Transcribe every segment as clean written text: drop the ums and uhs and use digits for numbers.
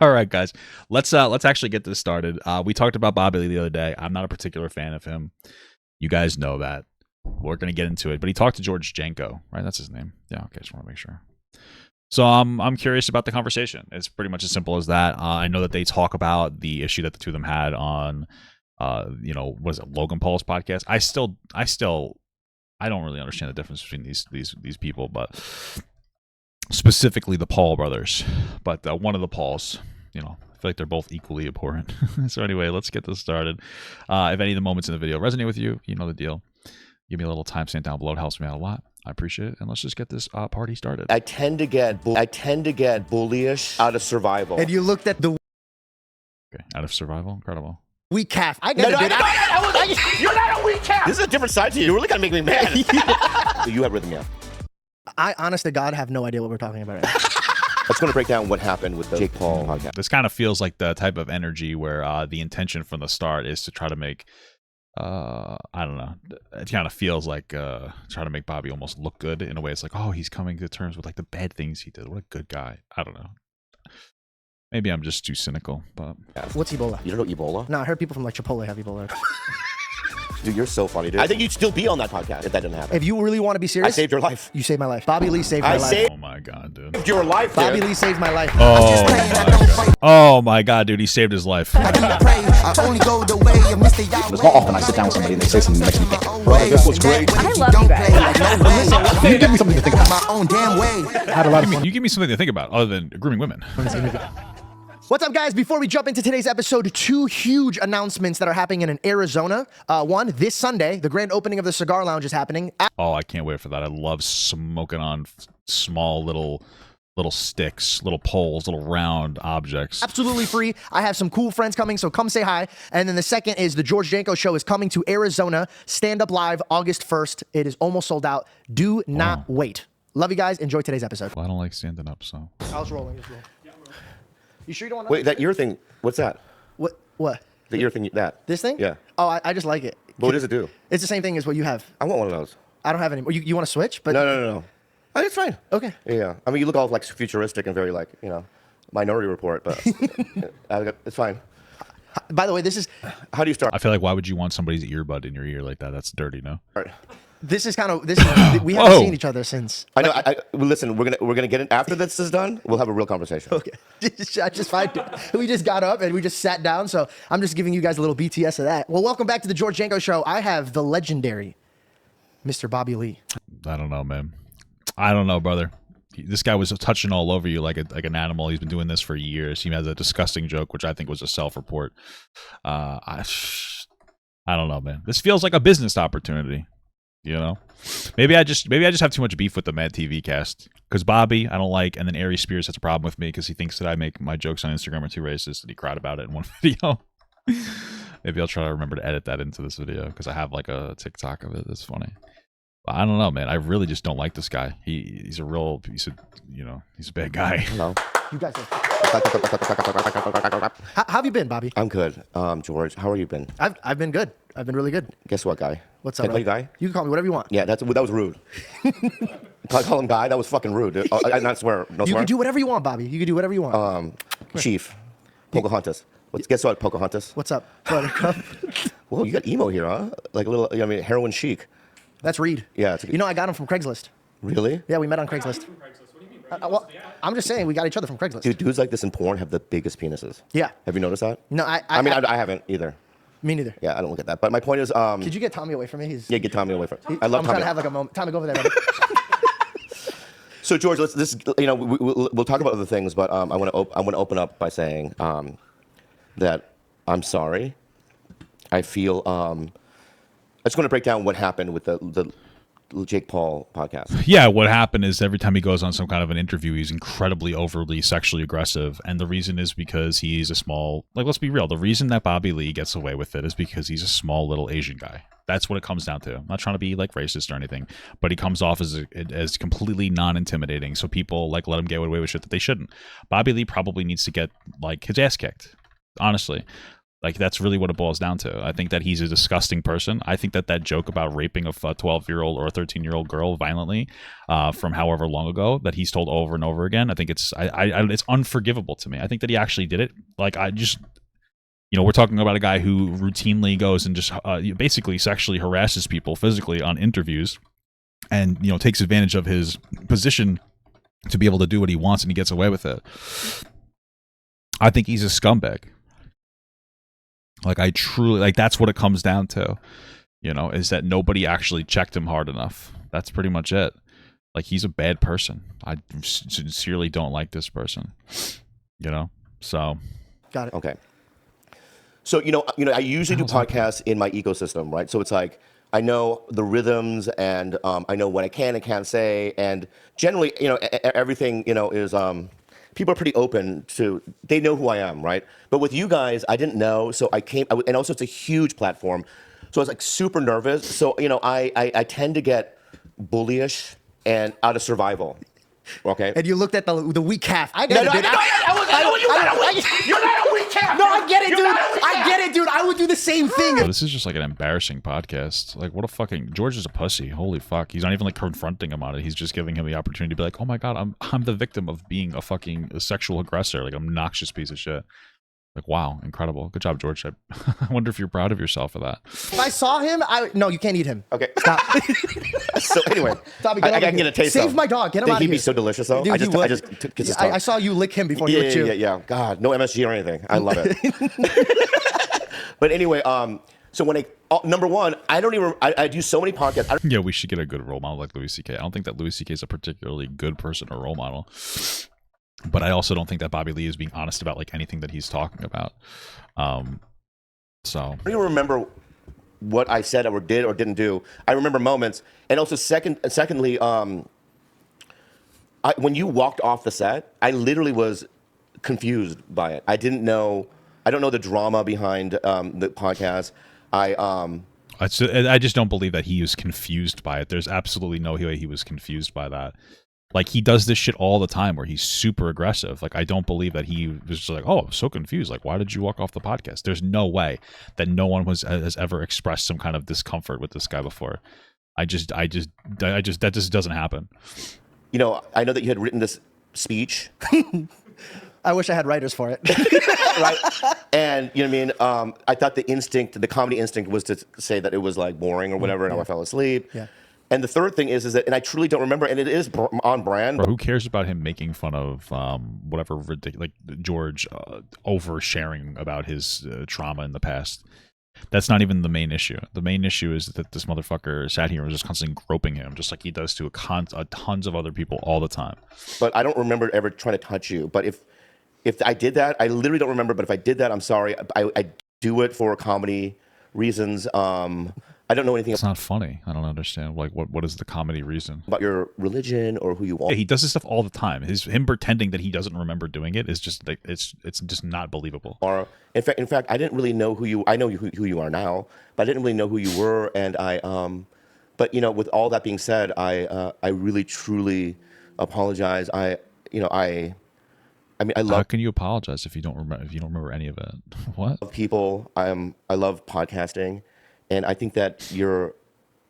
All right, guys. Let's actually get this started. We talked about Bobby Lee the other day. I'm not a particular fan of him. You guys know that. We're gonna get into it. But he talked to George Janko, right? That's his name. Yeah. Okay. Just want to make sure. So I'm curious about the conversation. It's pretty much as simple as that. I know that they talk about the issue that the two of them had on, was it Logan Paul's podcast? I don't really understand the difference between these people, but specifically the Paul brothers. But one of the Pauls, I feel like they're both equally abhorrent. So anyway, let's get this started. If any of the moments in the video resonate with you, you know the deal. Give me a little timestamp down below. It helps me out a lot. I appreciate it. And let's just get this party started. I tend to get bullyish out of survival. And you looked at the Okay, out of survival, incredible. weak calf. I get it. You're not a weak cat. This is a different side to you. You're really gonna make me mad. You have rhythm, yeah. I, honest to God, have no idea what we're talking about right now. Let's go to break down what happened with the Jake Paul podcast. This kind of feels like the type of energy where the intention from the start is to try to make, I don't know. It kind of feels like trying to make Bobby almost look good in a way. It's like, oh, he's coming to terms with like the bad things he did. What a good guy. I don't know. Maybe I'm just too cynical, but What's Ebola? You don't know Ebola? No, I heard people from like Chipotle have Ebola. Dude, you're so funny, dude. I think you'd still be on that podcast if that didn't happen. If you really want to be serious, I saved your life. You saved my life. Bobby Lee saved my life. oh my god, dude. Saved your life, Bobby dude. Lee saved my life. Oh my god, dude, he saved his life. It's not often I sit down with somebody and they say something that makes me think, bro, this was great. I love you guys. You give me something to think about. I had a lot of fun. You give me something to think about other than grooming women. What's up, guys? Before we jump into today's episode, two huge announcements that are happening in Arizona. One, this Sunday, the grand opening of the Cigar Lounge is happening. Oh, I can't wait for that. I love smoking on small little sticks, little poles, little round objects. Absolutely free. I have some cool friends coming, so come say hi. And then the second is the George Janko Show is coming to Arizona. Stand Up Live, August 1st. It is almost sold out. Do not wait. Love you guys. Enjoy today's episode. Well, I don't like standing up, so. I was rolling. You sure you don't want to? Wait, that ear thing, what's that? What? The ear thing, that. This thing? Yeah. Oh, I just like it. But what does it do? It's the same thing as what you have. I want one of those. I don't have any more. You want to switch? But No. Oh, it's fine. Okay. Yeah. I mean, you look all like futuristic and very like, Minority Report, but it's fine. By the way, this is How do you start? I feel like why would you want somebody's earbud in your ear like that? That's dirty, no? All right. this is we haven't seen each other since. I know. Well, listen, we're gonna get in after this is done. We'll have a real conversation. Okay. I just find we just got up and we just sat down, so I'm just giving you guys a little BTS of that. Well, welcome back to the George Janko Show. I have the legendary Mr. Bobby Lee. I don't know, man. I don't know, brother. This guy was touching all over you like an animal. He's been doing this for years. He has a disgusting joke, which I think was a self-report. I don't know, man. This feels like a business opportunity. Maybe I just have too much beef with the Mad TV cast. Because Bobby, I don't like, and then Ari Spears has a problem with me because he thinks that I make my jokes on Instagram are too racist, and he cried about it in one video. Maybe I'll try to remember to edit that into this video because I have like a TikTok of it that's funny. But I don't know, man. I really just don't like this guy. He's a real piece of, he's a bad guy. Hello. You guys how have you been, Bobby? I'm good. George, how are you been? I've been good. I've been really good. Guess what, guy? What's up, Can I call you guy? You can call me whatever you want. Yeah, that was rude. Can I call him guy? That was fucking rude. Dude. I not swear. No You swear. can do whatever you want, Bobby. You can do whatever you want. Chief. Pocahontas. Guess what, Pocahontas? What's up, Buttercup? Whoa, you got emo here, huh? Like a little, heroin chic. That's Reed. Yeah. I got him from Craigslist. Really? Yeah, we met on Craigslist. Well, I'm just saying we got each other from Craigslist. Dude, dudes like this in porn have the biggest penises. Yeah. Have you noticed that? No, I haven't either. Me neither. Yeah, I don't look at that. But my point is, Could you get Tommy away from me? yeah, get Tommy away from. I love I'm Tommy. trying to have like a moment. Tommy, go over there. Buddy. So George, we'll talk about other things, but I want to open up by saying that I'm sorry. I feel I just want to break down what happened with the Jake Paul podcast. Yeah, what happened is every time he goes on some kind of an interview, he's incredibly overly sexually aggressive. And the reason is because he's a small, let's be real. The reason that Bobby Lee gets away with it is because he's a small little Asian guy. That's what it comes down to. I'm not trying to be like racist or anything, but he comes off as completely non-intimidating. So people let him get away with shit that they shouldn't. Bobby Lee probably needs to get his ass kicked, honestly. Like, that's really what it boils down to. I think that he's a disgusting person. I think that joke about raping a 12-year-old or a 13-year-old girl violently from however long ago that he's told over and over again, I think it's unforgivable to me. I think that he actually did it. Like, we're talking about a guy who routinely goes and just basically sexually harasses people physically on interviews and, takes advantage of his position to be able to do what he wants, and he gets away with it. I think he's a scumbag. Like, I truly, like, that's what it comes down to, is that nobody actually checked him hard enough. That's pretty much it. Like, he's a bad person. I sincerely don't like this person, so. Got it. Okay. So, I usually do podcasts in my ecosystem, right? So it's like, I know the rhythms, and I know what I can and can't say, and generally, everything, is, people are pretty open to, they know who I am, right? But with you guys, I didn't know, so and also it's a huge platform, so I was like super nervous. So, I tend to get bullyish and out of survival, okay? And you looked at the weak calf. I get it, dude. You're not a weak cat. No, I get it, dude. I get it, dude. I would do the same thing. This is just like an embarrassing podcast. Like, what a fucking George is a pussy. Holy fuck. He's not even like confronting him on it. He's just giving him the opportunity to be like, oh my god, I'm the victim of being a fucking sexual aggressor, like an obnoxious piece of shit. Like, wow, incredible. Good job, George. I wonder if you're proud of yourself for that. If I saw him, no, you can't eat him. Okay. Stop. So anyway, Stop, I can get a taste. Save my dog. Get him out of He'd here. be so delicious, though. Dude, I just took his tongue. I saw you lick him before he licked you. Yeah. God, no MSG or anything. I love it. But anyway, so when number one, I don't even. I do so many podcasts. Yeah, we should get a good role model like Louis C.K. I don't think that Louis C.K. is a particularly good person or role model. But I also don't think that Bobby Lee is being honest about like anything that he's talking about. So I don't even remember what I said or did or didn't do. I remember moments, and also secondly, when you walked off the set, I literally was confused by it. I don't know the drama behind the podcast. I just don't believe that he was confused by it. There's absolutely no way he was confused by that. Like, he does this shit all the time where he's super aggressive. Like, I don't believe that he was just like, oh, I'm so confused. Like, why did you walk off the podcast? There's no way that no one has ever expressed some kind of discomfort with this guy before. That just doesn't happen. I know that you had written this speech. I wish I had writers for it. Right? And, you know what I mean? I thought the comedy instinct was to say that it was, like, boring or whatever, and I fell asleep. Yeah. And the third thing is that, and I truly don't remember, and it is on brand. Bro, who cares about him making fun of whatever ridiculous, like George oversharing about his trauma in the past? That's not even the main issue. The main issue is that this motherfucker sat here and was just constantly groping him, just like he does to tons of other people all the time. But I don't remember ever trying to touch you. But if I did that, I literally don't remember. But if I did that, I'm sorry. I do it for comedy reasons. I don't know anything. It's not funny. I don't understand. Like, what is the comedy reason about your religion or who you are? Yeah, he does this stuff all the time. Him pretending that he doesn't remember doing it is just like it's just not believable. Or in fact, I didn't really know who you. I know who you are now, but I didn't really know who you were. And but with all that being said, I really truly apologize. I mean, I love. How can you apologize if you don't remember any of it? What? People. I love podcasting. And I think that you're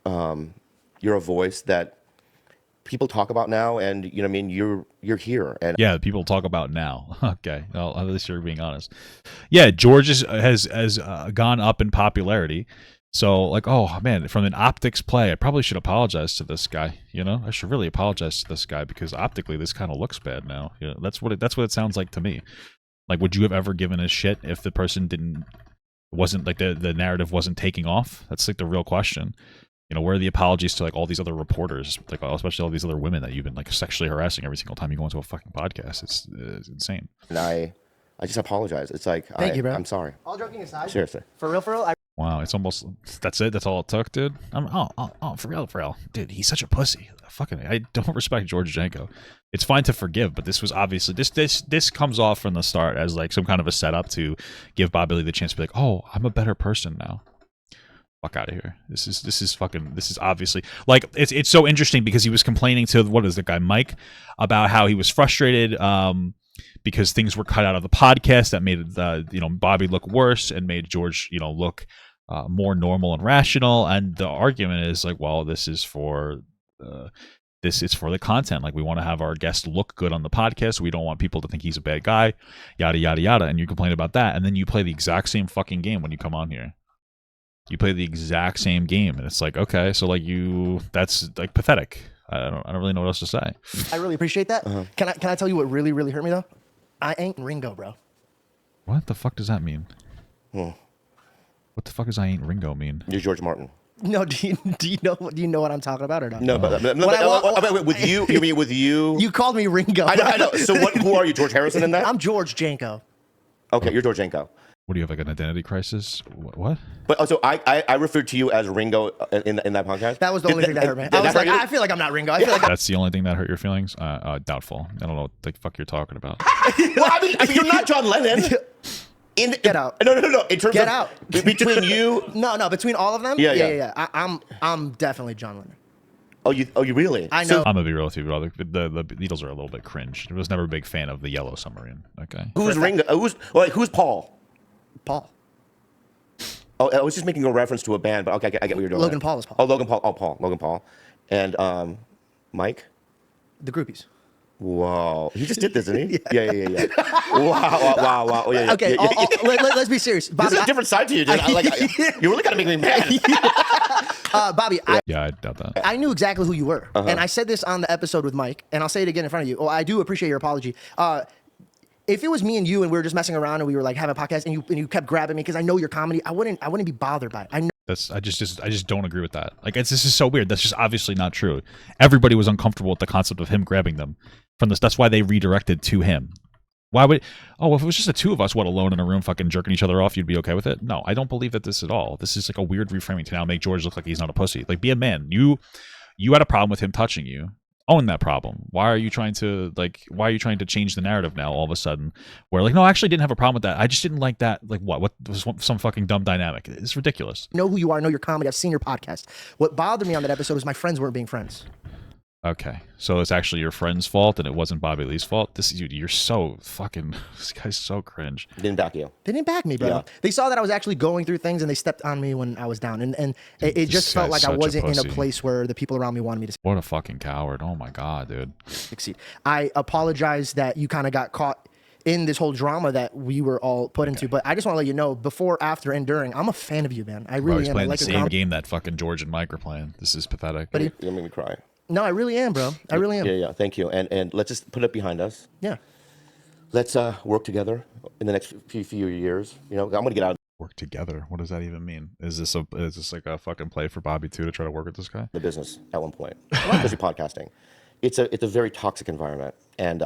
a voice that people talk about now, and I mean, you're here. And yeah, people talk about now. Okay, well, at least you're being honest. Yeah, George has gone up in popularity. So like, oh man, from an optics play, I probably should apologize to this guy. I should really apologize to this guy because optically, this kind of looks bad now. That's what it sounds like to me. Like, would you have ever given a shit if the person wasn't like the narrative wasn't taking off? That's like the real question. Where are the apologies to like all these other reporters, like especially all these other women that you've been like sexually harassing every single time you go into a fucking podcast? It's insane. And I just apologize. It's like, thank you, bro. I'm sorry. All joking aside, seriously, for real. Wow, it's almost that's it. That's all it took, dude. For real, dude. He's such a pussy. I don't respect George Janko. It's fine to forgive, but this was obviously this comes off from the start as like some kind of a setup to give Bobby Lee the chance to be like, oh, I'm a better person now. Fuck out of here. This is obviously like it's so interesting because he was complaining to what is the guy Mike about how he was frustrated because things were cut out of the podcast that made Bobby look worse and made George look more normal and rational. And the argument is like, well, this is for the content. Like, we want to have our guest look good on the podcast. We don't want people to think he's a bad guy, yada yada yada. And you complain about that, and then you play the exact same fucking game when you come on here. You play the exact same game, and it's like, okay, so like that's like pathetic. I don't really know what else to say. I really appreciate that. Can I tell you what really, really hurt me though? I ain't Ringo, bro. What the fuck does that mean? What the fuck does I ain't Ringo mean? You're George Martin. No, do you know what I'm talking about or not? No, but with you, you mean with you? You called me Ringo. I know. So who are you, George Harrison in that? I'm George Janko. Okay, you're George Janko. What do you have, like an identity crisis? What? But also, I referred to you as Ringo in that podcast. That was the only thing that hurt me. I was like, I feel like I'm not Ringo. I feel like That's the only thing that hurt your feelings? Doubtful. I don't know what the fuck you're talking about. Well, I mean, you're not John Lennon. Get out. No. In terms Get of out. Between you. No. Between all of them. Yeah. I'm definitely John Lennon. Oh, you really? I know. I'm gonna be real with you, brother. The Beatles are a little bit cringe. I was never a big fan of the Yellow Submarine. Okay. Who's Ringo? Who's Paul? Paul. Oh, I was just making a reference to a band, but okay, I get what you're doing. Logan Paul is Paul. Oh, Logan Paul. Oh, Paul. Logan Paul. And Mike? The groupies. Whoa. He just did this, didn't he? Yeah. Wow. Oh, yeah. Okay, let's be serious. Bobby, this is a different side to you, dude. You really got to make me mad. Bobby, Yeah, I doubt that. I knew exactly who you were. And I said this on the episode with Mike, and I'll say it again in front of you. Well, I do appreciate your apology. If it was me and you and we were just messing around and we were like having a podcast and you kept grabbing me because I know your comedy, I wouldn't be bothered by it. I know. I just don't agree with that. Like, this is so weird. That's just obviously not true. Everybody was uncomfortable with the concept of him grabbing them from this. That's why they redirected to him. Why would? Oh, if it was just the two of us, alone in a room, fucking jerking each other off, you'd be okay with it? No, I don't believe that this at all. This is like a weird reframing to now make George look like he's not a pussy. Like, be a man. You had a problem with him touching you. Own that problem. Why are you trying to change the narrative now all of a sudden? Where like, no, I actually didn't have a problem with that. I just didn't like that. Like, what was some fucking dumb dynamic? It's ridiculous. I know who you are. I know your comedy. I've seen your podcast. What bothered me on that episode was my friends weren't being friends. Okay, so it's actually your friend's fault and it wasn't Bobby Lee's fault. You're so fucking. This guy's so cringe. Didn't back you. They didn't back me, bro. Yeah. They saw that I was actually going through things and they stepped on me when I was down. And it just felt like I wasn't in a place where the people around me wanted me to What a fucking coward. Oh my God, dude. succeed. I apologize that you kind of got caught in this whole drama that we were all put into. But I just want to let you know, before, after, and during, I'm a fan of you, man. I Bro, really he's am. playing I like the your same comedy. game that fucking George and Mike are playing. This is pathetic. You made me cry. No, I really am, bro. I really am. Yeah. Thank you. And let's just put it behind us. Yeah. Let's work together in the next few years. You know, I'm gonna get out of Work together. What does that even mean? Is this like a fucking play for Bobby too to try to work with this guy? the business at one point, especially podcasting. It's a very toxic environment, and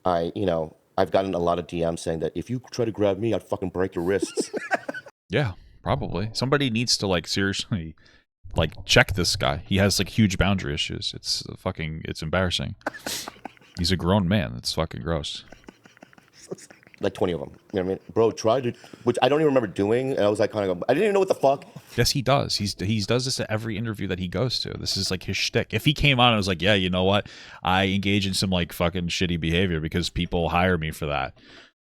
I've gotten a lot of DMs saying that if you try to grab me, I'd fucking break your wrists. Yeah, probably. Somebody needs to like seriously like check this guy. He has like huge boundary issues. It's embarrassing. He's a grown man. It's fucking gross. Like 20 of them. You know what I mean? Bro, try to, which I don't even remember doing. And I was like, I didn't even know what the fuck. Yes, he does. He does this at every interview that he goes to. This is like his shtick. If he came on and was like, yeah, you know what? I engage in some like fucking shitty behavior because people hire me for that.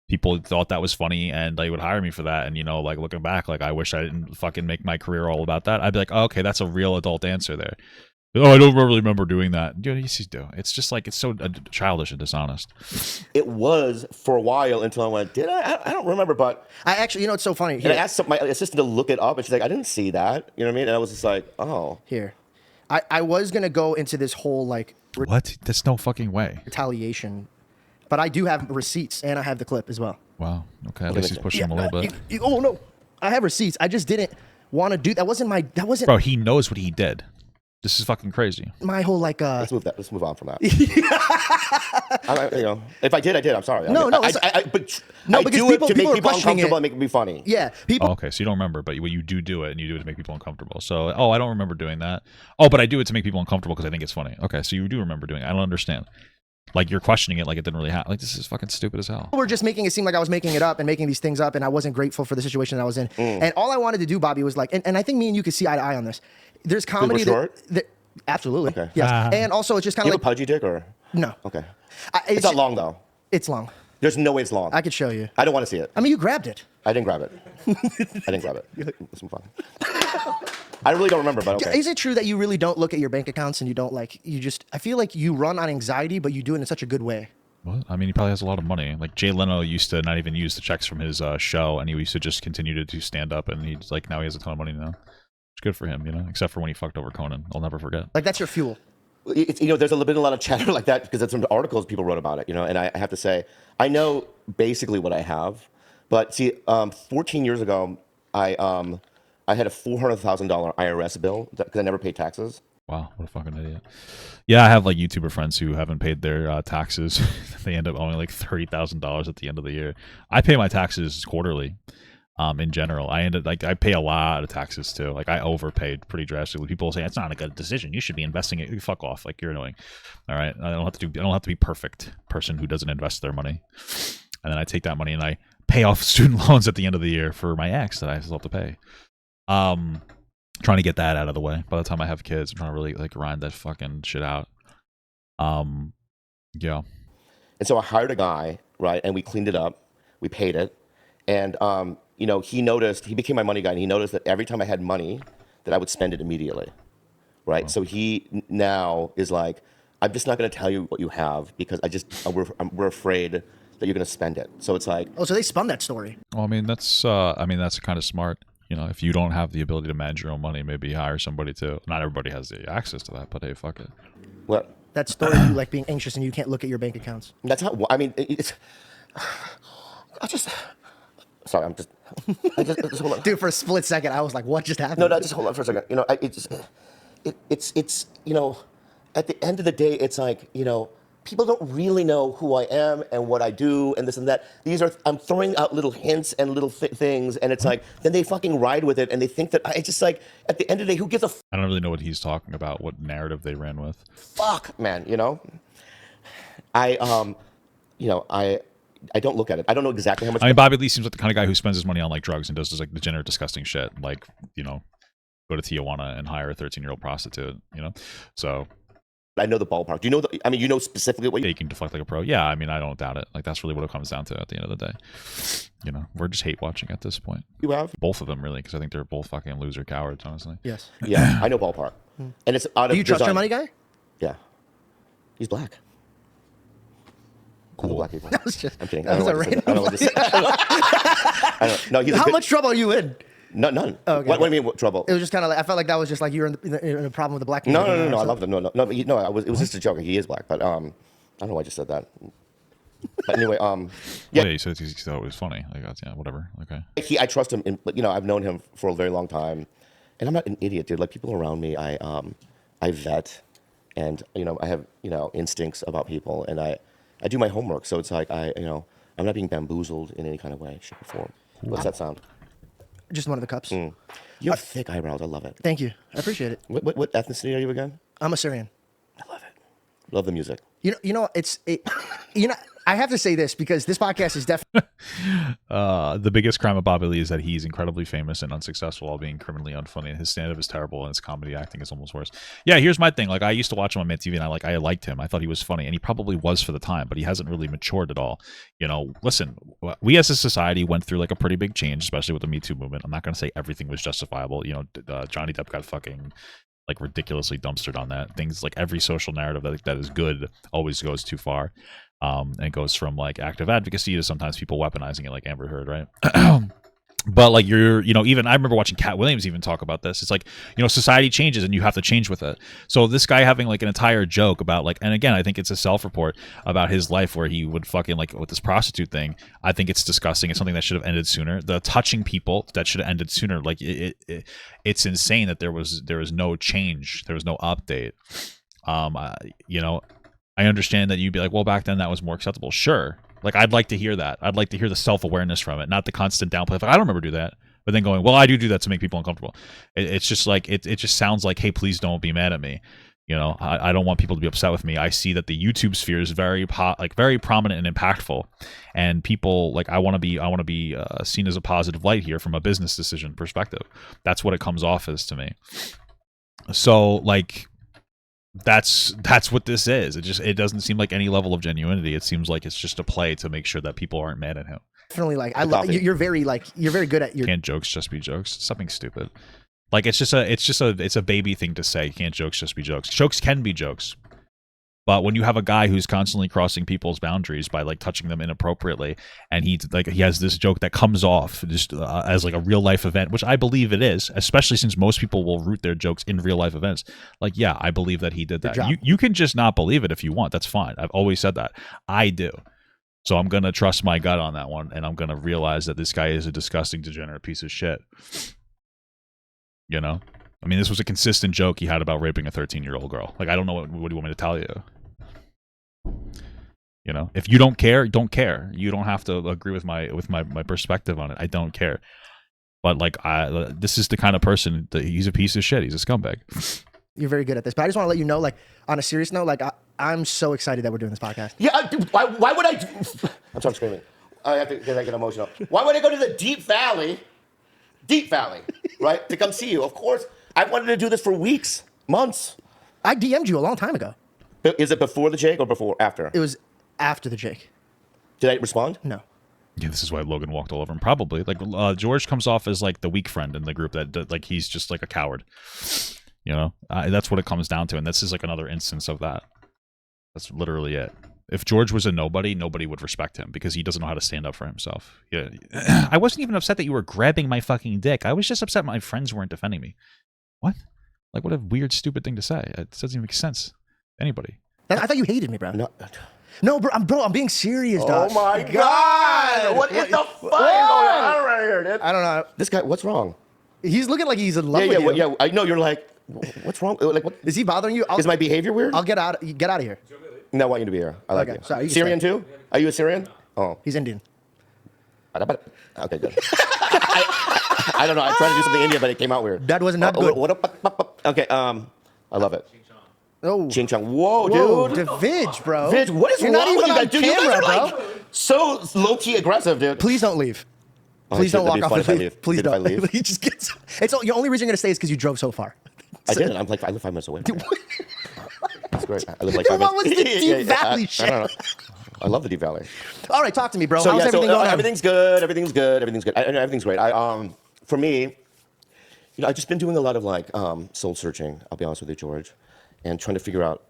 People thought that was funny and they would hire me for that. And, like looking back, like I wish I didn't fucking make my career all about that. I'd be like, oh, okay, that's a real adult answer there. Oh, I don't really remember doing that. Yes, you do. It's just like, it's so childish and dishonest. It was for a while until I went, did I? I don't remember, but. I actually, it's so funny. And I asked my assistant to look it up and she's like, I didn't see that. You know what I mean? And I was just like, oh. Here. I was going to go into this whole like What? There's no fucking way. retaliation, but I do have receipts and I have the clip as well. Wow. Okay. At least he's pushing him a little bit. Oh, no. I have receipts. I just didn't want to do that. Wasn't Bro, he knows what he did. This is fucking crazy. my whole like Let's move on from that. If I did, I did. I'm sorry. No, no, I because do it to people make are people questioning uncomfortable it. and make it be funny. yeah, people Oh, okay, so you don't remember, but you do it, and you do it to make people uncomfortable. So, I don't remember doing that. Oh, but I do it to make people uncomfortable because I think it's funny. Okay, so you do remember doing it. I don't understand. Like, you're questioning it like it didn't really happen. Like, this is fucking stupid as hell. were just making it seem like I was making it up and making these things up, and I wasn't grateful for the situation that I was in. And all I wanted to do, Bobby, was like, and I think me and you could see eye to eye on this. There's comedy we're short? that absolutely, Okay. yes, and also it's just kind Do you of have a pudgy dick or? no, Okay. It's It's not long though. It's long. There's no way it's long. I could show you. I don't want to see it. I mean, you grabbed it. I didn't grab it. I didn't grab it. Let's move on. I really don't remember, but okay. Is it true that you really don't look at your bank accounts and you don't like, you just, I feel like you run on anxiety, but you do it in such a good way. What? I mean, he probably has a lot of money. Like Jay Leno used to not even use the checks from his show, and he used to just continue to do stand up, and he's like, now he has a ton of money now. It's good for him, you know, except for when he fucked over Conan. I'll never forget. Like, that's your fuel. It's, you know, there's been a lot of chatter like that because it's some articles people wrote about it, you know, and I have to say, I know basically what I have, but see, 14 years ago, I had a $400,000 IRS bill because I never paid taxes. Wow, what a fucking idiot. Yeah, I have like YouTuber friends who haven't paid their taxes. They end up owing like $30,000 at the end of the year. I pay my taxes quarterly. In general, I pay a lot of taxes too. Like I overpaid pretty drastically. People say it's not a good decision. You should be investing it. Fuck off. Like you're annoying. All right. I don't have to be perfect person who doesn't invest their money. And then I take that money and I pay off student loans at the end of the year for my ex that I still have to pay. Trying to get that out of the way. By the time I have kids, I'm trying to really like grind that fucking shit out. Yeah. And so I hired a guy, right? And we cleaned it up. We paid it. And, you know, he became my money guy, and he noticed that every time I had money, that I would spend it immediately, right? Wow. So he now is like, I'm just not going to tell you what you have because we're afraid that you're going to spend it. So it's like, oh, so they spun that story. Well, I mean, that's kind of smart. You know, if you don't have the ability to manage your own money, maybe hire somebody to. Not everybody has the access to that, but hey, fuck it. What? That story of you like being anxious and you can't look at your bank accounts. That's how. I mean, Sorry, just hold on. Dude, for a split second, I was like, what just happened? No, just hold on for a second. You know, it's you know, at the end of the day, it's like, you know, people don't really know who I am and what I do and this and that. I'm throwing out little hints and little things, and it's like, then they fucking ride with it, and they think that it's just like, at the end of the day, who gives a I don't really know what he's talking about, what narrative they ran with. Fuck, man, you know? I don't look at it. I don't know exactly how much. I mean, Bobby Lee seems like the kind of guy who spends his money on like drugs and does this like degenerate, disgusting shit. Like, you know, go to Tijuana and hire a 13-year-old prostitute. You know, so I know the ballpark. Do you know? You know specifically what you can deflect like a pro. Yeah, I mean, I don't doubt it. Like that's really what it comes down to at the end of the day. You know, we're just hate watching at this point. You have both of them really, because I think they're both fucking loser cowards. Honestly. Yes. Yeah, I know ballpark, and it's out of. Do you trust your money guy? Yeah, he's black. Cool. Black people. I'm kidding. That was a random. I don't know what to say. I don't know. No, how much trouble are you in? None. Oh, okay. What do you mean? What trouble? It was just kind of like I felt like that was just like you're in a problem with the black people. No. I love them. No. It was just a joke. He is black, but I don't know why I just said that. But anyway, yeah. You said he thought it was funny. Like that's whatever. Okay. I trust him. You know, I've known him for a very long time, and I'm not an idiot, dude. Like people around me, I vet, and you know, I have instincts about people, and I do my homework. So it's like I'm not being bamboozled in any kind of way, shape, or form. What's that sound? Just one of the cups. You have thick eyebrows. I love it. Thank you. I appreciate it. What ethnicity are you again? I'm a Syrian. I love it. Love the music. I have to say this because this podcast is definitely the biggest crime of Bobby Lee is that he's incredibly famous and unsuccessful while being criminally unfunny, and his stand-up is terrible and his comedy acting is almost worse. Yeah, here's my thing. Like I used to watch him on MTV and I liked him. I thought he was funny, and he probably was for the time, but he hasn't really matured at all. You know, listen, we as a society went through like a pretty big change, especially with the Me Too movement. I'm not going to say everything was justifiable. You know, Johnny Depp got fucking like ridiculously dumpstered on that. Things like every social narrative that is good always goes too far. And it goes from like active advocacy to sometimes people weaponizing it, like Amber Heard, right? But like even I remember watching Cat Williams even talk about this. It's like, society changes and you have to change with it. So this guy having like an entire joke about like, and again, I think it's a self-report about his life where he would fucking like with this prostitute thing. I think it's disgusting. It's something that should have ended sooner. The touching people that should have ended sooner. Like it's insane that there was no change. There was no update. I understand that you'd be like, well, back then that was more acceptable. Sure. Like, I'd like to hear that. I'd like to hear the self-awareness from it, not the constant downplay. Like, I don't remember do that. But then going, well, I do that to make people uncomfortable. It's just like, it just sounds like, hey, please don't be mad at me. I don't want people to be upset with me. I see that the YouTube sphere is very prominent and impactful. And people, like, I want to be seen as a positive light here from a business decision perspective. That's what it comes off as to me. So, like, That's what this is. It doesn't seem like any level of genuinity. It seems like it's just a play to make sure that people aren't mad at him. Definitely, like I love you're very good at your. Can't jokes just be jokes? It's something stupid. Like it's a baby thing to say. Can't jokes just be jokes? Jokes can be jokes. But when you have a guy who's constantly crossing people's boundaries by like touching them inappropriately, and he has this joke that comes off just as like a real life event, which I believe it is, especially since most people will root their jokes in real life events. Like, yeah, I believe that he did that. You can just not believe it if you want. That's fine. I've always said that. I do. So I'm gonna trust my gut on that one, and I'm gonna realize that this guy is a disgusting, degenerate piece of shit. You know, I mean, this was a consistent joke he had about raping a 13-year-old girl. Like, I don't know what do you want me to tell you. You know, if you don't care, don't care. You don't have to agree with my perspective on it. I don't care. But like, this is the kind of person that he's a piece of shit. He's a scumbag. You're very good at this. But I just want to let you know, like, on a serious note, like, I'm so excited that we're doing this podcast. Yeah, why would I? I'm sorry, screaming. I have to get emotional. Why would I go to the Deep Valley, right, to come see you? Of course, I wanted to do this for weeks, months. I DM'd you a long time ago. Is it before the Jake or after? It was after the Jake. Did I respond? No. Yeah, this is why Logan walked all over him. Probably. Like, George comes off as like the weak friend in the group that like he's just like a coward. You know, that's what it comes down to, and this is like another instance of that. That's literally it. If George was a nobody, nobody would respect him because he doesn't know how to stand up for himself. Yeah, I wasn't even upset that you were grabbing my fucking dick. I was just upset my friends weren't defending me. What? Like, what a weird, stupid thing to say. It doesn't even make sense. Anybody? I thought you hated me, bro. No, bro, I'm being serious, Oh dog. my God! What is the fuck going on right here, dude? I don't know. This guy, what's wrong? He's looking like he's in love with you. Yeah. I know you're like, what's wrong? Like, what? Is he bothering you? Is my behavior weird? I'll get out of here. No, I want you to be here. I like Okay, you. sorry, you can Syrian stay. too? Are you a Syrian? Oh. He's Indian. Okay, good. I don't know. I tried to do something Indian, but it came out weird. That was not good. Okay, I love it. Oh. Ching Chong. Whoa, Whoa, dude. Vidge, bro. Vidge, what is You're wrong not even with you on guys? Dude, you camera, guys are bro. like so low-key aggressive, dude. Please don't leave. Please shit, don't that'd walk be off fun the if I leave. Please If I don't. leave. He just gets. It's the only reason you're gonna stay is because you drove so far. I didn't. I live 5 minutes away. That's great. I live like 5 What minutes. was the Deep Valley I shit? don't know. I love the Deep Valley. All right, talk to me, bro. So How's yeah, everything going on? everything's good. Everything's good. Everything's great. For me, I've just been doing a lot of like soul searching. I'll be honest with you, George, and trying to figure out.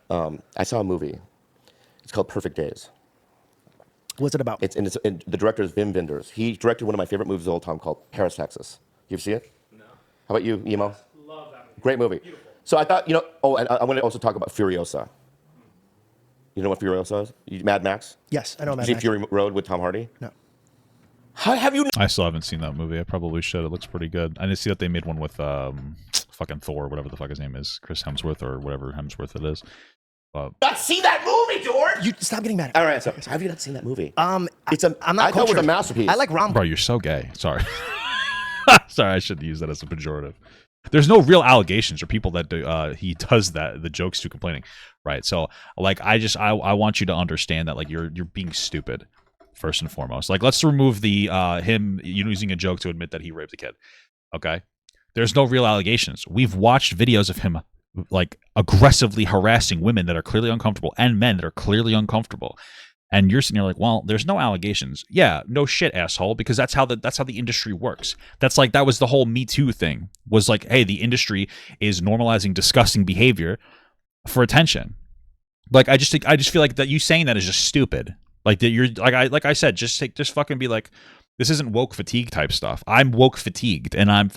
I saw a movie. It's called Perfect Days. What's it about? And the director is Wim Wenders. He directed one of my favorite movies of all time called Paris, Texas. You ever see it? No. How about you, Emo? Love that movie. Great movie. Beautiful. So I thought, and I want to also talk about Furiosa. You know what Furiosa is? Mad Max? Yes, I know Mad You Max. see Fury Road with Tom Hardy? No. How have you? I still haven't seen that movie. I probably should. It looks pretty good. I didn't see that they made one with fucking Thor, whatever the fuck his name is, Chris Hemsworth or whatever Hemsworth it is. Not see that movie, George. You stop getting mad at me. All right, so have you not seen that movie? I'm not I thought it was cultured. a masterpiece. I like rom. Bro, you're so gay. Sorry. Sorry, I shouldn't use that as a pejorative. There's no real allegations or people that he does the jokes to complaining, right? So like I want you to understand that like you're being stupid first and foremost. Like let's remove the him using a joke to admit that he raped a kid. Okay? There's no real allegations. We've watched videos of him like aggressively harassing women that are clearly uncomfortable and men that are clearly uncomfortable. And you're sitting there like, well, there's no allegations. Yeah, no shit, asshole, because that's how the industry works. That was the whole Me Too thing. Was like, hey, the industry is normalizing disgusting behavior for attention. Like I just feel like that you saying that is just stupid. Like that you're like I said, just fucking be like, this isn't woke fatigue type stuff. I'm woke fatigued and I'm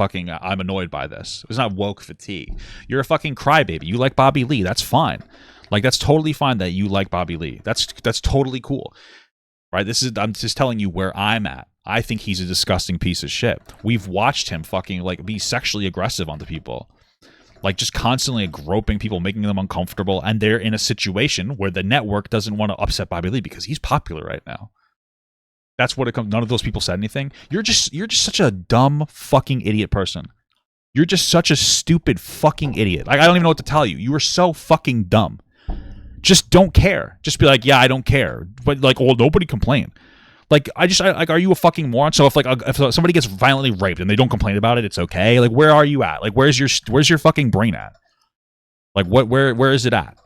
annoyed by this. It's not woke fatigue. You're a fucking crybaby. You like Bobby Lee. That's fine. Like that's totally fine that you like Bobby Lee. That's totally cool. Right? I'm just telling you where I'm at. I think he's a disgusting piece of shit. We've watched him fucking like be sexually aggressive onto people. Like just constantly groping people, making them uncomfortable, and they're in a situation where the network doesn't want to upset Bobby Lee because he's popular right now. That's what it comes. None of those people said anything. You're just such a dumb fucking idiot person. You're just such a stupid fucking idiot. Like I don't even know what to tell you. You are so fucking dumb. Just don't care. Just be like, yeah, I don't care. But like, well, nobody complain. Like are you a fucking moron? So if somebody gets violently raped and they don't complain about it, it's okay. Like where's your fucking brain at? Like where is it at?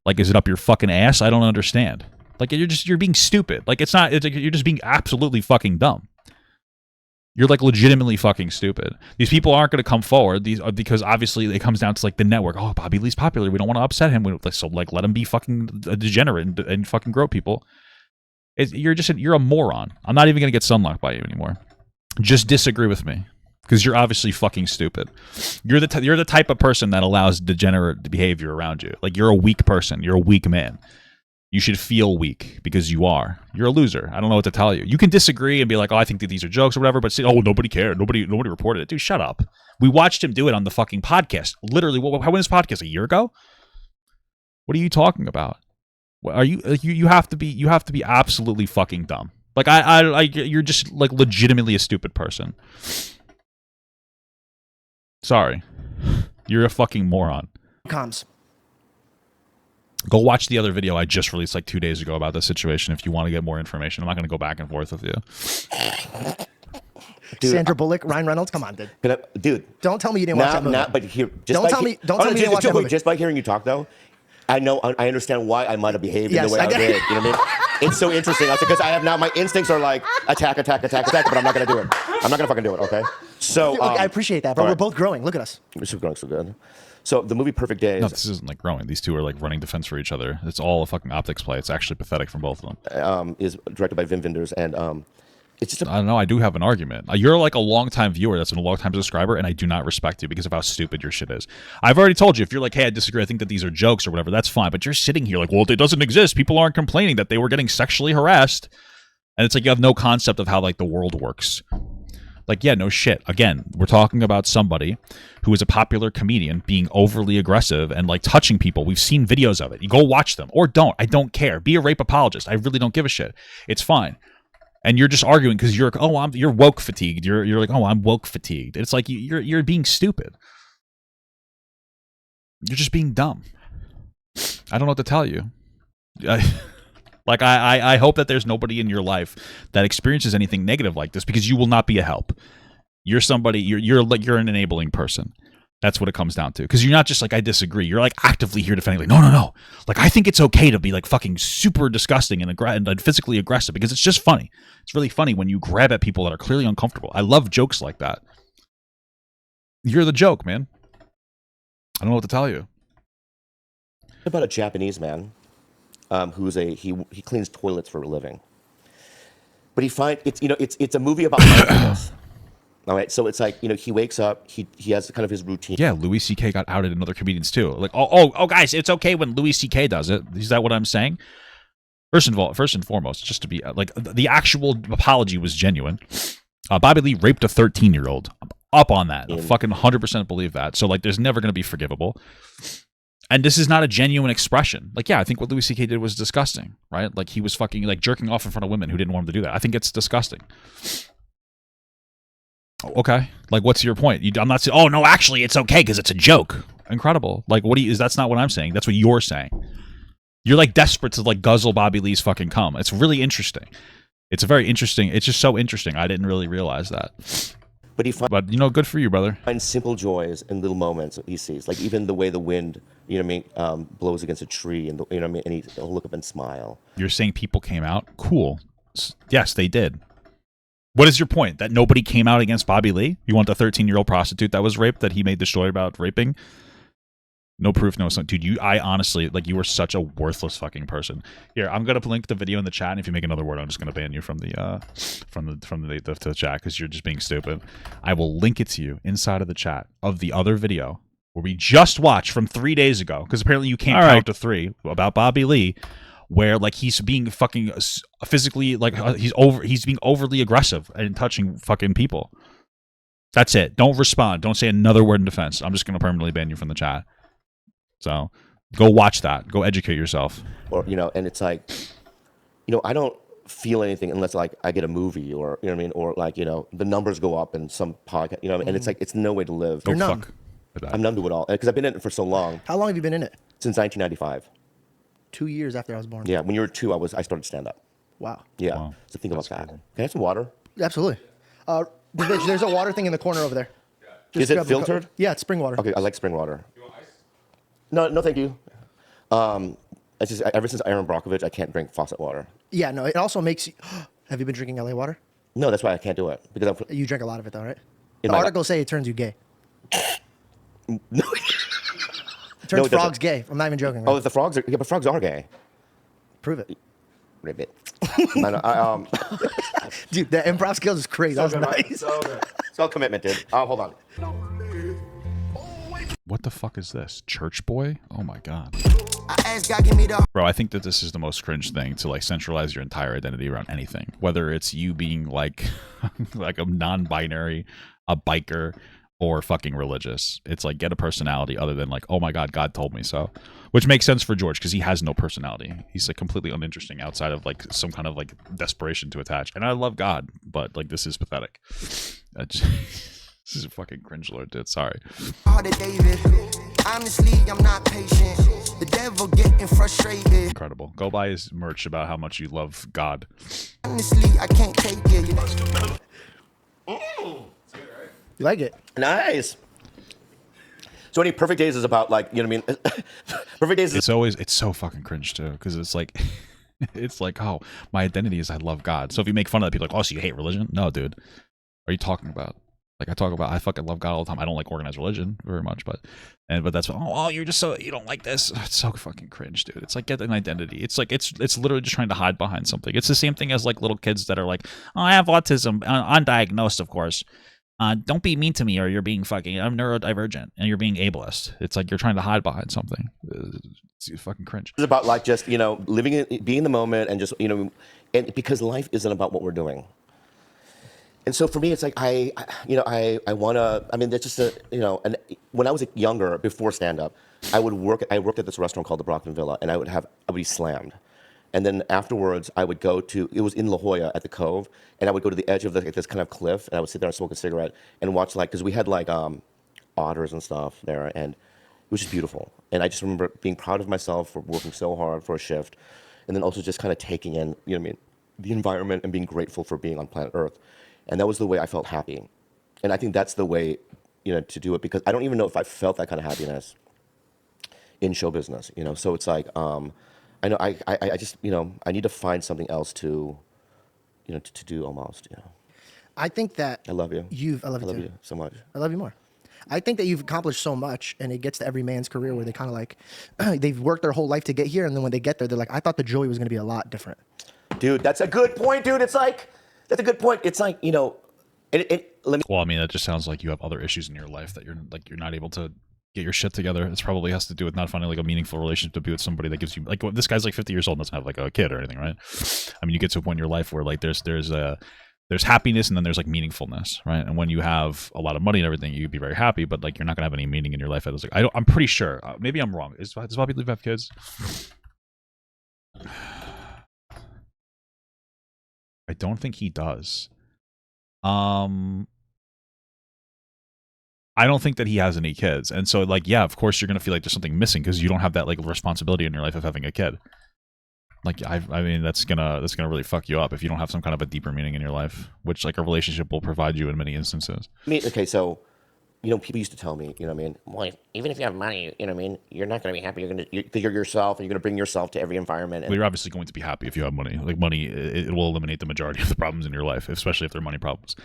Like, is it up your fucking ass? I don't understand. Like, you're being stupid. Like, it's like you're just being absolutely fucking dumb. You're like legitimately fucking stupid. These people aren't going to come forward. These are because obviously it comes down to like the network. Oh, Bobby Lee's popular. We don't want to upset him. So like let him be fucking a degenerate and fucking grow people. You're a moron. I'm not even going to get sunlocked by you anymore. Just disagree with me because you're obviously fucking stupid. You're the type of person that allows degenerate behavior around you. Like, you're a weak person. You're a weak man. You should feel weak because you are. You're a loser. I don't know what to tell you. You can disagree and be like, oh, I think that these are jokes or whatever, but say, oh, nobody cared. Nobody reported it. Dude, shut up. We watched him do it on the fucking podcast. Literally, when was this podcast? A year ago? What are you talking about? Are you have to be absolutely fucking dumb. Like, you're just like legitimately a stupid person. Sorry. You're a fucking moron. Comms. Go watch the other video I just released like 2 days ago about this situation if you want to get more information. I'm not going to go back and forth with you. Dude, Sandra Bullock, Ryan Reynolds, come on, dude. Dude. Don't tell me you didn't watch that movie. But here, Don't tell me you didn't watch that movie. Just by hearing you talk, though, I understand why I might have behaved in the way I did. You know what I mean? It's so interesting. Because I have now, my instincts are like, attack, but I'm not going to do it. I'm not going to fucking do it, okay? So, Dude, I appreciate that, bro. right. We're both growing. Look at us. We're still growing so good. So the movie Perfect Days. No, this isn't like growing. These two are like running defense for each other. It's all a fucking optics play. It's actually pathetic from both of them. Is directed by Wim Wenders, and it's just I don't know. I do have an argument. You're like a long-time viewer that's been a long-time subscriber, and I do not respect you because of how stupid your shit is. I've already told you, if you're like, hey, I disagree, I think that these are jokes or whatever, that's fine. But you're sitting here like, well, it doesn't exist. People aren't complaining that they were getting sexually harassed. And it's like you have no concept of how like the world works. Like, yeah, no shit. Again, we're talking about somebody who is a popular comedian being overly aggressive and like touching people. We've seen videos of it. You go watch them or don't. I don't care. Be a rape apologist. I really don't give a shit. It's fine. And you're just arguing because you're woke fatigued. You're like, oh, I'm woke fatigued. It's like you're being stupid. You're just being dumb. I don't know what to tell you. I hope that there's nobody in your life that experiences anything negative like this because you will not be a help. You're somebody. You're an enabling person. That's what it comes down to. Because you're not just like, I disagree. You're like actively here defending. Like, no. Like, I think it's okay to be like fucking super disgusting and physically aggressive because it's just funny. It's really funny when you grab at people that are clearly uncomfortable. I love jokes like that. You're the joke, man. I don't know what to tell you. about a Japanese man he cleans toilets for a living. But it's a movie about mindfulness. All right, so it's like, he wakes up, he has kind of his routine. Yeah, Louis C.K. got outed and other comedians too. Like, oh, guys, it's okay when Louis C.K. does it. Is that what I'm saying? First and foremost, just to be like, the actual apology was genuine. Bobby Lee raped a 13-year-old. I'm up on that. I fucking 100% believe that. So like, there's never going to be forgivable. And this is not a genuine expression. Like, yeah, I think what Louis C.K. did was disgusting, right? Like, he was fucking like jerking off in front of women who didn't want him to do that. I think it's disgusting. Okay, like, what's your point? I'm not saying, oh no, actually it's okay because it's a joke. Incredible. Like, that's not what I'm saying. That's what you're saying. You're like desperate to like guzzle Bobby Lee's fucking cum. It's really interesting. It's very interesting. It's just so interesting. I didn't really realize that. But good for you, brother. Finds simple joys in little moments that he sees, like even the way the wind, blows against a tree, and and he'll look up and smile. You're saying people came out? Cool. Yes, they did. What is your point? That nobody came out against Bobby Lee? You want the 13-year-old prostitute that was raped that he made the story about raping? No proof, no son. Dude, I honestly, like, you were such a worthless fucking person. Here, I'm gonna link the video in the chat, and if you make another word, I'm just gonna ban you from the chat because you're just being stupid. I will link it to you inside of the chat of the other video where we just watched from 3 days ago, because apparently you can't count to 3, about Bobby Lee, where like he's being fucking physically, like he's being overly aggressive and touching fucking people. That's it. Don't respond. Don't say another word in defense. I'm just gonna permanently ban you from the chat. So go watch that. Go educate yourself. Or and it's like, I don't feel anything unless like I get a movie or or like the numbers go up in some podcast. And it's like it's no way to live. You're numb. I'm numb to it all because I've been in it for so long. How long have you been in it? Since 1995. 2 years after I was born. Yeah, when you were 2, I started stand up. Wow. Yeah. Wow. So think about that. Can I have some water? Absolutely. There's a water thing in the corner over there. Is it filtered? Yeah, it's spring water. Okay, I like spring water. No, thank you. It's just ever since Aaron Brockovich, I can't drink faucet water. Yeah, no, it also makes you. Have you been drinking LA water? No, that's why I can't do it because You drink a lot of it though, right? In The my- articles say it turns you gay. no. It turns No, it doesn't. frogs gay. I'm not even joking. Right? Oh, the frogs are, yeah, but frogs are gay. Prove it. Ribbit. No, Dude, the improv skills is crazy. That was nice. So good. It's all commitment, dude. Hold on. What the fuck is this? Church boy? Oh my god. I asked God, give me the Bro, I think that this is the most cringe thing to like centralize your entire identity around anything. Whether it's you being like like a non-binary, a biker, or fucking religious. It's like get a personality other than like, oh my god, God told me so. Which makes sense for George because he has no personality. He's like completely uninteresting outside of like some kind of like desperation to attach. And I love God, but like this is pathetic. This is a fucking cringe lord, dude. Sorry. heart of David. Honestly, I'm not patient. The devil getting frustrated. Incredible. Go buy his merch about how much you love God. Honestly, I can't take it. You like it? Nice. So any perfect days is about like, you know what I mean? Perfect days is It's so fucking cringe too because it's like it's like, oh, my identity is I love God. So if you make fun of that, people are like, oh, so you hate religion? No, dude. What are you talking about? Like I fucking love God all the time. I don't like organized religion very much, but that's you're just so you don't like this. It's so fucking cringe, dude. It's like get an identity. It's like it's literally just trying to hide behind something. It's the same thing as like little kids that are like, oh, I have autism, undiagnosed, of course. Don't be mean to me or you're being fucking, I'm neurodivergent and you're being ableist. It's like you're trying to hide behind something. It's fucking cringe. It's about like just, you know, living it, being in the moment and just, you know, and because life isn't about what we're doing. And so for me, it's like, I want to, I mean, that's just a, you know, and when I was younger, before stand-up, I worked at this restaurant called the Brockton Villa and I would be slammed. And then afterwards, I would go to, it was in La Jolla at the Cove, and I would go to the edge of this kind of cliff, and I would sit there and smoke a cigarette and watch like, because we had like otters and stuff there, and it was just beautiful. And I just remember being proud of myself for working so hard for a shift, and then also just kind of taking in, you know what I mean, the environment and being grateful for being on planet Earth. And that was the way I felt happy. And I think that's the way, you know, to do it, because I don't even know if I felt that kind of happiness in show business, you know? So it's like, I know I just, you know, I need to find something else to, you know, to do almost, you know. I think that I love you. I love you I love too. you so much. I love you more. I think that you've accomplished so much, and it gets to every man's career where they kind of like, they've worked their whole life to get here, and then when they get there, they're like, I thought the joy was going to be a lot different. Dude, that's a good point, dude. It's like, that's a good point. It's like, you know, let me. Well, I mean, that just sounds like you have other issues in your life that you're not able to get your shit together. It probably has to do with not finding like a meaningful relationship to be with somebody that gives you like, this guy's like 50 years old and doesn't have like a kid or anything, right? I mean, you get to a point in your life where like there's happiness and then there's like meaningfulness, right? And when you have a lot of money and everything, you could be very happy, but like you're not gonna have any meaning in your life. I'm pretty sure. Maybe I'm wrong. Does Bobby Lee have kids? I don't think he does. I don't think that he has any kids. And so like, yeah, of course you're going to feel like there's something missing because you don't have that like responsibility in your life of having a kid. Like, I mean, that's gonna really fuck you up if you don't have some kind of a deeper meaning in your life, which like a relationship will provide you in many instances. I mean, okay, so, you know, people used to tell me, you know what I mean? Well, even if you have money, you know what I mean? You're not going to be happy. You're yourself, and you're going to bring yourself to every environment. And Well, you're obviously going to be happy if you have money. Like money, it will eliminate the majority of the problems in your life, especially if they're money problems.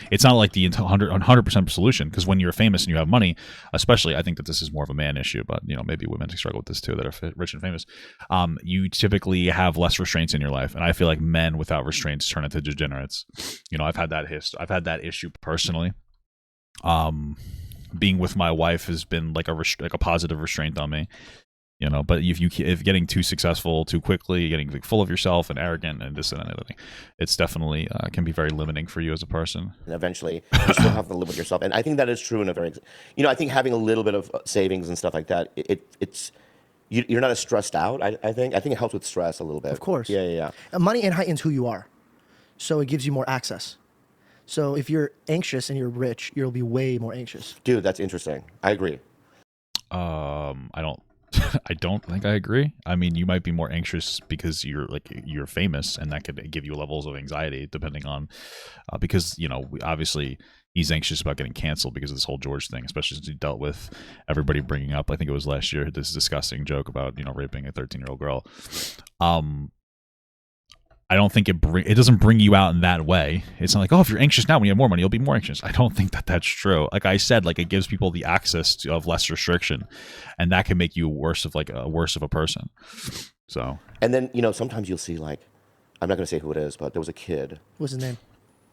It's not like the 100% solution, because when you're famous and you have money, especially, I think that this is more of a man issue, but you know, maybe women struggle with this too that are rich and famous. You typically have less restraints in your life, and I feel like men without restraints turn into degenerates. You know, I've had that issue personally. Being with my wife has been like a positive restraint on me, you know. But if getting too successful too quickly, getting like full of yourself and arrogant and this and that, it's definitely can be very limiting for you as a person. And eventually, you still have to live with yourself. And I think that is true in a very, you know, I think having a little bit of savings and stuff like that, you're not as stressed out. I think it helps with stress a little bit. Of course. Yeah. Money heightens who you are, so it gives you more access. So if you're anxious and you're rich, you'll be way more anxious. Dude, that's interesting. I agree. I don't I don't think I agree. I mean, you might be more anxious because you're famous, and that could give you levels of anxiety depending on because obviously he's anxious about getting canceled because of this whole George thing, especially since he dealt with everybody bringing up. I think it was last year this disgusting joke about raping a 13-year-old girl. I don't think it doesn't bring you out in that way. It's not like, oh, if you're anxious now when you have more money, you'll be more anxious. I don't think that that's true. Like I said, like it gives people the access of less restriction, and that can make you worse of a person. So. And then sometimes you'll see like, I'm not going to say who it is, but there was a kid. What's his name?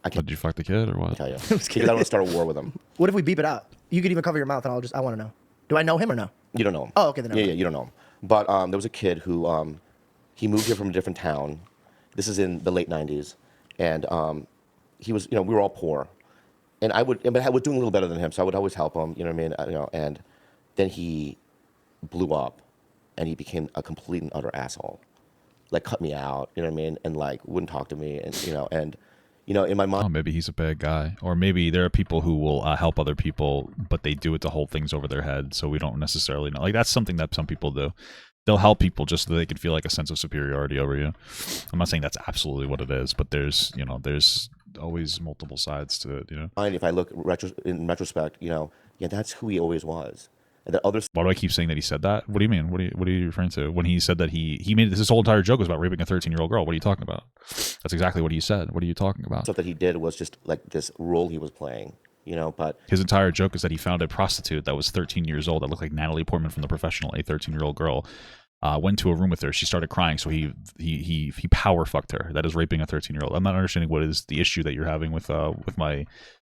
Did you fuck the kid or what? Tell you. Because I don't want to start a war with him. What if we beep it out? You could even cover your mouth, and I want to know. Do I know him or no? You don't know him. Oh, okay. Then yeah, you don't know him. But there was a kid who he moved here from a different town. This is in the late 90s, and he was, we were all poor, and I was doing a little better than him, so I would always help him, you know what I mean, and then he blew up, and he became a complete and utter asshole, like cut me out, you know what I mean, and like wouldn't talk to me, and in my mind, maybe he's a bad guy, or maybe there are people who will help other people, but they do it to hold things over their head, so we don't necessarily know. Like that's something that some people do. They'll help people just so they can feel like a sense of superiority over you. I'm not saying that's absolutely what it is, but there's always multiple sides to it. If I look in retrospect, that's who he always was. And the others. Why do I keep saying that he said that? What do you mean? What are you referring to? When he said that he made this whole entire joke was about raping a 13-year-old girl. What are you talking about? That's exactly what he said. What are you talking about? Stuff that he did was just like this role he was playing. But his entire joke is that he found a prostitute that was 13 years old that looked like Natalie Portman from The Professional, a 13-year-old girl. Went to a room with her. She started crying, so he power fucked her. That is raping a 13-year-old. I'm not understanding what is the issue that you're having with my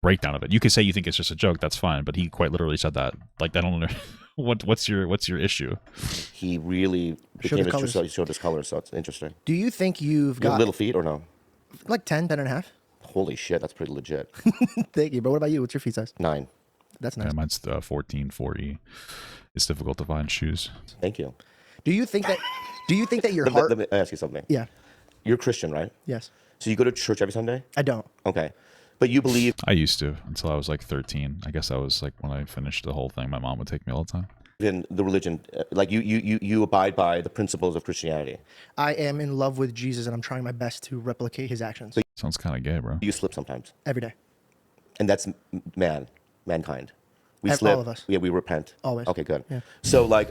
breakdown of it. You could say you think it's just a joke. That's fine, but he quite literally said that. Like I don't know what's your issue. He really became his true self. He showed his colors, so it's interesting. Do you think you've got little feet or no? Like 10 and a half? Holy shit, that's pretty legit. Thank you, bro. What about you? What's your feet size? 9. That's nice. Yeah, mine's 14, 40. It's difficult to find shoes. Thank you. Do you think that your heart? Let me ask you something. Yeah. You're Christian, right? Yes. So you go to church every Sunday? I don't. Okay. But you believe... I used to until I was like 13. I guess I was like when I finished the whole thing, my mom would take me all the time. In the religion, like you abide by the principles of Christianity. I am in love with Jesus, and I'm trying my best to replicate his actions. Sounds kind of gay, bro. You slip sometimes. Every day. And that's mankind. We slip. All of us. Yeah, we repent. Always. Okay, good. Yeah. So like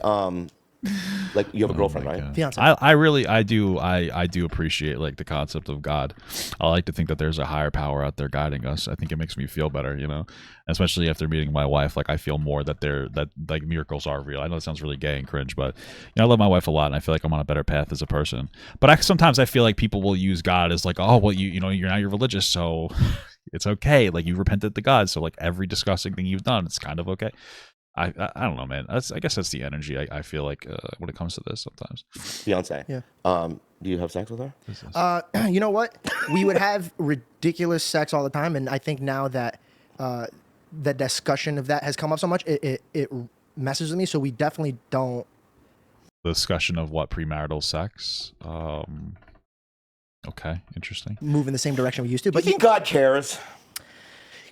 you have a girlfriend, right? God. Fiance. I do appreciate like the concept of God. I like to think that there's a higher power out there guiding us. I think it makes me feel better, especially after meeting my wife. Like I feel more that like miracles are real. I know it sounds really gay and cringe, but I love my wife a lot, and I feel like I'm on a better path as a person. But sometimes I feel like people will use God as like, oh well, you're religious, so it's okay. Like you repented to God, so like every disgusting thing you've done, it's kind of okay. I don't know, man. I guess that's the energy I feel like when it comes to this sometimes. Fiance. Yeah. Do you have sex with her? You know what? We would have ridiculous sex all the time, and I think now that the discussion of that has come up so much, it messes with me. So we definitely don't. The discussion of what premarital sex. Okay, interesting. Move in the same direction we used to, but you think God cares?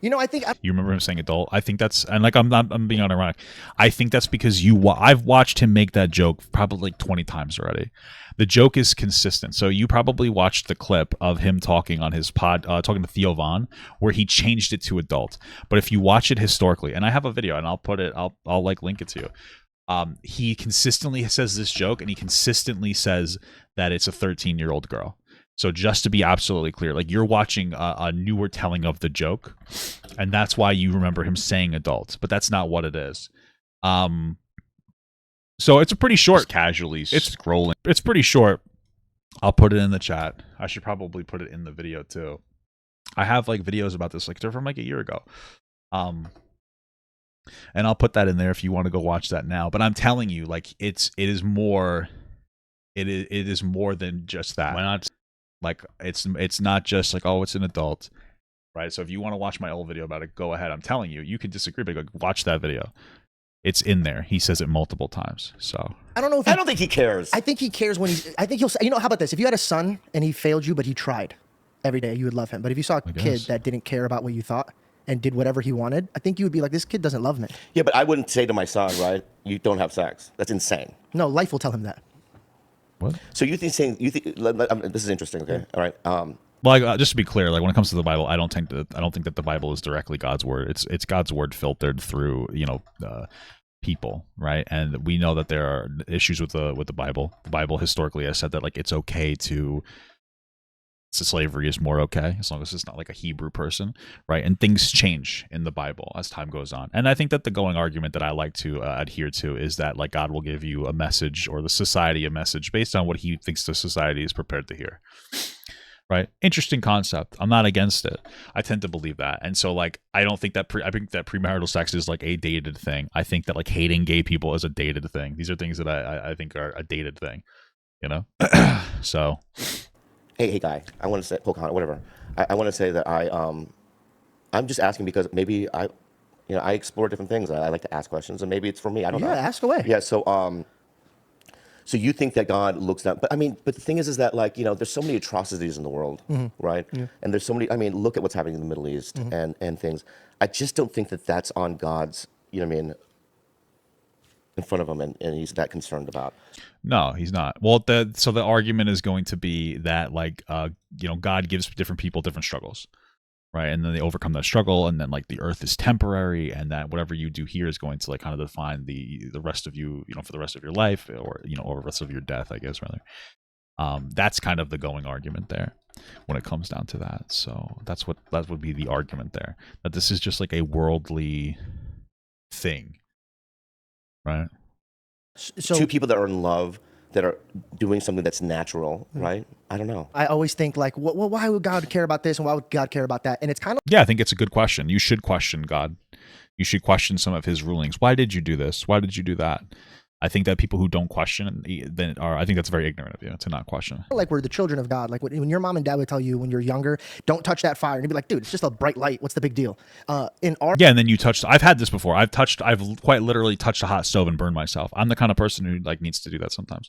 I think You remember him saying adult? I think that's, and like I'm being unironic. I think that's because I've watched him make that joke probably like 20 times already. The joke is consistent. So you probably watched the clip of him talking on his pod, talking to Theo Von, where he changed it to adult. But if you watch it historically, and I have a video, and I'll like link it to you. He consistently says this joke, and he consistently says that it's a 13-year-old girl. So just to be absolutely clear, like you're watching a newer telling of the joke, and that's why you remember him saying adult, but that's not what it is. So it's a pretty short. Just casually scrolling. It's pretty short. I'll put it in the chat. I should probably put it in the video too. I have like videos about this, like they're from like a year ago. And I'll put that in there if you want to go watch that now. But I'm telling you, like it is more than just that. Why not? Like it's not just like, oh, it's an adult, right? So if you want to watch my old video about it, go ahead. I'm telling you, you can disagree, but go watch that video. It's in there. He says it multiple times. So I don't know if I don't think he cares. I think he cares when I think he'll say, how about this? If you had a son and he failed you, but he tried every day, you would love him. But if you saw a kid that didn't care about what you thought and did whatever he wanted, I think you would be like, this kid doesn't love me. Yeah, but I wouldn't say to my son, right, you don't have sex. That's insane. No, life will tell him that. What? So you think this is interesting? Okay, all right. Well, like, just to be clear, like when it comes to the Bible, I don't think that the Bible is directly God's word. It's God's word filtered through people, right? And we know that there are issues with the Bible. The Bible historically has said that like it's okay to. So slavery is more okay as long as it's not like a Hebrew person, right? And things change in the Bible as time goes on. And I think that the going argument that I like to adhere to is that like God will give you a message or the society a message based on what he thinks the society is prepared to hear, right? Interesting concept. I'm not against it. I tend to believe that. And so like I don't think that I think that premarital sex is like a dated thing. I think that like hating gay people is a dated thing. These are things that I think are a dated thing, you know? So Hey, guy. I want to say Pocahontas, whatever. I want to say that I'm just asking because maybe I explore different things. I like to ask questions, and maybe it's for me. I don't know. Yeah, ask away. Yeah. So so you think that God looks down? But I mean, but the thing is that like there's so many atrocities in the world, right? Yeah. And there's so many. I mean, look at what's happening in the Middle East and things. I just don't think that that's on God's. In front of him, and he's that concerned about. No, he's not. Well, so the argument is going to be that like God gives different people different struggles, right? And then they overcome that struggle, and then like the earth is temporary, and that whatever you do here is going to like kind of define the rest of you, for the rest of your life, or or the rest of your death, I guess rather. That's kind of the going argument there when it comes down to that. So that would be the argument there, that this is just like a worldly thing. Right. So two people that are in love that are doing something that's natural, right? I don't know. I always think like, well, why would God care about this and why would God care about that? And it's kind of I think it's a good question. You should question God. You should question some of his rulings. Why did you do this? Why did you do that? I think that people who don't question I think that's very ignorant of you to not question. Like we're the children of God. Like when your mom and dad would tell you when you're younger, don't touch that fire, and you'd be like, dude, it's just a bright light. What's the big deal? And then you touched. I've had this before. I've quite literally touched a hot stove and burned myself. I'm the kind of person who like needs to do that sometimes.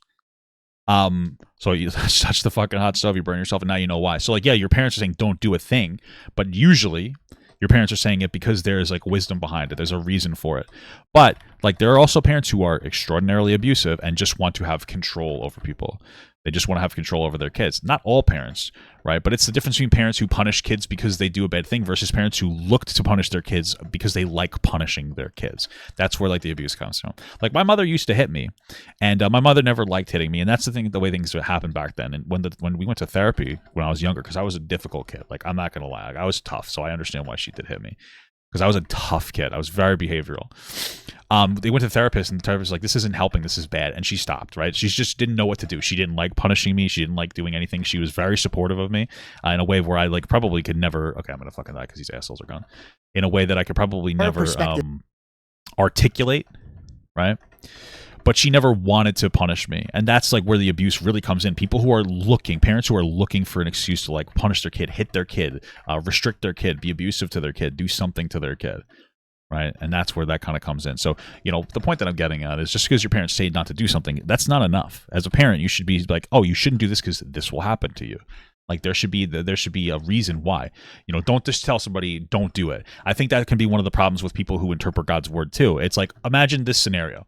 So you touch the fucking hot stove, you burn yourself, and now you know why. So like, yeah, your parents are saying don't do a thing, but usually your parents are saying it because there's like wisdom behind it. There's a reason for it. But like there are also parents who are extraordinarily abusive and just want to have control over people. They just want to have control over their kids. Not all parents, right? But it's the difference between parents who punish kids because they do a bad thing versus parents who look to punish their kids because they like punishing their kids. That's where like the abuse comes from. Like my mother used to hit me, and my mother never liked hitting me, and that's the way things would happen back then. And when we went to therapy when I was younger, because I was a difficult kid, like I'm not gonna lie, I was tough, so I understand why she did hit me. Because I was a tough kid. I was very behavioral. They went to the therapist, and the therapist was like, this isn't helping, this is bad. And she stopped, right? She just didn't know what to do. She didn't like punishing me. She didn't like doing anything. She was very supportive of me in a way where I like probably could never, okay, I'm going to fucking die because these assholes are gone. In a way that I could probably never articulate, right? But she never wanted to punish me. And that's like where the abuse really comes in. People who are parents who are looking for an excuse to like punish their kid, hit their kid, restrict their kid, be abusive to their kid, do something to their kid, right? And that's where that kind of comes in. So, the point that I'm getting at is just because your parents say not to do something, that's not enough. As a parent, you should be like, oh, you shouldn't do this because this will happen to you. Like there should be a reason why. Don't just tell somebody don't do it. I think that can be one of the problems with people who interpret God's word too. It's like, imagine this scenario,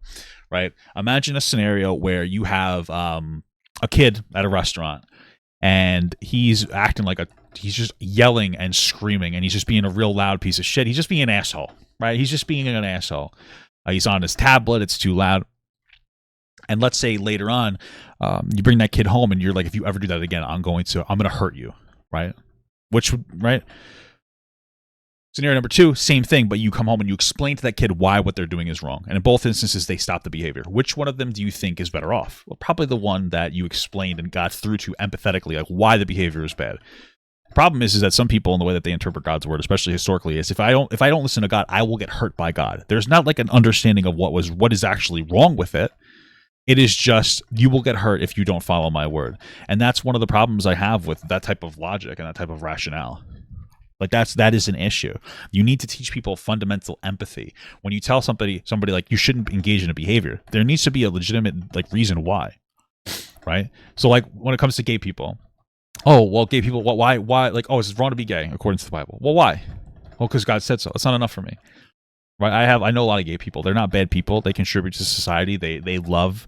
right? Imagine a scenario where you have a kid at a restaurant and he's acting like he's just yelling and screaming and he's just being a real loud piece of shit. He's just being an asshole, right? He's just being an asshole. He's on his tablet. It's too loud. And let's say later on, you bring that kid home and you're like, if you ever do that again, I'm going to hurt you, right? Right? Scenario number 2, same thing, but you come home and you explain to that kid why what they're doing is wrong. And in both instances, they stop the behavior. Which one of them do you think is better off? Well, probably the one that you explained and got through to empathetically, like why the behavior is bad. The problem is that some people, in the way that they interpret God's word, especially historically, is if I don't listen to God, I will get hurt by God. There's not like an understanding of what is actually wrong with it. It is just, you will get hurt if you don't follow my word. And that's one of the problems I have with that type of logic and that type of rationale. Like that is an issue. You need to teach people fundamental empathy. When you tell somebody like you shouldn't engage in a behavior, there needs to be a legitimate like reason why, right? So like when it comes to gay people, oh, well, gay people, why, like, oh, it's wrong to be gay according to the Bible. Well, why? Well, because God said so. That's not enough for me. Right? I know a lot of gay people. They're not bad people. They contribute to society. They love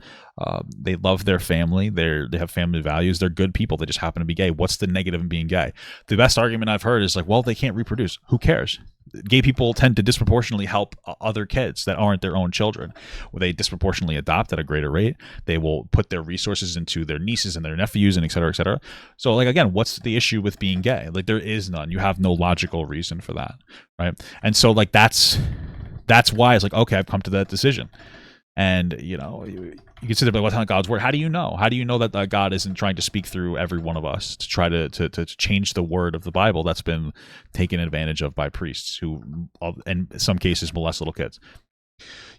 their family. They have family values. They're good people. They just happen to be gay. What's the negative in being gay? The best argument I've heard is like, well, they can't reproduce. Who cares? Gay people tend to disproportionately help other kids that aren't their own children. They disproportionately adopt at a greater rate. They will put their resources into their nieces and their nephews and et cetera, et cetera. So like, again, what's the issue with being gay? Like there is none. You have no logical reason for that. Right. And so like, that's why it's like, okay, I've come to that decision. And, you know, you can sit there, but what's not God's word? How do you know? How do you know that God isn't trying to speak through every one of us to try to change the word of the Bible that's been taken advantage of by priests who, in some cases, molest little kids?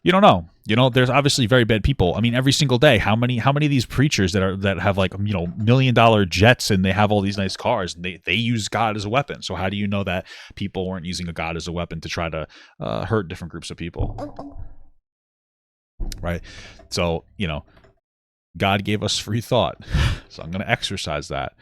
You don't know. You know, there's obviously very bad people. I mean, every single day, how many of these preachers that have like, you know, $1 million jets and they have all these nice cars and they use God as a weapon? So how do you know that people weren't using a God as a weapon to try to hurt different groups of people? Right? So, you know, God gave us free thought. So I'm going to exercise that,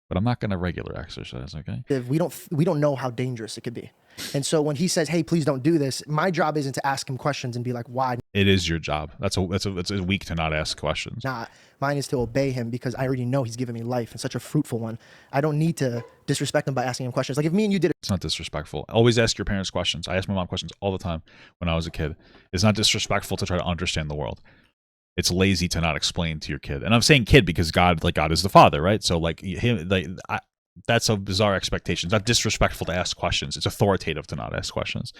but I'm not going to regular exercise. Okay. We don't know how dangerous it could be. And so when he says, hey, please don't do this, my job isn't to ask him questions and be like, why? It is your job. It's a weak to not ask questions. Not. Mine is to obey him because I already know he's given me life and such a fruitful one. I don't need to disrespect him by asking him questions. Like if me and you did it. It's not disrespectful. Always ask your parents questions. I asked my mom questions all the time when I was a kid. It's not disrespectful to try to understand the world. It's lazy to not explain to your kid. And I'm saying kid because God is the father, right? So like him, that's a bizarre expectation. It's not disrespectful to ask questions. It's authoritative to not ask questions.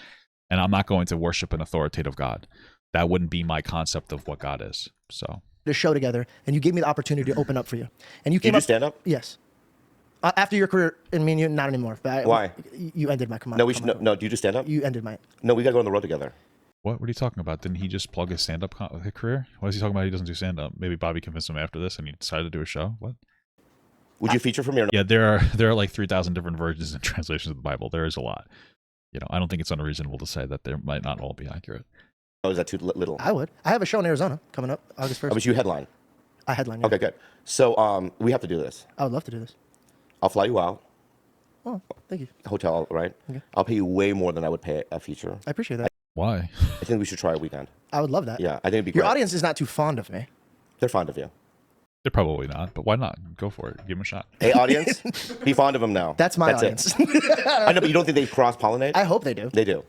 And I'm not going to worship an authoritative God. That wouldn't be my concept of what God is. So a show together, and you gave me the opportunity to open up for you. And you came Did you up. stand up? Yes. After your career, and me and you, not anymore. But Why? You ended my command. No, we should. No, do you just stand up? You ended my. No, we gotta go on the road together. what are you talking about? Didn't he just plug his stand-up career? Why is he talking about he doesn't do stand-up? Maybe Bobby convinced him after this and he decided to do a show? What? Would you feature for me or not? Yeah, there are like 3,000 different versions and translations of the Bible. There is a lot. You know, I don't think it's unreasonable to say that there might not all be accurate. Oh, is that too little? I would. I have a show in Arizona coming up August 1st. Oh, but you headline. I headline. Yeah. Okay, good. So we have to do this. I would love to do this. I'll fly you out. Oh, thank you. Hotel, right? Okay. I'll pay you way more than I would pay a feature. I appreciate that. Why? I think we should try a weekend. I would love that. Yeah, I think it'd be Your great. audience is not too fond of me. They're fond of you. They're probably not, but why not? Go for it. Give him a shot. Hey, audience, be fond of them now. That's my It. audience. I know, but you don't think they cross-pollinate? I hope they do. They do.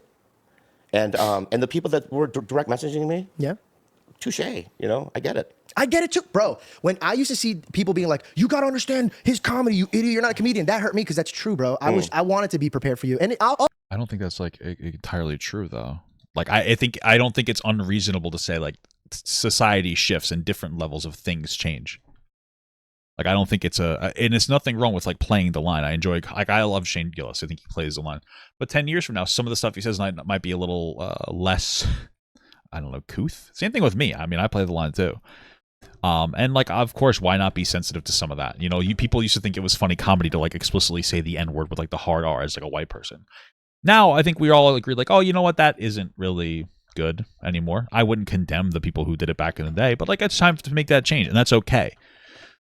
And the people that were direct messaging me, Yeah. touche. You know, I get it. I get it too, bro. When I used to see people being like, "You gotta understand his comedy, you idiot! You're not a comedian." That hurt me because that's true, bro. I wanted to be prepared for you, and I'll I don't think that's like entirely true though. Like I don't think it's unreasonable to say like society shifts and different levels of things change. Like I don't think it's and it's nothing wrong with like playing the line. I love Shane Gillis. I think he plays the line. But 10 years from now, some of the stuff he says might be a little less, I don't know, couth. Same thing with me. I mean, I play the line too. And like, of course, why not be sensitive to some of that? You know, people used to think it was funny comedy to like explicitly say the N-word with like the hard R as like a white person. Now I think we all agree like, oh, you know what? That isn't really good anymore. I wouldn't condemn the people who did it back in the day, but like it's time to make that change, and that's okay.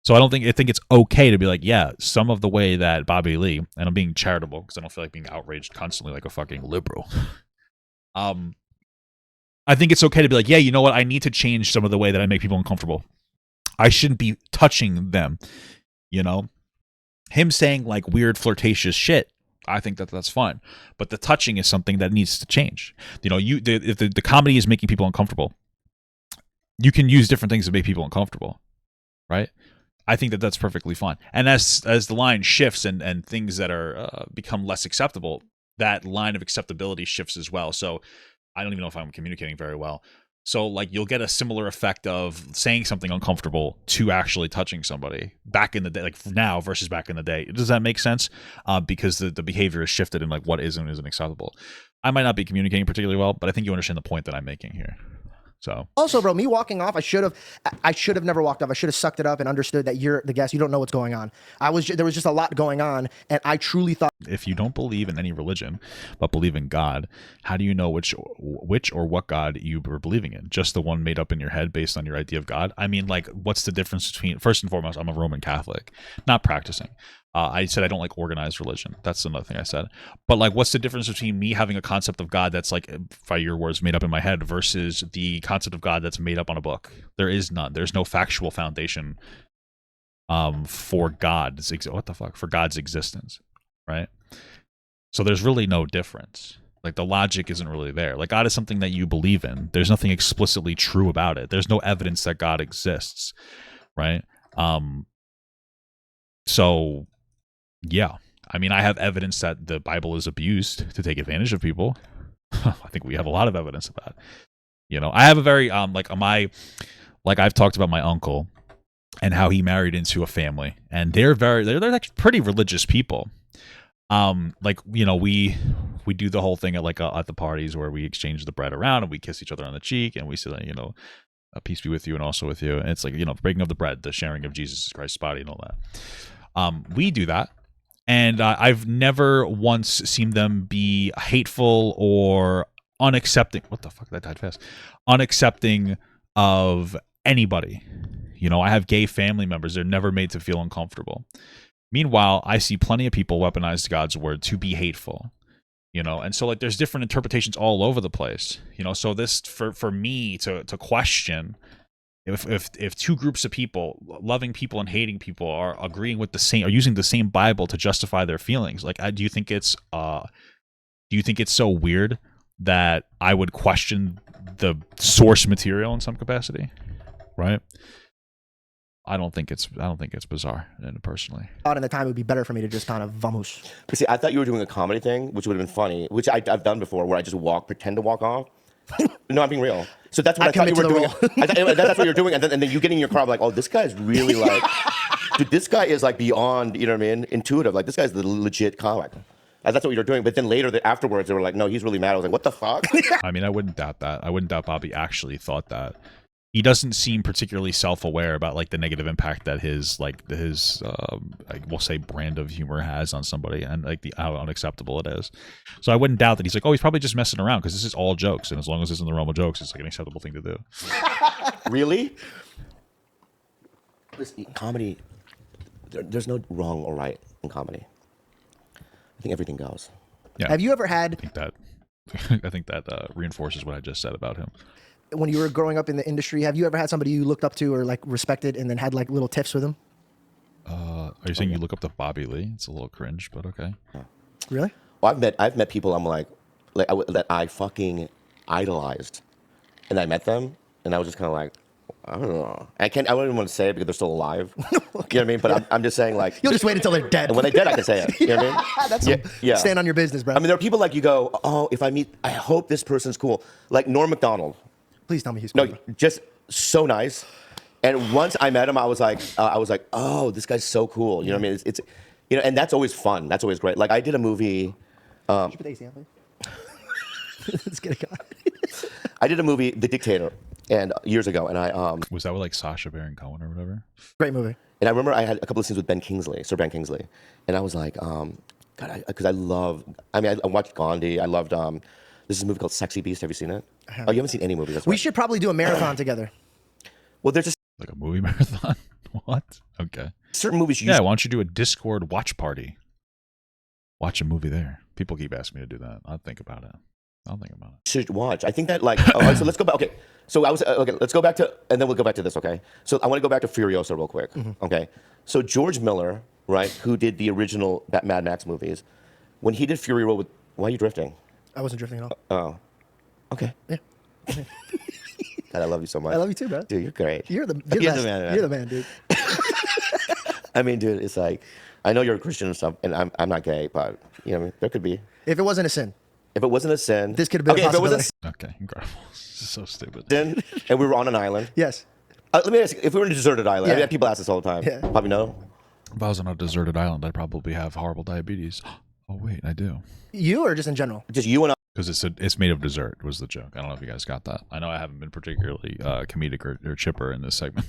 So I think it's okay to be like, yeah, some of the way that Bobby Lee, and I'm being charitable because I don't feel like being outraged constantly like a fucking liberal. I think it's okay to be like, yeah, you know what? I need to change some of the way that I make people uncomfortable. I shouldn't be touching them, you know? Him saying like weird flirtatious shit, I think that's fine. But the touching is something that needs to change. You know, if the comedy is making people uncomfortable, you can use different things to make people uncomfortable, right? I think that's perfectly fine. And as the line shifts and things that are become less acceptable, that line of acceptability shifts as well. So I don't even know if I'm communicating very well. So like you'll get a similar effect of saying something uncomfortable to actually touching somebody back in the day, like now versus back in the day. Does that make sense? Because the behavior is shifted in like what is and isn't acceptable. I might not be communicating particularly well, but I think you understand the point that I'm making here. So also, bro, me walking off, I should have never walked off. I should have sucked it up and understood that you're the guest. You don't know what's going on. There was just a lot going on, and I truly thought. If you don't believe in any religion, but believe in God, how do you know which or what God you were believing in? Just the one made up in your head based on your idea of God? I mean, like, what's the difference between? First and foremost, I'm a Roman Catholic, not practicing. I said I don't like organized religion. That's another thing I said. But like, what's the difference between me having a concept of God that's like, by your words, made up in my head versus the concept of God that's made up on a book? There is none. There's no factual foundation for God's for God's existence, right? So there's really no difference. Like the logic isn't really there. Like God is something that you believe in. There's nothing explicitly true about it. There's no evidence that God exists, right? So yeah, I mean, I have evidence that the Bible is abused to take advantage of people. I think we have a lot of evidence of that. You know, I have a very like I've talked about my uncle and how he married into a family, and they're actually pretty religious people. Like, you know, we do the whole thing at like at the parties where we exchange the bread around and we kiss each other on the cheek and we say, you know, peace be with you and also with you. And it's like, you know, breaking of the bread, the sharing of Jesus Christ's body and all that. We do that. And I've never once seen them be hateful or unaccepting. What the fuck? That died fast. Unaccepting of anybody. You know, I have gay family members. They're never made to feel uncomfortable. Meanwhile, I see plenty of people weaponize God's word to be hateful, you know, and so like there's different interpretations all over the place, you know. So this for me to question if two groups of people, loving people and hating people, are agreeing with the same, are using the same Bible to justify their feelings, like do you think it's so weird that I would question the source material in some capacity, right? I don't think it's bizarre, personally. I thought in the time it would be better for me to just kind of vamos. See, I thought you were doing a comedy thing, which would have been funny, which I've done before, where I just pretend to walk off. No, I'm being real. So that's what I thought you were doing. That's what you're doing, and then you get in your car, I'm like, oh, this guy's really like, dude, this guy is like beyond, you know what I mean, intuitive. Like this guy's the legit comic. And that's what you're doing. But then later, afterwards, they were like, no, he's really mad. I was like, what the fuck? I mean, I wouldn't doubt that. I wouldn't doubt Bobby actually thought that. He doesn't seem particularly self-aware about like the negative impact that his we'll say brand of humor has on somebody, and like how unacceptable it is. So I wouldn't doubt that he's like, oh, he's probably just messing around because this is all jokes, and as long as it's in the realm of jokes, it's like an acceptable thing to do. Really? Listen, comedy, there's no wrong or right in comedy. I think everything goes. Yeah. Have you ever had? I think that reinforces what I just said about him. When you were growing up in the industry, have you ever had somebody you looked up to or like respected and then had like little tips with them? Are you saying you look up to Bobby Lee? It's a little cringe, but okay. Really? Well, I've met people I'm like that I fucking idolized, and I met them, and I was just kind of like, I don't know. I don't even want to say it because they're still alive. You know what I mean? But I'm just saying, like, you'll just wait until they're dead. And when they're dead, I can say it. You know what I mean? That's stand on your business, bro. I mean, there are people like you go, oh, if I meet, I hope this person's cool. Like Norm Macdonald. Please tell me he's cool. No, just so nice. And once I met him, I was like, oh, this guy's so cool. You know what I mean? It's you know, and that's always fun. That's always great. Like I did a movie. Should you put the AC on, please? Let's get it going. I did a movie, The Dictator, and years ago, and I was that with like Sacha Baron Cohen or whatever? Great movie. And I remember I had a couple of scenes with Ben Kingsley, Sir Ben Kingsley, and I was like, God, because I watched Gandhi. I loved this is a movie called Sexy Beast. Have you seen it? Oh, you haven't seen any movies. That's right. We should probably do a marathon together. Well, there's just like a movie marathon. What? Okay. Certain movies. Yeah. Why don't you do a Discord watch party? Watch a movie there. People keep asking me to do that. I'll think about it. Should watch. I think that like. Oh, so let's go back. Okay. So I was okay. Let's go back to, and then we'll go back to this. Okay. So I want to go back to Furiosa real quick. Mm-hmm. Okay. So George Miller, right, who did the original Mad Max movies, when he did Fury Road with, why are you drifting? I wasn't drifting at all. Oh. Okay. Yeah. God, I love you so much. I love you too, bro. Dude, you're great. You're the man. You're the man, dude. I mean, dude, it's like, I know you're a Christian and stuff, and I'm not gay, but you know, there could be. If it wasn't a sin. If it wasn't a sin. This could have been a possibility. Okay, incredible. This is so stupid. Sin, and we were on an island. Yes. Let me ask you, if we were on a deserted island, I mean, people ask this all the time. Yeah. Probably no. If I was on a deserted island, I'd probably have horrible diabetes. Oh, wait, I do. You or just in general? Just you and I. Because it's made of dessert was the joke. I don't know if you guys got that. I know I haven't been particularly comedic or chipper in this segment.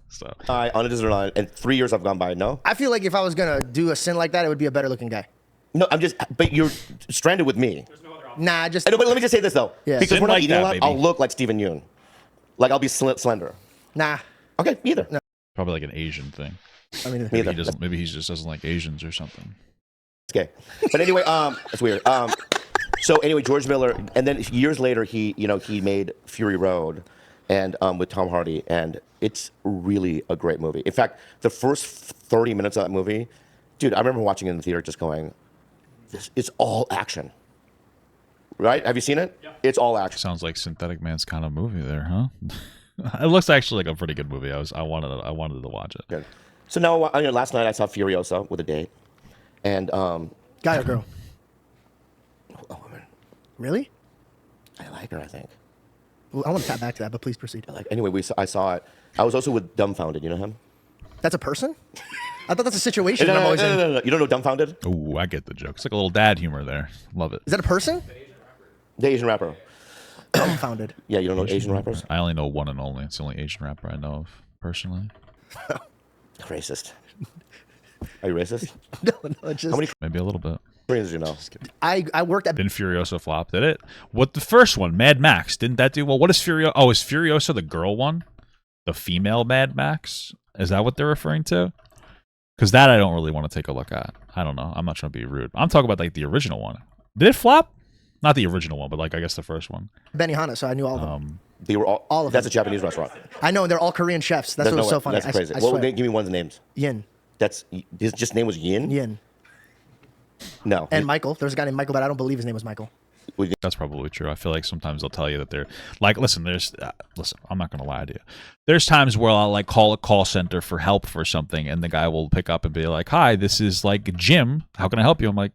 So on a desert island, and 3 years have gone by. No, I feel like if I was gonna do a sin like that, it would be a better looking guy. No, but you're stranded with me. There's no other option. Nah, just. But let me just say this though, because Sin we're not like eating that, a lot. baby. I'll look like Stephen Yeun, like I'll be slender. Nah. Okay, either. No. probably like an Asian thing. I mean, Me either. He doesn't. Maybe he just doesn't like Asians or something. It's gay. But anyway, it's weird. So anyway, George Miller, and then years later, he made Fury Road, and with Tom Hardy, and it's really a great movie. In fact, the first 30 minutes of that movie, dude, I remember watching it in the theater, just going, it's all action. Right? Have you seen it? Yeah. It's all action. Sounds like Synthetic Man's kind of movie there, huh? It looks actually like a pretty good movie. I wanted to watch it. Good. So now, last night I saw Furiosa with a date, and guy or girl? a woman. Really? I like her. I think. Well, I want to tap back to that, but please proceed. Anyway, I saw it. I was also with Dumbfounded. You know him? That's a person? I thought that's a situation. No, I'm always in. no. You don't know Dumbfounded? Oh, I get the joke. It's like a little dad humor there. Love it. Is that a person? The Asian rapper. Dumbfounded. Yeah, you don't know Asian rappers? I only know one and only. It's the only Asian rapper I know of personally. Racist. Are you racist? No, just. How many Maybe a little bit. Koreans do you know? I worked at. Didn't Furiosa flop? Did it? What the first one? Mad Max. Didn't that do well? What is Furiosa? Oh, is Furiosa the girl one? The female Mad Max? Is that what they're referring to? Because that I don't really want to take a look at. I don't know. I'm not trying to be rude. I'm talking about like the original one. Did it flop? Not the original one, but like I guess the first one. Benihana, so I knew all of them. They were all of That's them. a Japanese restaurant. I know, and they're all Korean chefs. That's There's what's no so way. funny. That's crazy. I Well, swear. give me one's names. Yin. His just name was Yin? Yin. No. And Michael. There's a guy named Michael, but I don't believe his name was Michael. That's probably true. I feel like sometimes they'll tell you that they're like, listen, I'm not going to lie to you. There's times where I'll like call a call center for help for something, and the guy will pick up and be like, "Hi, this is like Jim. How can I help you?" I'm like,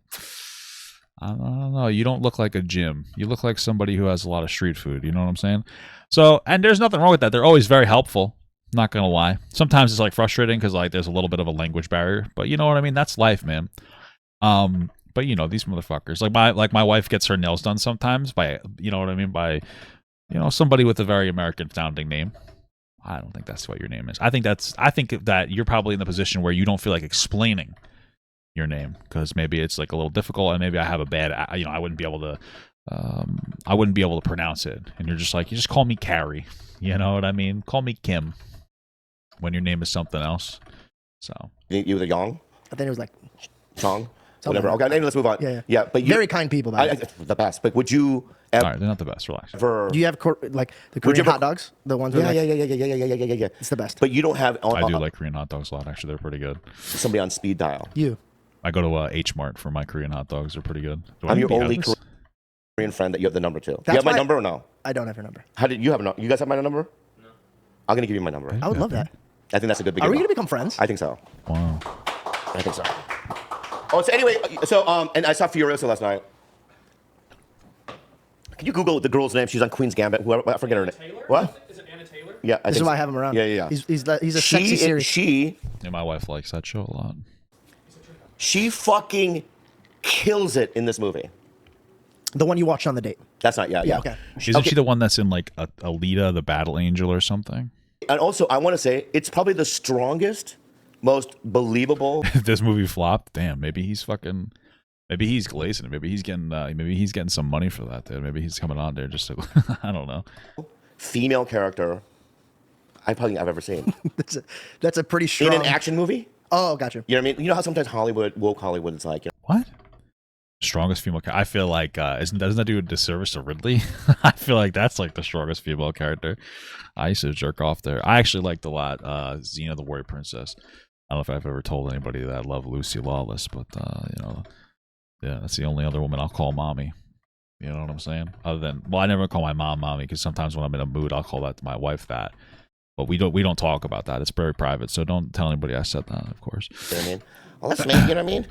I don't know. You don't look like a Jim. You look like somebody who has a lot of street food. You know what I'm saying? So, and there's nothing wrong with that. They're always very helpful. Not going to lie. Sometimes it's like frustrating because like there's a little bit of a language barrier, but you know what I mean? That's life, man. But you know, these motherfuckers, like my wife gets her nails done sometimes by, you know what I mean? By, somebody with a very American sounding name. I don't think that's what your name is. I think that you're probably in the position where you don't feel like explaining your name because maybe it's like a little difficult and maybe I have a bad, I wouldn't be able to pronounce it. And you're just like, you just call me Carrie. You know what I mean? Call me Kim when your name is something else. So. You were the Yong? I think it was like. Chong? Whatever. Okay, let's move on. Yeah. But very kind people. The best. But would you ever? All right, they're not the best. Relax. Do you have like the Korean hot dogs? The ones. Yeah. It's the best. But you don't have. I do like Korean hot dogs a lot. Actually, they're pretty good. Somebody on speed dial. You. I go to H Mart for my Korean hot dogs. They're pretty good. I'm your only Korean friend that you have the number to. You have my number or no? I don't have your number. How did you have? You guys have my number? No. I'm gonna give you my number. I would love that. I think that's a good beginning. Are we gonna become friends? I think so. Wow. I think so. Oh, so anyway, and I saw Furiosa last night. Can you Google the girl's name? She's on Queen's Gambit. Whoever, I forget her name. Taylor? What? Is it Anna Taylor? Yeah, This is why I have him around. Yeah. He's a sexy series. Yeah, my wife likes that show a lot. She fucking kills it in this movie. The one you watched on the date. That's not, yeah. Okay. Isn't she the one that's in like Alita, the Battle Angel or something? And also, I want to say, it's probably the strongest, most believable. If this movie flopped, damn, maybe he's glazing it. Maybe he's getting some money for that, dude. Maybe he's coming on there just to, I don't know. Female character I've ever seen. That's a pretty strong. In an action movie? Oh, gotcha. You know what I mean? You know how sometimes woke Hollywood is like, What? Strongest female character. I feel like doesn't that do a disservice to Ridley? I feel like that's like the strongest female character. I used to jerk off there. I actually liked a lot Xena the Warrior Princess. I don't know if I've ever told anybody that I love Lucy Lawless, but yeah, that's the only other woman I'll call mommy. You know what I'm saying? Other than, I never call my mom mommy because sometimes when I'm in a mood, I'll call my wife that. But we don't talk about that. It's very private, so don't tell anybody I said that. Of course. You know what I mean? Well, let's make, you know what I mean?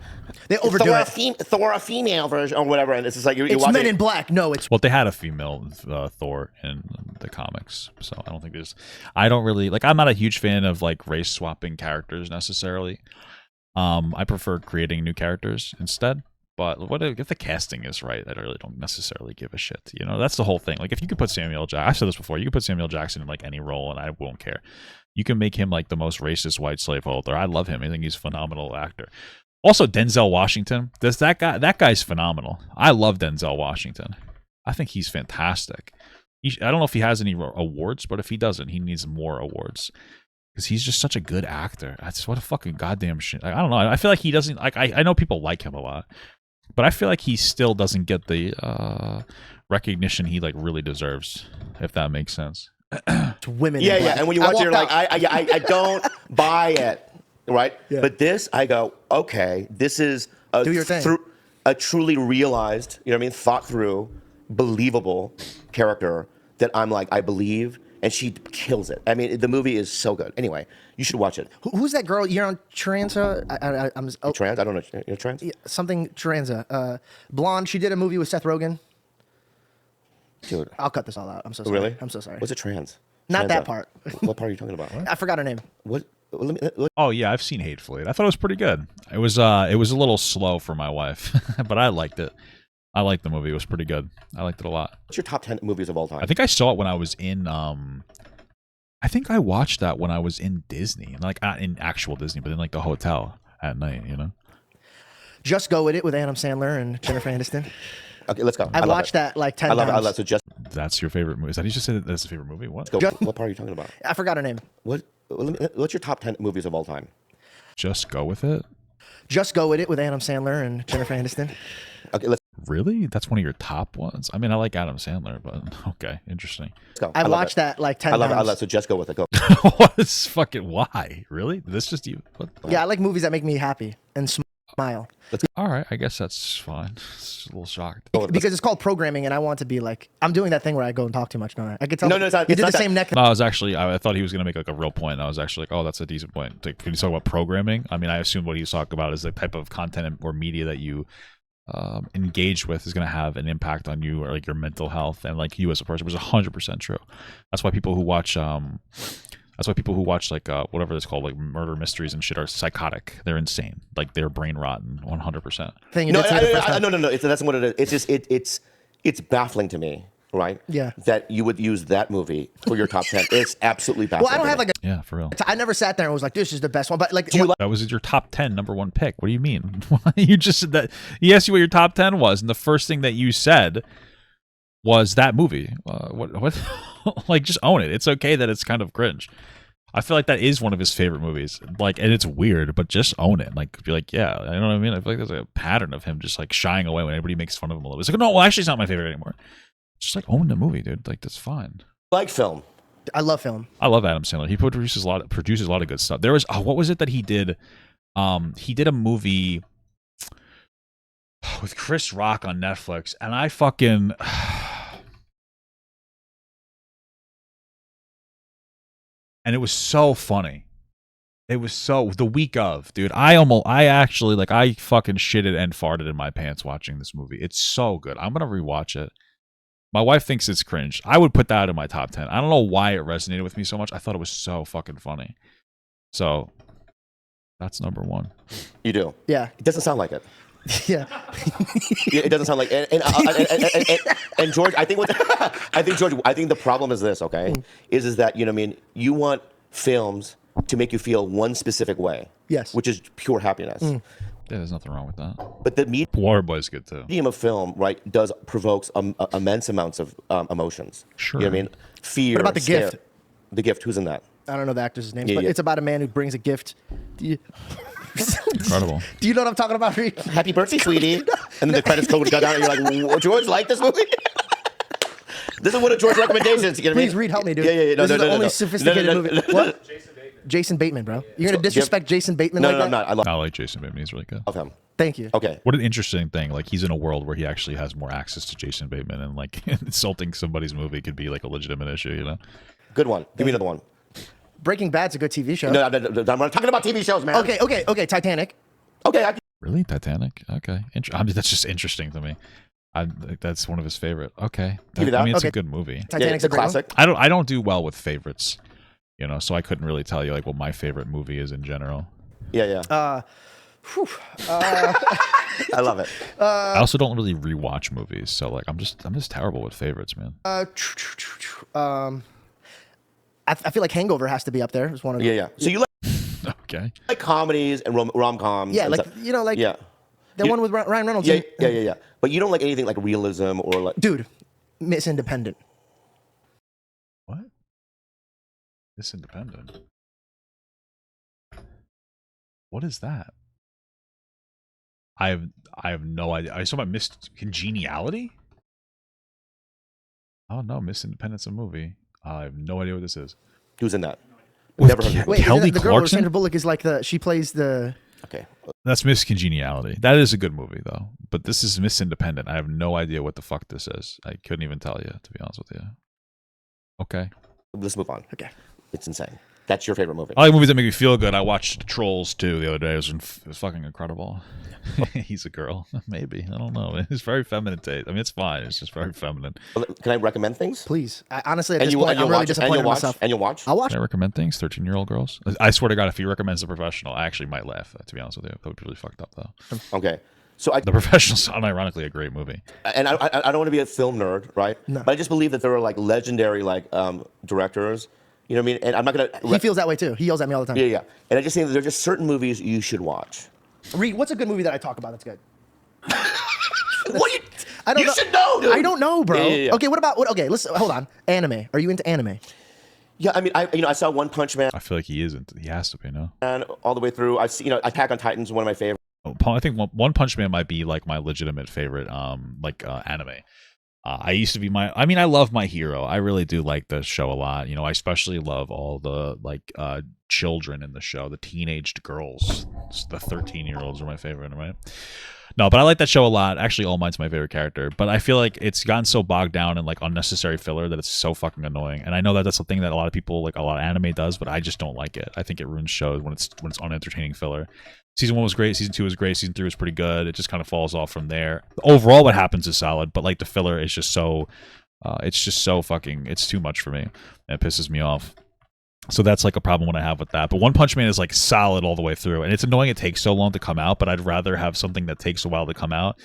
They overdo Thor a female version or whatever, and it's just like you're it's watching. Men in Black. No, it's Well, they had a female Thor in the comics, so I don't think I don't really like. I'm not a huge fan of like race swapping characters necessarily. I prefer creating new characters instead. But what if the casting is right? I really don't necessarily give a shit. You know, that's the whole thing. Like, if you could put I've said this before, you could put Samuel Jackson in like any role, and I won't care. You can make him like the most racist white slaveholder. I love him. I think he's a phenomenal actor. Also, Denzel Washington. That guy's phenomenal. I love Denzel Washington. I think he's fantastic. I don't know if he has any awards, but if he doesn't, he needs more awards. because he's just such a good actor. That's what a fucking goddamn shit. I don't know. I feel like he doesn't like. I know people like him a lot, but I feel like he still doesn't get the recognition he like really deserves. If that makes sense. To women. Yeah, in black. and when you watch it, you're like, walked out. I don't buy it, right? Yeah. But this, I go, okay, this is Do your thing. a truly realized, you know what I mean, thought through, believable character that I'm like, I believe, and she kills it. I mean, the movie is so good. Anyway, you should watch it. Who's that girl? You're on Transa. I'm Trans? I don't know. You're trans? something Transa. Blonde. She did a movie with Seth Rogen. Dude. I'll cut this all out. I'm so sorry. Really? I'm so sorry. What's a trans? Not that Transa. part. What part are you talking about? I forgot her name. What? Let me, Oh yeah, I've seen Hateful Eight. I thought it was pretty good. It was a little slow for my wife, but I liked it. I liked the movie. It was pretty good. I liked it a lot. what's your top 10 movies of all time? I think I saw it when I was in. I think I watched that when I was in Disney, like not in actual Disney, but in like the hotel at night. You know. Just Go With It with Adam Sandler and Jennifer Aniston. Okay, let's go. I love watched it. that like 10 I love times. it. I love it. So just That's your favorite movie? Is that you just said that's your favorite movie? What? go. What part are you talking about? I forgot her name. What's your top 10 movies of all time? Just go with it. Just Go With It with Adam Sandler and Jennifer Aniston. Okay, let's Really? That's one of your top ones? I mean, I like Adam Sandler, but okay, interesting. go. I love watched it. that like 10 I love times. it. I love it. So just go with it. Go. What's fucking why? Really? This just you? What? Yeah, I like movies that make me happy and smile. All right, I guess that's fine. It's a little shocked. Because it's called programming, and I want to be like, I'm doing that thing where I go and talk too much, don't I? I could tell. No, it's not- You it's did not the that. same neck. No, I was actually, I thought he was going to make like a real point. I was actually like, oh, that's a decent point. Like, when you talk about programming, I mean, I assume what he's talking about is the type of content or media that you engage with is going to have an impact on you or like your mental health and like you as a person, which is 100% true. That's why people who watch, like whatever it's called, like murder mysteries and shit, are psychotic. They're insane. Like they're brain rotten, 100%. Thing you No, did to me the first time. no. That's what it is. It's just it's baffling to me, right? Yeah. That you would use that movie for your top 10. It's absolutely baffling. Well, I don't to have me. like Yeah, for real. I never sat there and was like, this is the best one. But like, That was your top 10 number one pick. What do you mean? You just said that. He asked you what your top 10 was, and the first thing that you said was that movie. What? Like, just own it. It's okay that it's kind of cringe. I feel like that is one of his favorite movies. Like, and it's weird, but just own it. Like, be like, yeah, you know what I mean? I feel like there's a pattern of him just like shying away when anybody makes fun of him a little bit. It's like, no, well, actually, it's not my favorite anymore. Just like own the movie, dude. Like, that's fine. like film. I love film. I love Adam Sandler. He produces a lot of good stuff. There was what was it that he did? He did a movie with Chris Rock on Netflix, and I fucking and it was so funny. It was so the week of, dude. I actually like I fucking shitted and farted in my pants watching this movie. It's so good. I'm gonna rewatch it. My wife thinks it's cringe. I would put that in my top 10. I don't know why it resonated with me so much. I thought it was so fucking funny. So that's number one. You do. Yeah. It doesn't sound like it. Yeah. Yeah, it doesn't sound like and George, I think the problem is this, okay? Is that, you know what I mean, you want films to make you feel one specific way. Yes. Which is pure happiness. Yeah, there's nothing wrong with that. But the Waterboy's good too. medium of film, right, provokes immense amounts of emotions. Sure. You know what I mean? Fear. What about The scare. Gift? The Gift, who's in that? I don't know the actor's name, Yeah, but yeah. it's about a man who brings a gift. Do Incredible. you know what I'm talking about, Reed? Happy birthday, sweetie. And then the credits go down and you're like, George like this movie? This is one of George's recommendations. You know what I mean? Please, Reed, help me, dude. Yeah. No, This is the no, only no. sophisticated No, no, movie. no, no, What? Jason Bateman, bro. You're gonna disrespect Jason Bateman No, like no, I'm that? not. I love I like Jason Bateman. He's really good. him. Thank you. Okay. What an interesting thing. Like, he's in a world where he actually has more access to Jason Bateman, and like insulting somebody's movie could be like a legitimate issue, you know? Good one. Give me another one. Breaking Bad's a good TV show. No, I'm not talking about TV shows, man. Okay. Titanic. Okay. Really? Titanic? Okay. I mean, that's just interesting to me. That's one of his favorite. Okay. Give me that. I mean, it's Okay. a good movie. Titanic's it's a a great one. classic. I don't do well with favorites, you know, so I couldn't really tell you like what my favorite movie is in general. Yeah. I love it. I also don't really rewatch movies, so like I'm just terrible with favorites, man. I feel like Hangover has to be up there. It's one of Yeah. So you Okay. like comedies and rom-coms? Yeah, and like stuff. the one with Ryan Reynolds. Yeah. But you don't like anything like realism or like. Dude, Miss Independent. What? This Independent. What is that? I have no idea. I saw my Missed Congeniality. Oh no, Miss Independence, a movie. I have no idea what this is. Who's in that? With Never heard of it. Wait, Kelly isn't that the girl where Clarkson? Sandra Bullock is like she plays the. Okay. That's Miss Congeniality. That is a good movie though. But this is Miss Independent. I have no idea what the fuck this is. I couldn't even tell you, to be honest with you. Okay. Let's move on. Okay. It's insane. That's your favorite movie. I like movies that make me feel good. I watched Trolls 2 the other day. It was fucking incredible. He's a girl. Maybe. I don't know. It's very feminine taste. I mean, it's fine. It's just very feminine. Can I recommend things? Please, honestly, at And this you point, I'm really watch it, disappointed in myself. and you'll watch. I'll watch. Can I recommend things? 13-year-old girls? I swear to God, if he recommends The Professional, I actually might laugh, to be honest with you. That would be really fucked up, though. Okay. So I The Professional's unironically a great movie. and I don't want to be a film nerd, right? No. But I just believe that there are like legendary directors. You know what I mean? And I'm not gonna. He feels that way too. He yells at me all the time. Yeah, yeah. And I just think that there are just certain movies you should watch. Reed, what's a good movie that I talk about that's good? What you? I don't You know. should know, dude. I don't know, bro. Yeah. Okay, what about Okay, let's hold on. Anime. Are you into anime? Yeah, I mean, I saw One Punch Man I feel like he isn't. He has to be, no? all the way through. I see, Attack on Titan is one of my favorites. I think One Punch Man might be like my legitimate favorite anime. I used to be I love My Hero. I really do like the show a lot. I especially love all the children in the show, the teenaged girls. The 13-year-olds are my favorite, right? No, but I like that show a lot. Actually, All Might's my favorite character. But I feel like it's gotten so bogged down in unnecessary filler that it's so fucking annoying. And I know that that's a thing that a lot of people, a lot of anime does, but I just don't like it. I think it ruins shows when it's unentertaining filler. Season 1 was great. Season 2 was great. Season 3 was pretty good. It just kind of falls off from there. Overall, what happens is solid, but the filler is just so, it's too much for me. And it pisses me off. So that's a problem when I have with that. But One Punch Man is solid all the way through, and it's annoying it takes so long to come out. But I'd rather have something that takes a while to come out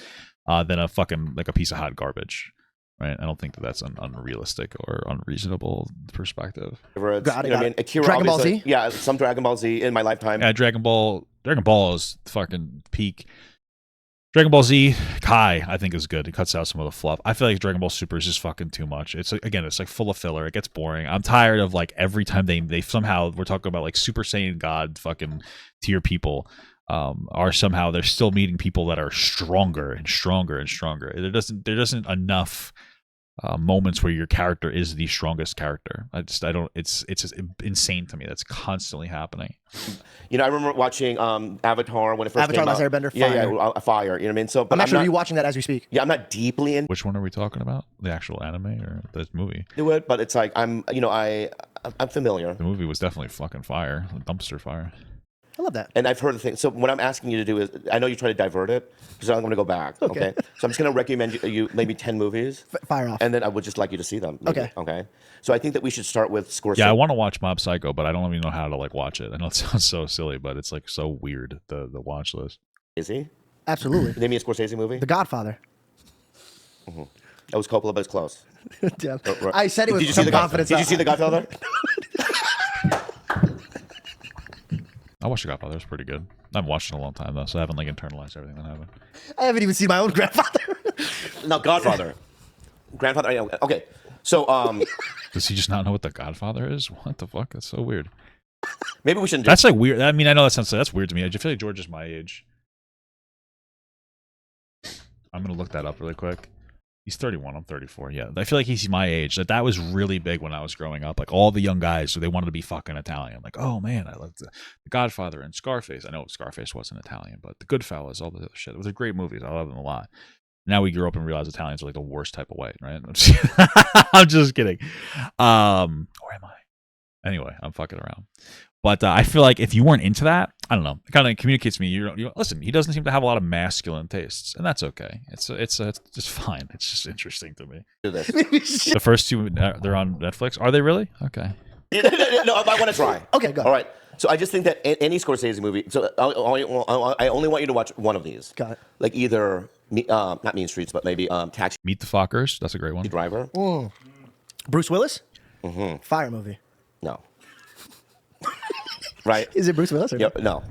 than a fucking a piece of hot garbage, right? I don't think that's an unrealistic or unreasonable perspective. Got it. I mean, Akira, Dragon Ball obviously. Z? Yeah, some Dragon Ball Z in my lifetime. Yeah, Dragon Ball is fucking peak. Dragon Ball Z Kai, I think, is good. It cuts out some of the fluff. I feel like Dragon Ball Super is just fucking too much. It's it's full of filler. It gets boring. I'm tired of every time they somehow, we're talking about Super Saiyan God fucking tier people are somehow they're still meeting people that are stronger and stronger and stronger. There doesn't enough moments where your character is the strongest character. It's just insane to me. That's constantly happening. I remember watching Avatar when it first Avatar came out. Last Airbender, Yeah, fire. You know what I mean? So, but I'm actually not, rewatching that as we speak. Yeah, I'm not deeply into Which one are we talking about? The actual anime or the movie? it, but it's I'm familiar. The movie was definitely fucking fire, dumpster fire. I love that. And I've heard the thing. So what I'm asking you to do is, I know you try to divert it, because I'm going to go back. Okay. So I'm just going to recommend you maybe 10 movies. Fire off. And then I would just like you to see them. Maybe. Okay. Okay. So I think that we should start with Scorsese. Yeah, I want to watch Mob Psycho, but I don't even know how to watch it. I know it sounds so silly, but it's so weird, the watch list. Is he? Absolutely. Name me a Scorsese movie. The Godfather. That was Coppola, but it's close. Yeah. Right. I said it Did with you see some the confidence. Did you see The Godfather? I watched The Godfather. It was pretty good. I haven't watched it in a long time, though, so I haven't internalized everything that happened. I haven't even seen my own grandfather. No, Godfather. Grandfather. Okay. So Does he just not know what The Godfather is? What the fuck? That's so weird. maybe we shouldn't do That's weird. I mean, I know that's weird to me. I feel like George is my age. I'm going to look that up really quick. He's 31. I'm 34. Yeah. I feel like he's my age. That was really big when I was growing up. All the young guys, so they wanted to be fucking Italian. Oh, man, I love the Godfather and Scarface. I know Scarface wasn't Italian, but the Goodfellas, all the other shit. It was great movies. I love them a lot. Now we grew up and realize Italians are the worst type of white, right? I'm just kidding. Where am I? Anyway, I'm fucking around. But I feel like if you weren't into that, I don't know. It kind of communicates to me. You listen. He doesn't seem to have a lot of masculine tases, and that's okay. It's just fine. It's just interesting to me. this. The first two, they're on Netflix. Are they really? Okay. No, I want to try. Okay, go. All right. So I just think that any Scorsese movie. So I only want you to watch one of these. Got it. Either not Mean Streets, but maybe Taxi Meet the Fockers. That's a great one. Driver. Bruce Willis? Fire movie. No. Right. Is it Bruce Willis? Or Yep. No.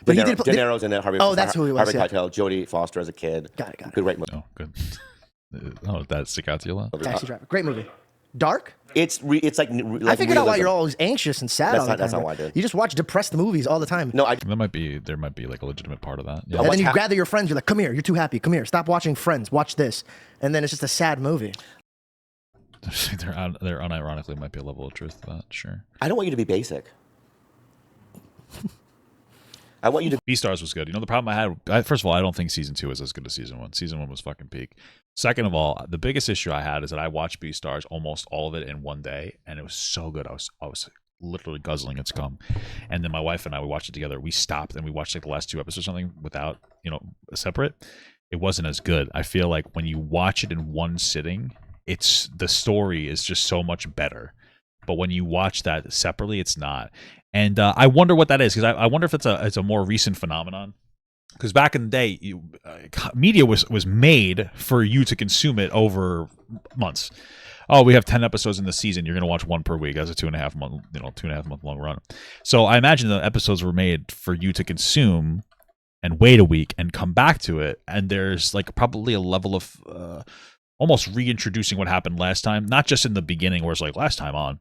But De he did Niro, play- De Niro's in it. Harvey. Oh, that's who he was, Harvey yeah. Keitel, Jodie Foster as a kid. Got it. Good, great movie. Oh, good. Oh, that stick out to you a lot. Taxi Driver. Great movie. Dark? It's like I figured out why you're always anxious and sad all the time. That's not bro. why I did. You just watch depressed movies all the time. No, There might be like a legitimate part of that. Yeah. And then you gather your friends. You're like, come here. You're too happy. Come here. Stop watching Friends. Watch this. And then it's just a sad movie. There unironically might be a level of truth to that. Sure. I don't want you to be basic. I want you to. Beastars was good. You know, the problem I had, first of all, I don't think season 2 is as good as season 1. Season 1 was fucking peak. Second of all, the biggest issue I had is that I watched Beastars almost all of it in one day, and it was so good. I was literally guzzling its gum. And then my wife and I, we watched it together. We stopped and we watched like the last 2 episodes or something without, separate. It wasn't as good. I feel like when you watch it in one sitting, the story is just so much better. But when you watch that separately, it's not. And I wonder what that is, because I wonder if it's a more recent phenomenon. Because back in the day, media was made for you to consume it over months. Oh, we have 10 episodes in the season. You're going to watch 1 per week as a 2.5 month, 2.5 month long run. So I imagine the episodes were made for you to consume and wait a week and come back to it. And there's like probably a level of almost reintroducing what happened last time, not just in the beginning where it's like last time on,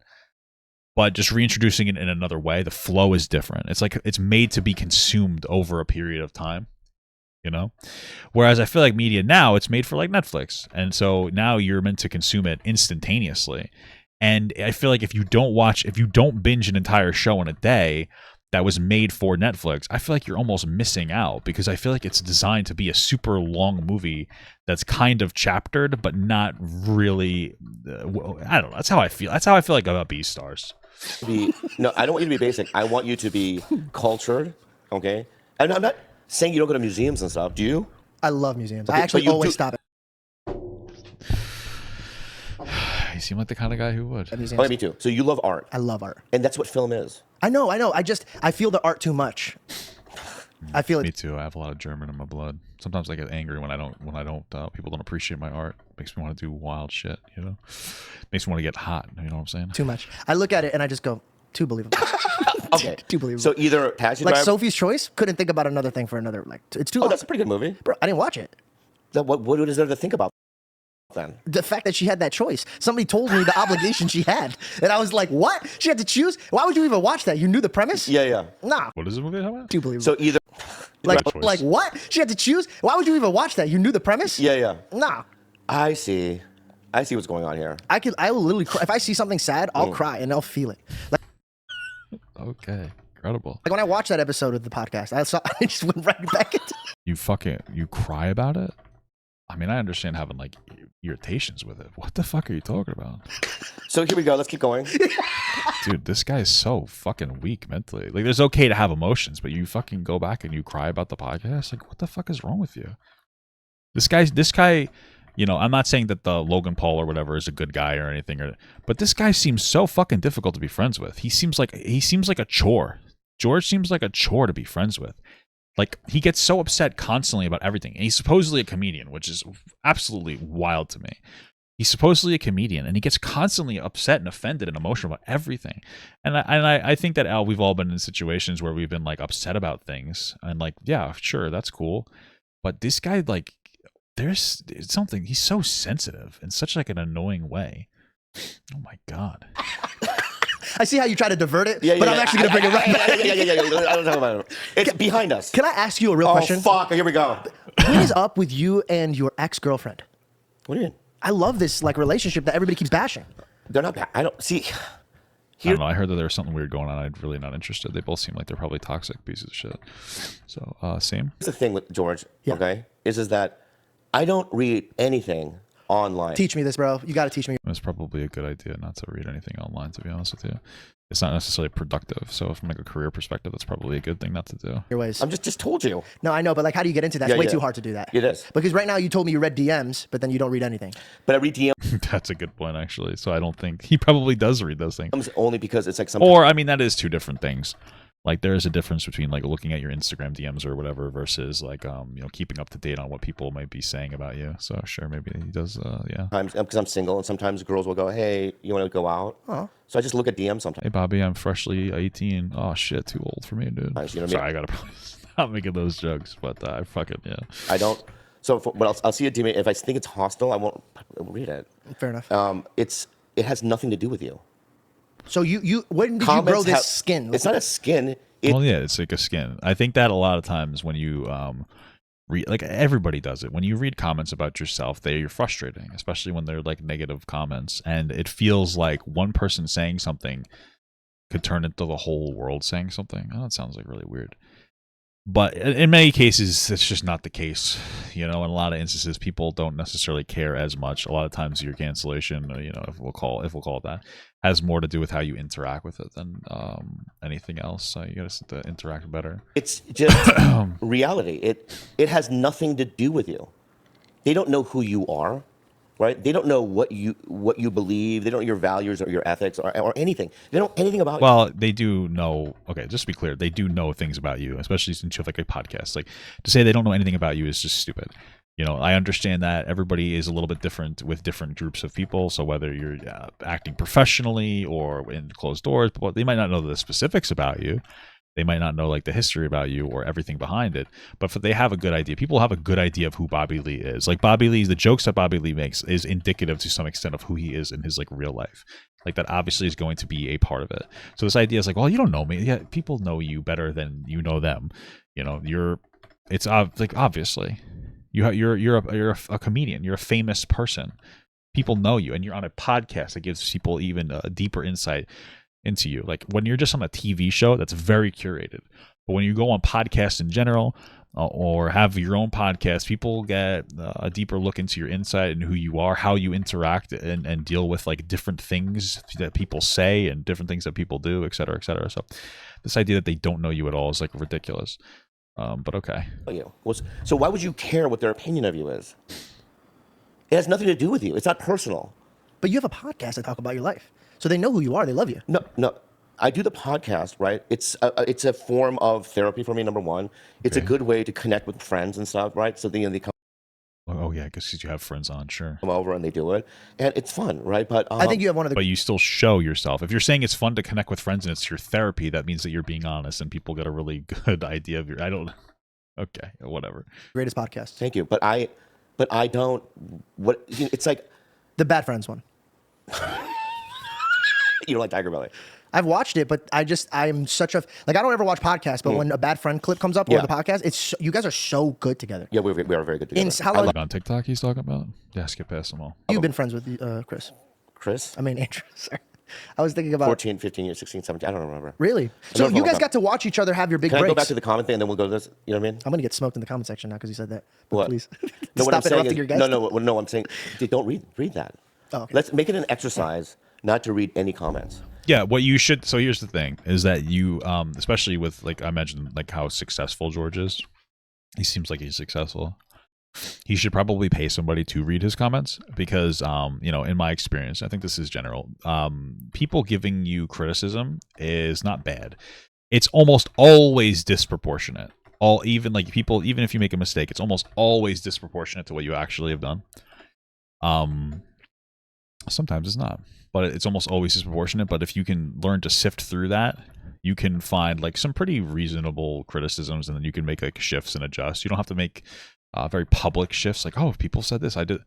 but just reintroducing it in another way. The flow is different. It's like it's made to be consumed over a period of time, Whereas I feel like media now, it's made for like Netflix. And so now you're meant to consume it instantaneously. And I feel like if you don't binge an entire show in a day that was made for Netflix, I feel like you're almost missing out, because I feel like it's designed to be a super long movie that's kind of chaptered, but not really. I don't know. That's how I feel. That's how I feel like about Beastars. No, I don't want you to be basic. I want you to be cultured, okay? And I'm not saying you don't go to museums and stuff. Do you? I love museums. Okay, I actually always do. stop at You seem like the kind of guy who would. museums. Oh, me too. So you love art. I love art. And that's what film is. I know. I feel the art too much. I feel Me it. too. I have a lot of German in my blood. Sometimes I get angry when people don't appreciate my art. Makes me want to do wild shit, Makes me want to get hot, you know what I'm saying? Too much. I look at it and I just go, too believable. Okay. Too believable. So either Taxi like Driver. Sophie's Choice, couldn't think about another thing for another. Like, it's too Oh, long. that's a pretty good movie. Bro, I didn't watch it. What is there to think about then? The fact that she had that choice. Somebody told me the obligation she had. And I was like, what? She had to choose? Why would you even watch that? You knew the premise? Yeah. Nah. What is the movie about? Too believable. So either. like what? She had to choose? Why would you even watch that? You knew the premise? Yeah. Nah. I see what's going on here. I will literally cry. If I see something sad, I'll cry and I'll feel it. Okay. Incredible. Like when I watched that episode of the podcast, I just went right back into You cry about it? I mean, I understand having like irritations with it. What the fuck are you talking about? So here we go. Let's keep going. Dude, this guy is so fucking weak mentally. Like, there's okay to have emotions, but you fucking go back and you cry about the podcast? Like, what the fuck is wrong with you? This guy, I'm not saying that the Logan Paul or whatever is a good guy or anything, but this guy seems so fucking difficult to be friends with. He seems like a chore. George seems like a chore to be friends with. Like, he gets so upset constantly about everything. And he's supposedly a comedian, which is absolutely wild to me. He's supposedly a comedian, and he gets constantly upset and offended and emotional about everything. And I think that, we've all been in situations where we've been, like, upset about things. And, like, yeah, sure, that's cool. But this guy, like, there's something. He's so sensitive in such, like, an annoying way. Oh, my God. I see how you try to divert it, but I'm actually going to bring it right back. Yeah. I don't talk about it. It's behind us. Can I ask you a real question? Oh, fuck. Here we go. What is up with you and your ex-girlfriend? What do you mean? I love this like relationship that everybody keeps bashing. They're not bad. I don't see. I don't know. I heard that there was something weird going on. I'm really not interested. They both seem like they're probably toxic pieces of shit. So, same. Here's the thing with George, Yeah. okay, is that I don't read anything online. Teach me this, bro. You got to teach me. It's probably a good idea not to read anything online, to be honest with you. It's not necessarily productive. So from like a career perspective, that's probably a good thing not to do. Your ways. I'm just told you. No, I know, but like, how do you get into that? It's way too hard to do that. It is. Because right now you told me you read DMs, but then you don't read anything. But I read DMs That's a good point, actually. So I don't think he probably does read those things. only because it's like some. Or, I mean, that is two different things. Like, there is a difference between like looking at your Instagram DMs or whatever versus like keeping up to date on what people might be saying about you. So sure, maybe he does. Yeah. Because I'm single, and sometimes girls will go, "Hey, you want to go out?" Oh. So I just look at DMs sometimes. Hey, Bobby, I'm freshly 18. Oh shit, too old for me, dude. You know what I mean? Sorry, I gotta probably stop making those jokes, but I fucking yeah. I don't. So, but I'll see a DM. If I think it's hostile, I won't read it. Fair enough. It's it has nothing to do with you. So you when did you Comments grow this have- skin? It's not a skin. Well, yeah, it's like a skin. I think that a lot of times when you read, like everybody does it, when you read comments about yourself, they're frustrating, especially when they're like negative comments, and it feels like one person saying something could turn into the whole world saying something. Oh, that sounds like really weird. But in many cases, it's just not the case. You know, in a lot of instances, people don't necessarily care as much. A lot of times, your cancellation, you know, if we'll call it that, has more to do with how you interact with it than anything else. So you got to interact better. It's just reality. It has nothing to do with you. They don't know who you are, right? They don't know what you believe. They don't know your values or your ethics or anything. They don't know anything about you. Well, they do know. Okay, just to be clear, they do know things about you, especially since you have like a podcast. Like, to say they don't know anything about you is just stupid. You know, I understand that everybody is a little bit different with different groups of people. So whether you're acting professionally or in closed doors, but they might not know the specifics about you. They might not know like the history about you or everything behind it, but they have a good idea. People have a good idea of who Bobby Lee is. Like Bobby Lee's, the jokes that Bobby Lee makes is indicative to some extent of who he is in his like real life. Like that obviously is going to be a part of it. So this idea is like, well, you don't know me. Yeah, people know you better than you know them. You know, it's like obviously you're a comedian. You're a famous person. People know you, and you're on a podcast that gives people even a deeper insight into you. Like when you're just on a TV show, that's very curated. But when you go on podcasts in general, or have your own podcast, people get a deeper look into your insight and who you are, how you interact and deal with like different things that people say and different things that people do, et cetera, et cetera. So this idea that they don't know you at all is like ridiculous. But okay. So why would you care what their opinion of you is? It has nothing to do with you. It's not personal. But you have a podcast to talk about your life, so they know who you are. They love you. No. I do the podcast, right? It's a form of therapy for me. Number one, it's a good way to connect with friends and stuff, right? So they come. Oh yeah, because you have friends on, sure. Come over and they do it, and it's fun, right? But I think you have one of the. But you still show yourself. If you're saying it's fun to connect with friends and it's your therapy, that means that you're being honest, and people get a really good idea of your. I don't. Okay, whatever. Greatest podcast. Thank you, but I don't. What it's like. The Bad Friends one. You don't like Tiger Belly. I've watched it, but I'm such a like I don't ever watch podcasts, but when a Bad Friend clip comes up or the podcast, it's you guys are so good together. Yeah, we are very good together. How long On TikTok, he's talking about. Yeah, skip past them all. you've been friends with Chris? Chris? I mean Andrew. Sorry, I was thinking about 14, 15 years, 16, 17. I don't remember. Really. So you guys got to watch each other have your big Can breaks. I go back to the comment thing and then we'll go to this? You know what I mean? I'm gonna get smoked in the comment section now because you said that. But What? please No, what I'm stop saying interrupting is, your guest. no. I'm saying don't read that. Oh, okay. Let's make it an exercise not to read any comments. Yeah, what you should. So here's the thing: is that you, especially with like I imagine like how successful George is. He seems like he's successful. He should probably pay somebody to read his comments because, in my experience, I think this is general. People giving you criticism is not bad. It's almost always disproportionate. Even if you make a mistake, it's almost always disproportionate to what you actually have done. Sometimes it's not, but it's almost always disproportionate. But if you can learn to sift through that, you can find like some pretty reasonable criticisms, and then you can make like shifts and adjust. You don't have to make very public shifts like, oh, if people said this, I did.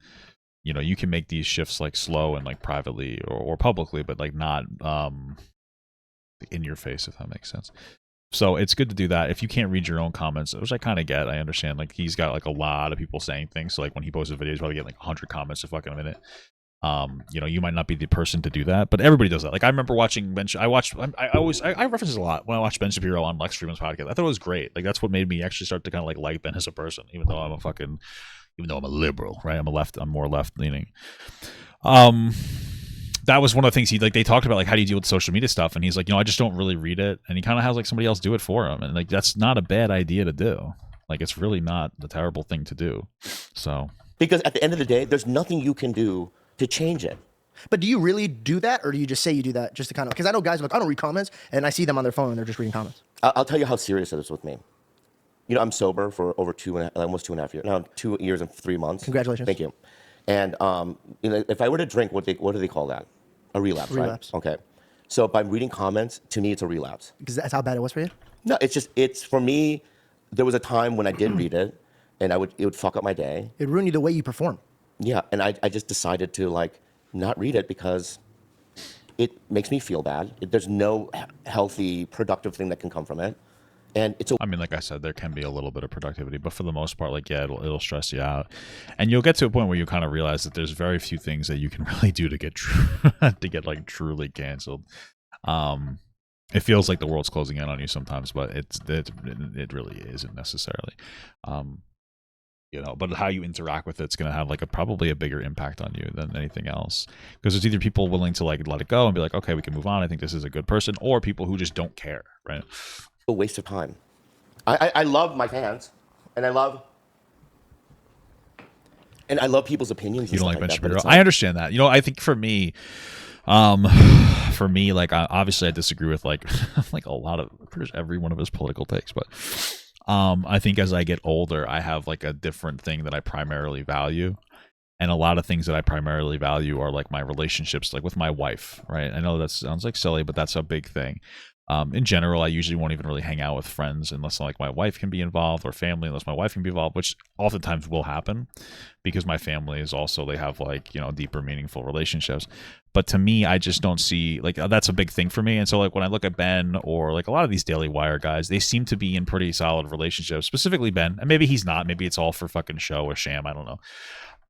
You can make these shifts like slow and like privately or publicly, but like not in your face, if that makes sense. So it's good to do that. If you can't read your own comments, which I kind of get, I understand. Like he's got like a lot of people saying things. So like when he posts a video, he's probably getting like 100 comments a fucking minute. You might not be the person to do that, but everybody does that. Like I remember watching I reference this a lot when I watched Ben Shapiro on Lex Friedman's podcast. I thought it was great. Like that's what made me actually start to kind of like Ben as a person, even though I'm a liberal, right? I'm more left leaning. That was one of the things they talked about, like how do you deal with social media stuff, and he's like, I just don't really read it, and he kind of has like somebody else do it for him, and like that's not a bad idea to do. Like it's really not a terrible thing to do. So because at the end of the day, there's nothing you can do to change it. But do you really do that, or do you just say you do that just to kind of? Because I know guys are like, I don't read comments, and I see them on their phone and they're just reading comments. I'll tell you how serious it is with me. I'm sober for over almost 2.5 years. Now 2 years and 3 months. Congratulations. Thank you. And if I were to drink, what do they call that? A relapse, Relapse. Right? Okay. So by reading comments, to me, it's a relapse. Because that's how bad it was for you. No, it's for me. There was a time when I did read it, and it would fuck up my day. It ruined you the way you perform. Yeah, and I just decided to like not read it because it makes me feel bad. There's no healthy, productive thing that can come from it. And it's a I mean, like I said, there can be a little bit of productivity, but for the most part, like, yeah, it'll stress you out, and you'll get to a point where you kind of realize that there's very few things that you can really do to get to get like truly canceled. It feels like the world's closing in on you sometimes, but it really isn't necessarily. You know, but how you interact with it's going to have like probably a bigger impact on you than anything else, because there's either people willing to like let it go and be like, okay, we can move on, I think this is a good person, or people who just don't care, right? a waste of time. I love my fans, and I love people's opinions. You And don't stuff like Ben that, but Shapiro. it's I like- understand that. You know, I think for me, like obviously I disagree with like like a lot of pretty much every one of his political takes, but I think as I get older, I have like a different thing that I primarily value. And a lot of things that I primarily value are like my relationships, like with my wife, right? I know that sounds like silly, but that's a big thing. In general, I usually won't even really hang out with friends unless like my wife can be involved, or family unless my wife can be involved, which oftentimes will happen because my family is also, they have like, you know, deeper, meaningful relationships. But to me, I just don't see like that's a big thing for me. And so like when I look at Ben or like a lot of these Daily Wire guys, they seem to be in pretty solid relationships, specifically Ben. And maybe he's not, maybe it's all for fucking show or sham, I don't know.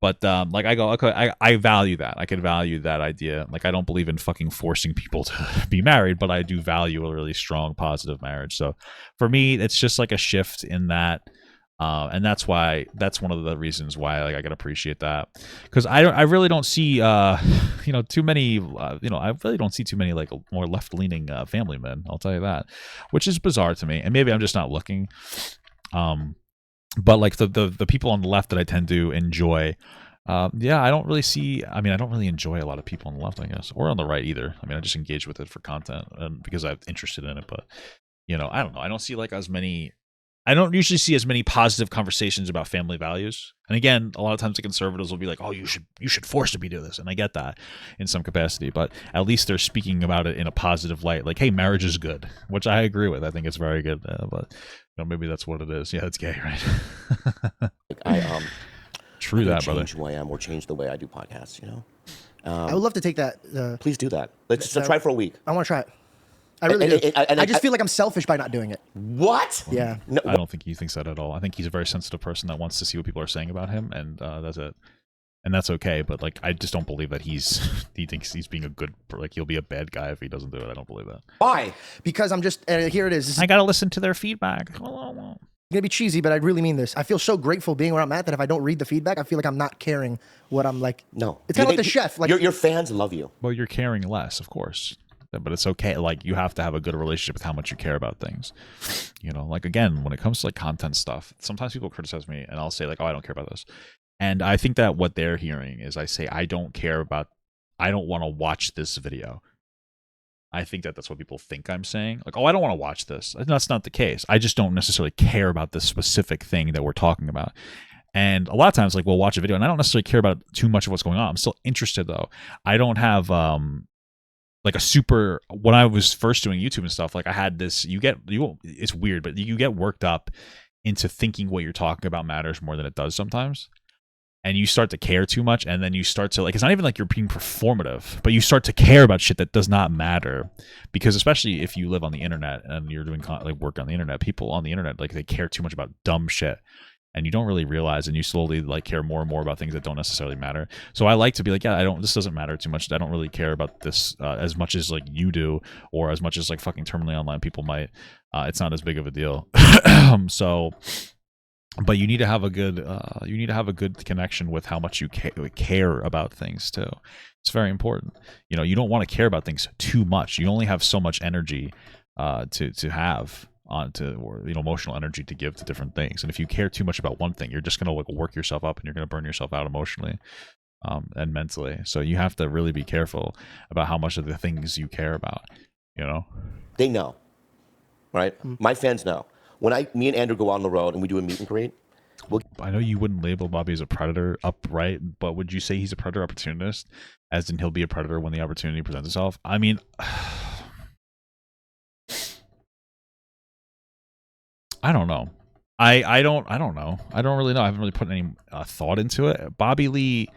But like I go, okay, I value that. I can value that idea. Like I don't believe in fucking forcing people to be married, but I do value a really strong, positive marriage. So for me, it's just like a shift in that, and that's one of the reasons why like I can appreciate that, because I really don't see you know, too many you know, I really don't see too many like more left leaning family men. I'll tell you that, which is bizarre to me, and maybe I'm just not looking. But like the people on the left that I tend to enjoy, yeah, I don't really see. I mean, I don't really enjoy a lot of people on the left, I guess, or on the right either. I mean, I just engage with it for content and because I'm interested in it. But you know, I don't know. I don't see like as many. I don't usually see as many positive conversations about family values. And again, a lot of times the conservatives will be like, "Oh, you should force me to do this," and I get that in some capacity. But at least they're speaking about it in a positive light, like, "Hey, marriage is good," which I agree with. I think it's very good. But you know, maybe that's what it is. Yeah, it's gay, right? I True that, brother. change who I am or change the way I do podcasts. You know, I would love to take that. please do that. Let's try for a week. I want to try it. I really do. And I just feel like I'm selfish by not doing it. What? Yeah. No, I don't think he thinks that at all. I think he's a very sensitive person that wants to see what people are saying about him, and that's it. And that's okay. But like, I just don't believe that he thinks he's being a good, like he'll be a bad guy if he doesn't do it. I don't believe that. why? Because I'm just, here it is. This is I gotta listen to their feedback. going to be cheesy, but I really mean this. I feel so grateful being where I'm at that if I don't read the feedback, I feel like I'm not caring what I'm like. No. It's kind of like the chef. Like, your fans love you. Well, you're caring less, of course. But it's okay. Like, you have to have a good relationship with how much you care about things. You know, like, again, when it comes to like content stuff, sometimes people criticize me and I'll say like, "Oh, I don't care about this." And I think that what they're hearing is I say, I don't want to watch this video. I think that that's what people think I'm saying. Like, "Oh, I don't want to watch this." And that's not the case. I just don't necessarily care about this specific thing that we're talking about. And a lot of times, like, we'll watch a video and I don't necessarily care about too much of what's going on. I'm still interested though. I don't have, like a super, when I was first doing YouTube and stuff, like I had this, it's weird, but you get worked up into thinking what you're talking about matters more than it does sometimes. And you start to care too much. And then you start to like, it's not even like you're being performative, but you start to care about shit that does not matter. Because especially if you live on the internet and you're doing like work on the internet, people on the internet, like they care too much about dumb shit. And you don't really realize, and you slowly like care more and more about things that don't necessarily matter. So I like to be like, yeah, this doesn't matter too much. I don't really care about this as much as like you do, or as much as like fucking terminally online people might. It's not as big of a deal. So, but you need to have a good connection with how much you care about things too. It's very important. You know, you don't want to care about things too much. You only have so much energy to have or you know, emotional energy to give to different things. And if you care too much about one thing, you're just gonna like work yourself up and you're gonna burn yourself out emotionally and mentally. So you have to really be careful about how much of the things you care about, you know. They know, right? My fans know. When me and Andrew go out on the road and we do a meet and greet, I know you wouldn't label Bobby as a predator upright, but would you say he's a predator opportunist, as in he'll be a predator when the opportunity presents itself? I mean, I don't know. I don't know. I don't really know. I haven't really put any thought into it. Bobby Lee,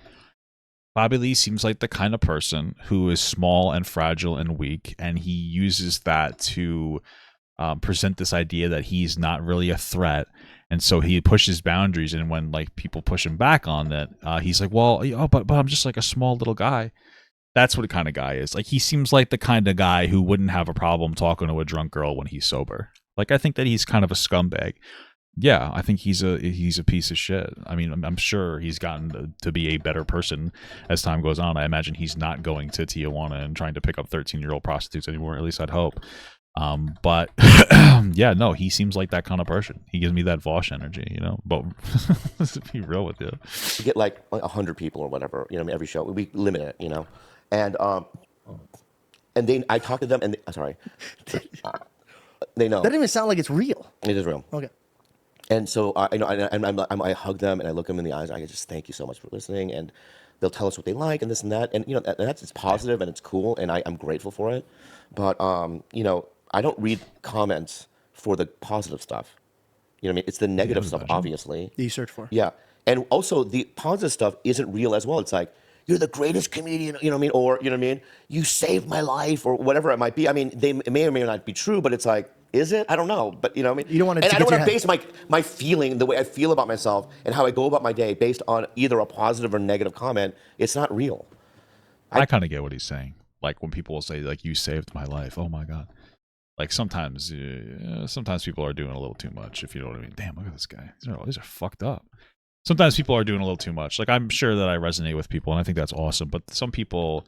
Bobby Lee seems like the kind of person who is small and fragile and weak, and he uses that to present this idea that he's not really a threat. And so he pushes boundaries, and when like people push him back on that, he's like, well, but I'm just like a small little guy. That's what kind of guy is. Like, he seems like the kind of guy who wouldn't have a problem talking to a drunk girl when he's sober. Like, I think that he's kind of a scumbag. Yeah, I think he's a piece of shit. I mean, I'm sure he's gotten to be a better person as time goes on. I imagine he's not going to Tijuana and trying to pick up 13-year-old prostitutes anymore. At least I'd hope. But yeah, no, he seems like that kind of person. He gives me that Vosh energy, you know. But to be real with you, We get like 100 people or whatever, you know, every show. We limit it, you know, and then I talk to them, and sorry, they know That didn't even sound like it's real. it is real. Okay. And so I hug them and I look them in the eyes. And I just thank you so much for listening, and they'll tell us what they like and this and that, and you know, and that's it's positive and it's cool, and I'm grateful for it. But you know, I don't read comments for the positive stuff. You know what I mean? It's the negative stuff, obviously. That you search for. Yeah, and also the positive stuff isn't real as well. It's like, you're the greatest comedian, you know what I mean? Or, you know what I mean? You saved my life, or whatever it might be. I mean, it may or may not be true, but it's like, is it? I don't know. But you know what I mean? You don't want it and to I get don't to want to your base my feeling, the way I feel about myself and how I go about my day based on either a positive or negative comment. It's not real. I kind of get what he's saying. Like when people will say, like, you saved my life. Oh my God. Like sometimes people are doing a little too much, if you know what I mean. Damn, look at this guy. These are fucked up. Sometimes people are doing a little too much. Like, I'm sure that I resonate with people, and I think that's awesome. But some people,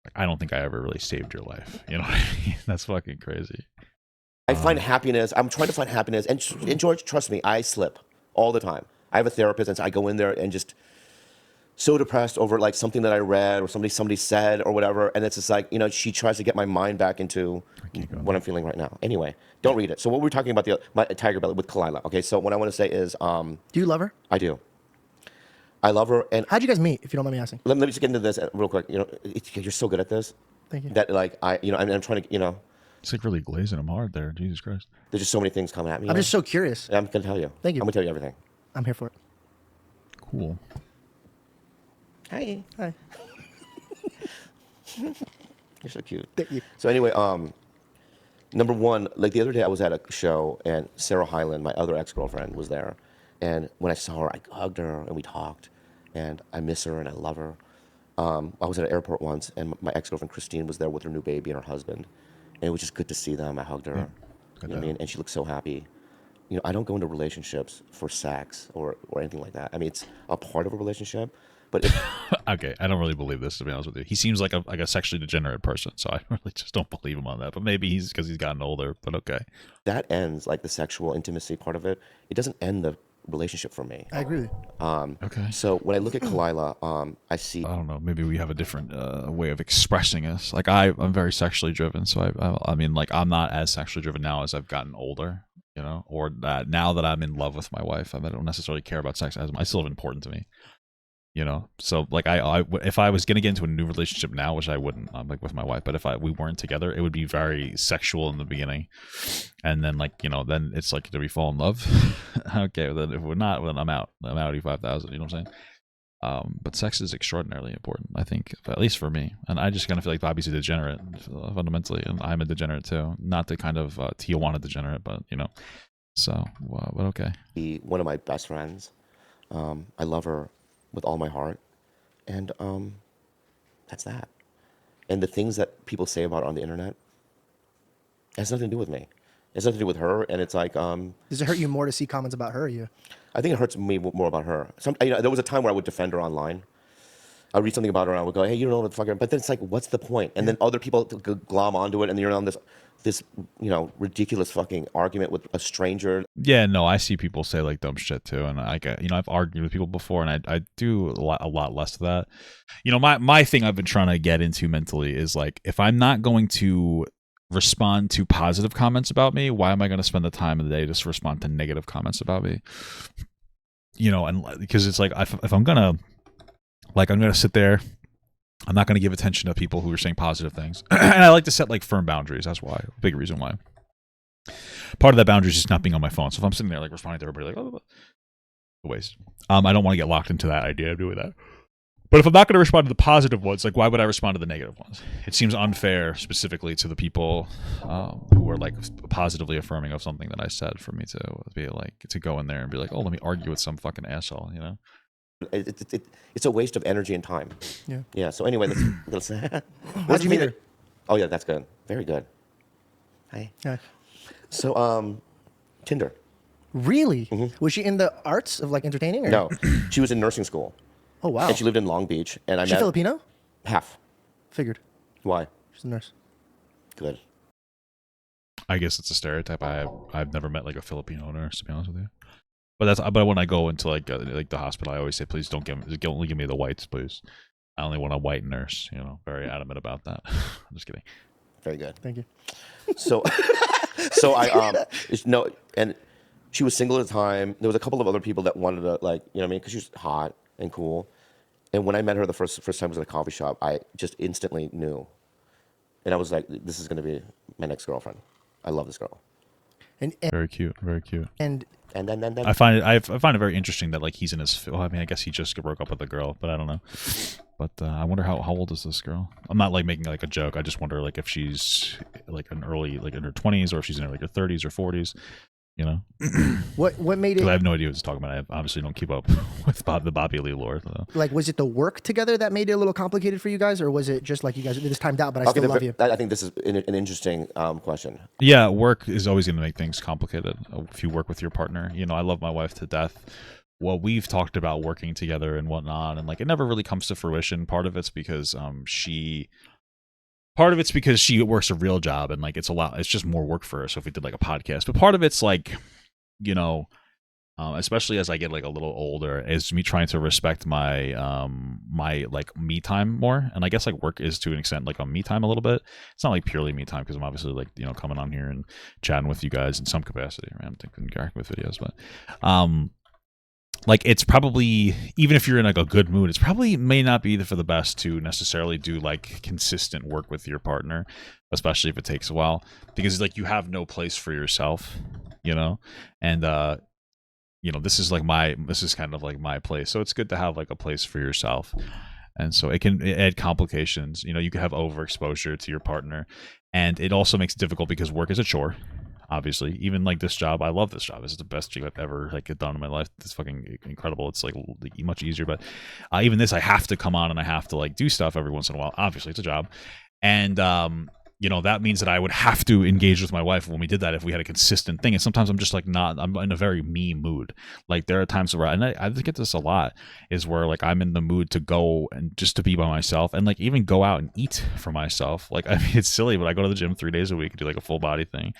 like, I don't think I ever really saved your life. You know what I mean? That's fucking crazy. I find happiness. I'm trying to find happiness. And George, trust me, I slip all the time. I have a therapist, and so I go in there and just so depressed over like something that I read or somebody said or whatever. And it's just like, you know, she tries to get my mind back into what I'm feeling right now. Anyway, don't read it. So what we're talking about, my Tiger Belly with Kalila. Okay, so what I want to say is, Do you love her? I do. I love her. And How'd you guys meet, if you don't mind me asking? let me just get into this real quick. You know, you're so good at this. Thank you. That like I'm trying to, you know, It's like really glazing him hard there. Jesus Christ. there's just so many things coming at me. I'm just so curious. I'm gonna tell you. Thank you. I'm gonna tell you everything. I'm here for it. Cool. Hi. Hi. You're so cute. Thank you. So anyway, number one, like the other day I was at a show and Sarah Hyland, my other ex-girlfriend, was there. And when I saw her, I hugged her and we talked. And I miss her and I love her. I was at an airport once and my ex-girlfriend Christine was there with her new baby and her husband. And it was just good to see them. I hugged her. You know what I mean? And she looked so happy. You know, I don't go into relationships for sex or anything like that. I mean, it's a part of a relationship. But if, Okay, I don't really believe this, to be honest with you. He seems like a sexually degenerate person, so I really just don't believe him on that. But maybe he's because he's gotten older. But okay. that ends, like the sexual intimacy part of it, it doesn't end the relationship for me. I agree with you. Okay. So when I look at Kalila, I see. I don't know. Maybe we have a different way of expressing this. Like I'm very sexually driven, so I mean, like I'm not as sexually driven now as I've gotten older, you know, or that now that I'm in love with my wife, I don't necessarily care about sex as much. It's still important to me, you know. So like if I was gonna get into a new relationship now, which I wouldn't, like with my wife, but if we weren't together, it would be very sexual in the beginning, and then like, you know, then it's like, do we fall in love? Okay, then if we're not, then I'm out. I'm out E5000. You know what I'm saying? But sex is extraordinarily important, I think, at least for me. And I just kind of feel like Bobby's a degenerate fundamentally, and I'm a degenerate too. Not the kind of Tijuana degenerate, but you know. So, but okay. One of my best friends. I love her with all my heart, and that's that. And the things that people say about her on the internet it has nothing to do with me. It has nothing to do with her, and it's like. Does it hurt you more to see comments about her or you? I think it hurts me more about her. You know, there was a time where I would defend her online. I read something about her and I would go, "Hey, you don't know what the fuck." But then it's like, what's the point? And then other people glom onto it, and you're on this you know, ridiculous fucking argument with a stranger. Yeah, no, I see people say like dumb shit too, and I get, you know, I've argued with people before, and I do a lot less of that. You know, my thing I've been trying to get into mentally is like, if I'm not going to respond to positive comments about me, why am I going to spend the time of the day just to respond to negative comments about me? You know, and because it's like, if I'm gonna sit there, I'm not going to give attention to people who are saying positive things. And I like to set like firm boundaries. That's why, a big reason why. Part of that boundary is just not being on my phone. So if I'm sitting there like responding to everybody like, oh, waste. I don't want to get locked into that idea of doing that. But if I'm not going to respond to the positive ones, like why would I respond to the negative ones? It seems unfair, specifically to the people who are like positively affirming of something that I said, for me to be like to go in there and be like, oh, let me argue with some fucking asshole, you know? It's a waste of energy and time. Yeah. Yeah. So anyway, let's How'd you meet her? Oh yeah, that's good. Very good. Hi. Yeah. So Tinder. Really? Was she in the arts of like entertaining? Or? No, she was in nursing school. Oh wow. And she lived in Long Beach. And I She met Filipino? half. Figured. Why? She's a nurse. Good. I guess it's a stereotype. I've never met like a Filipino nurse, to be honest with you. But when I go into like the hospital, I always say, please don't only give me the whites, please. I only want a white nurse. You know, very adamant about that. I'm just kidding. Very good. Thank you. So, no, and she was single at the time. There was a couple of other people that wanted to, like, you know what I mean, because she was hot and cool. And when I met her the first time was at a coffee shop, I just instantly knew, and I was like, this is going to be my next girlfriend. I love this girl. And Very cute. Very cute. and And then I find it very interesting that like he's in his. Well, I mean, I guess he just broke up with a girl, but I don't know. But I wonder how old is this girl? I'm not like making like a joke. I just wonder like if she's like in her 20s or if she's in like her 30s or 40s. You know, what made because I it have no idea what he's talking about. I obviously don't keep up with the Bobby Lee lore. So. like? Was it the work together that made it a little complicated for you guys, or was it just like you guys this timed out, but I still love you? I think this is an interesting question. Yeah, work is always going to make things complicated if you work with your partner. You know, I love my wife to death. Well, we've talked about working together and whatnot, and like it never really comes to fruition. Part of it's because she works a real job and like it's just more work for her. So if we did like a podcast, but part of it's like, you know, especially as I get like a little older, is me trying to respect my my like me time more. And I guess like work is to an extent like on me time a little bit. It's not like purely me time because I'm obviously like, you know, coming on here and chatting with you guys in some capacity, right? I'm thinking with videos, but like it's probably, even if you're in like a good mood, it's probably may not be for the best to necessarily do like consistent work with your partner, especially if it takes a while, because like you have no place for yourself, you know, and you know, this is kind of like my place, so it's good to have like a place for yourself. And so it can add complications. You know, you can have overexposure to your partner, and it also makes it difficult because work is a chore. Obviously, even like this job, I love this job. This is the best job I've ever like done in my life. It's fucking incredible. It's like much easier, but even this, I have to come on and I have to like do stuff every once in a while. Obviously, it's a job, and you know, that means that I would have to engage with my wife when we did that if we had a consistent thing. And sometimes I'm just like I'm in a very me mood. Like there are times where, and I get this a lot, is where like I'm in the mood to go and just to be by myself and like even go out and eat for myself. Like, I mean, it's silly, but I go to the gym 3 days a week and do like a full body thing.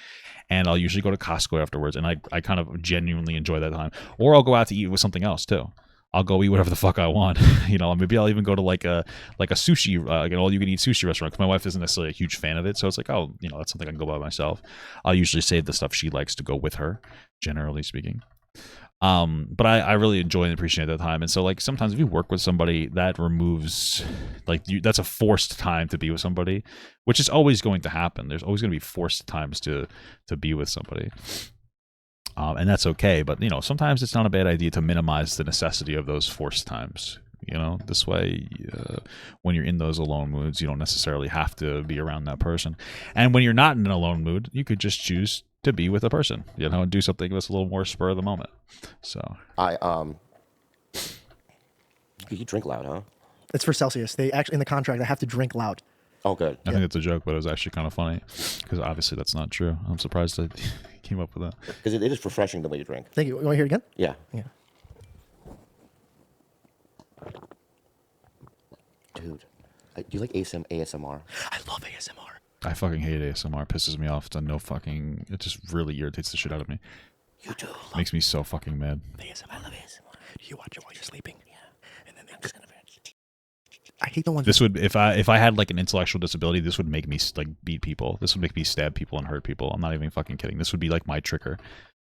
And I'll usually go to Costco afterwards, and I kind of genuinely enjoy that time. Or I'll go out to eat with something else too. I'll go eat whatever the fuck I want. You know, maybe I'll even go to like a sushi, like an all-you-can-eat sushi restaurant. Because my wife isn't necessarily a huge fan of it, so it's like, oh, you know, that's something I can go by myself. I'll usually save the stuff she likes to go with her, generally speaking. But I really enjoy and appreciate that time. And so like sometimes if you work with somebody, that removes that's a forced time to be with somebody, which is always going to happen. There's always going to be forced times to be with somebody. And that's okay. But, you know, sometimes it's not a bad idea to minimize the necessity of those forced times. You know, this way, when you're in those alone moods, you don't necessarily have to be around that person. And when you're not in an alone mood, you could just choose to be with a person, you know, and do something that's a little more spur of the moment. So you drink loud, huh? It's for Celsius. They actually in the contract I have to drink loud. Oh, good. I think it's a joke, but it was actually kind of funny because obviously that's not true. I'm surprised that he came up with that. Because it is refreshing the way you drink. Thank you. You want to hear it again? Yeah. Yeah. Dude, do you like ASMR? I love ASMR. I fucking hate ASMR. It pisses me off. It just really irritates the shit out of me. You do. Makes me so fucking mad. ASMR. I love ASMR. Do you watch it while you're sleeping? Yeah. And then they're just gonna. I hate the ones. This would, if I had like an intellectual disability, this would make me like beat people. This would make me stab people and hurt people. I'm not even fucking kidding. This would be like my trigger.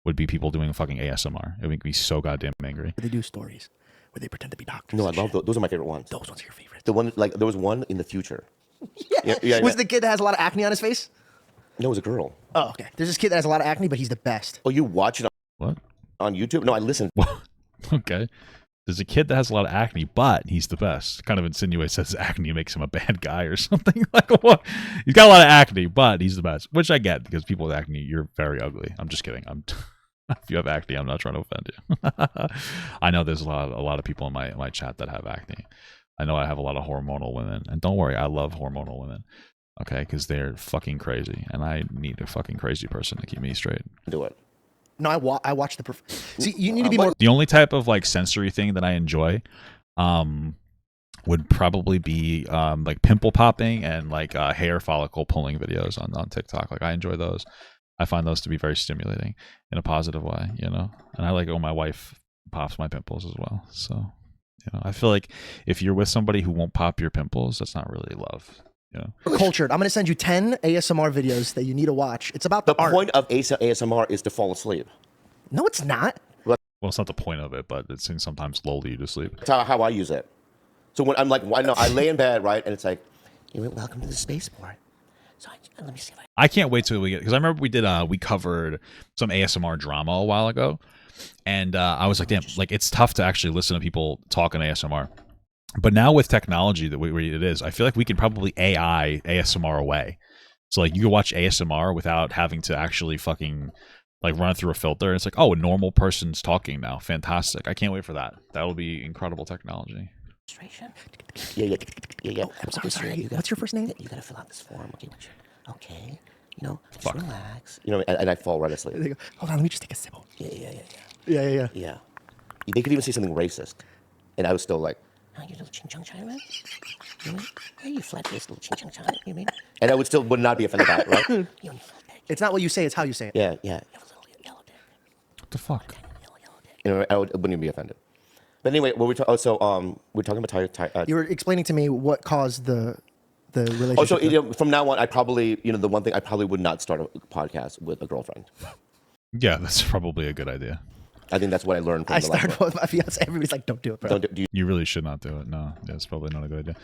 Would be people doing fucking ASMR. It would make me so goddamn angry. They do stories where they pretend to be doctors. No, I love those. Are my favorite ones. Those ones are your favorite. The one, like, there was one in the future. Yeah. Was the kid that has a lot of acne on his face? No, it was a girl. Oh, okay. There's this kid that has a lot of acne, but he's the best. Oh, you watch it What? on YouTube? No, I listened. Okay. There's a kid that has a lot of acne, but he's the best. Kind of insinuates that his acne makes him a bad guy or something. Like, what? He's got a lot of acne, but he's the best, which I get because people with acne, you're very ugly. I'm just kidding. If you have acne, I'm not trying to offend you. I know there's a lot of people in my chat that have acne. I know I have a lot of hormonal women, and don't worry, I love hormonal women. Okay, because they're fucking crazy, and I need a fucking crazy person to keep me straight. Do it. No, I watch the. See, you need to be more. The only type of like sensory thing that I enjoy, would probably be like pimple popping and like hair follicle pulling videos on TikTok. Like I enjoy those. I find those to be very stimulating in a positive way, you know. And I like it when my wife pops my pimples as well. So, you know, I feel like if you're with somebody who won't pop your pimples, that's not really love. You know? Cultured. I'm going to send you 10 ASMR videos that you need to watch. It's about the art. point of ASMR is to fall asleep. No, it's not. Well, it's not the point of it, but it's sometimes lull you to sleep. That's how I use it. So when I'm like, I lay in bed, right, and it's like, welcome to the spaceport. So let me see if I can't wait till we get, because I remember we covered some ASMR drama a while ago, and I was like, damn, like it's tough to actually listen to people talk in ASMR. But now with technology that it is, I feel like we can probably AI ASMR away. So like you can watch ASMR without having to actually fucking like run it through a filter. It's like, oh, a normal person's talking now. Fantastic. I can't wait for that. That'll be incredible technology. Yeah. Oh, I'm sorry. What's your first name? You gotta fill out this form. Okay. You know, just relax. You know, and I fall right asleep. They go, hold on, let me just take a sip. Yeah. They could even say something racist, and I was still like, oh, you little ching chong Chinaman? You mean? Oh, you flat-faced little ching chong China, you mean? and I would not be offended by it, right? You and your little dick. It's not what you say, it's how you say it. Yeah. You have a little yellow dick. What the fuck? Yellow dick. You know, I wouldn't even be offended. But anyway, what we're we're talking about You were explaining to me what caused the relationship. Oh, so you know, from now on, I probably, the one thing I probably would not start a podcast with a girlfriend. Yeah, that's probably a good idea. I think that's what I learned from I the last started one. with my fiance. Everybody's like, don't do it, bro. Don't do you, You really should not do it. No, yeah, it's probably not a good idea.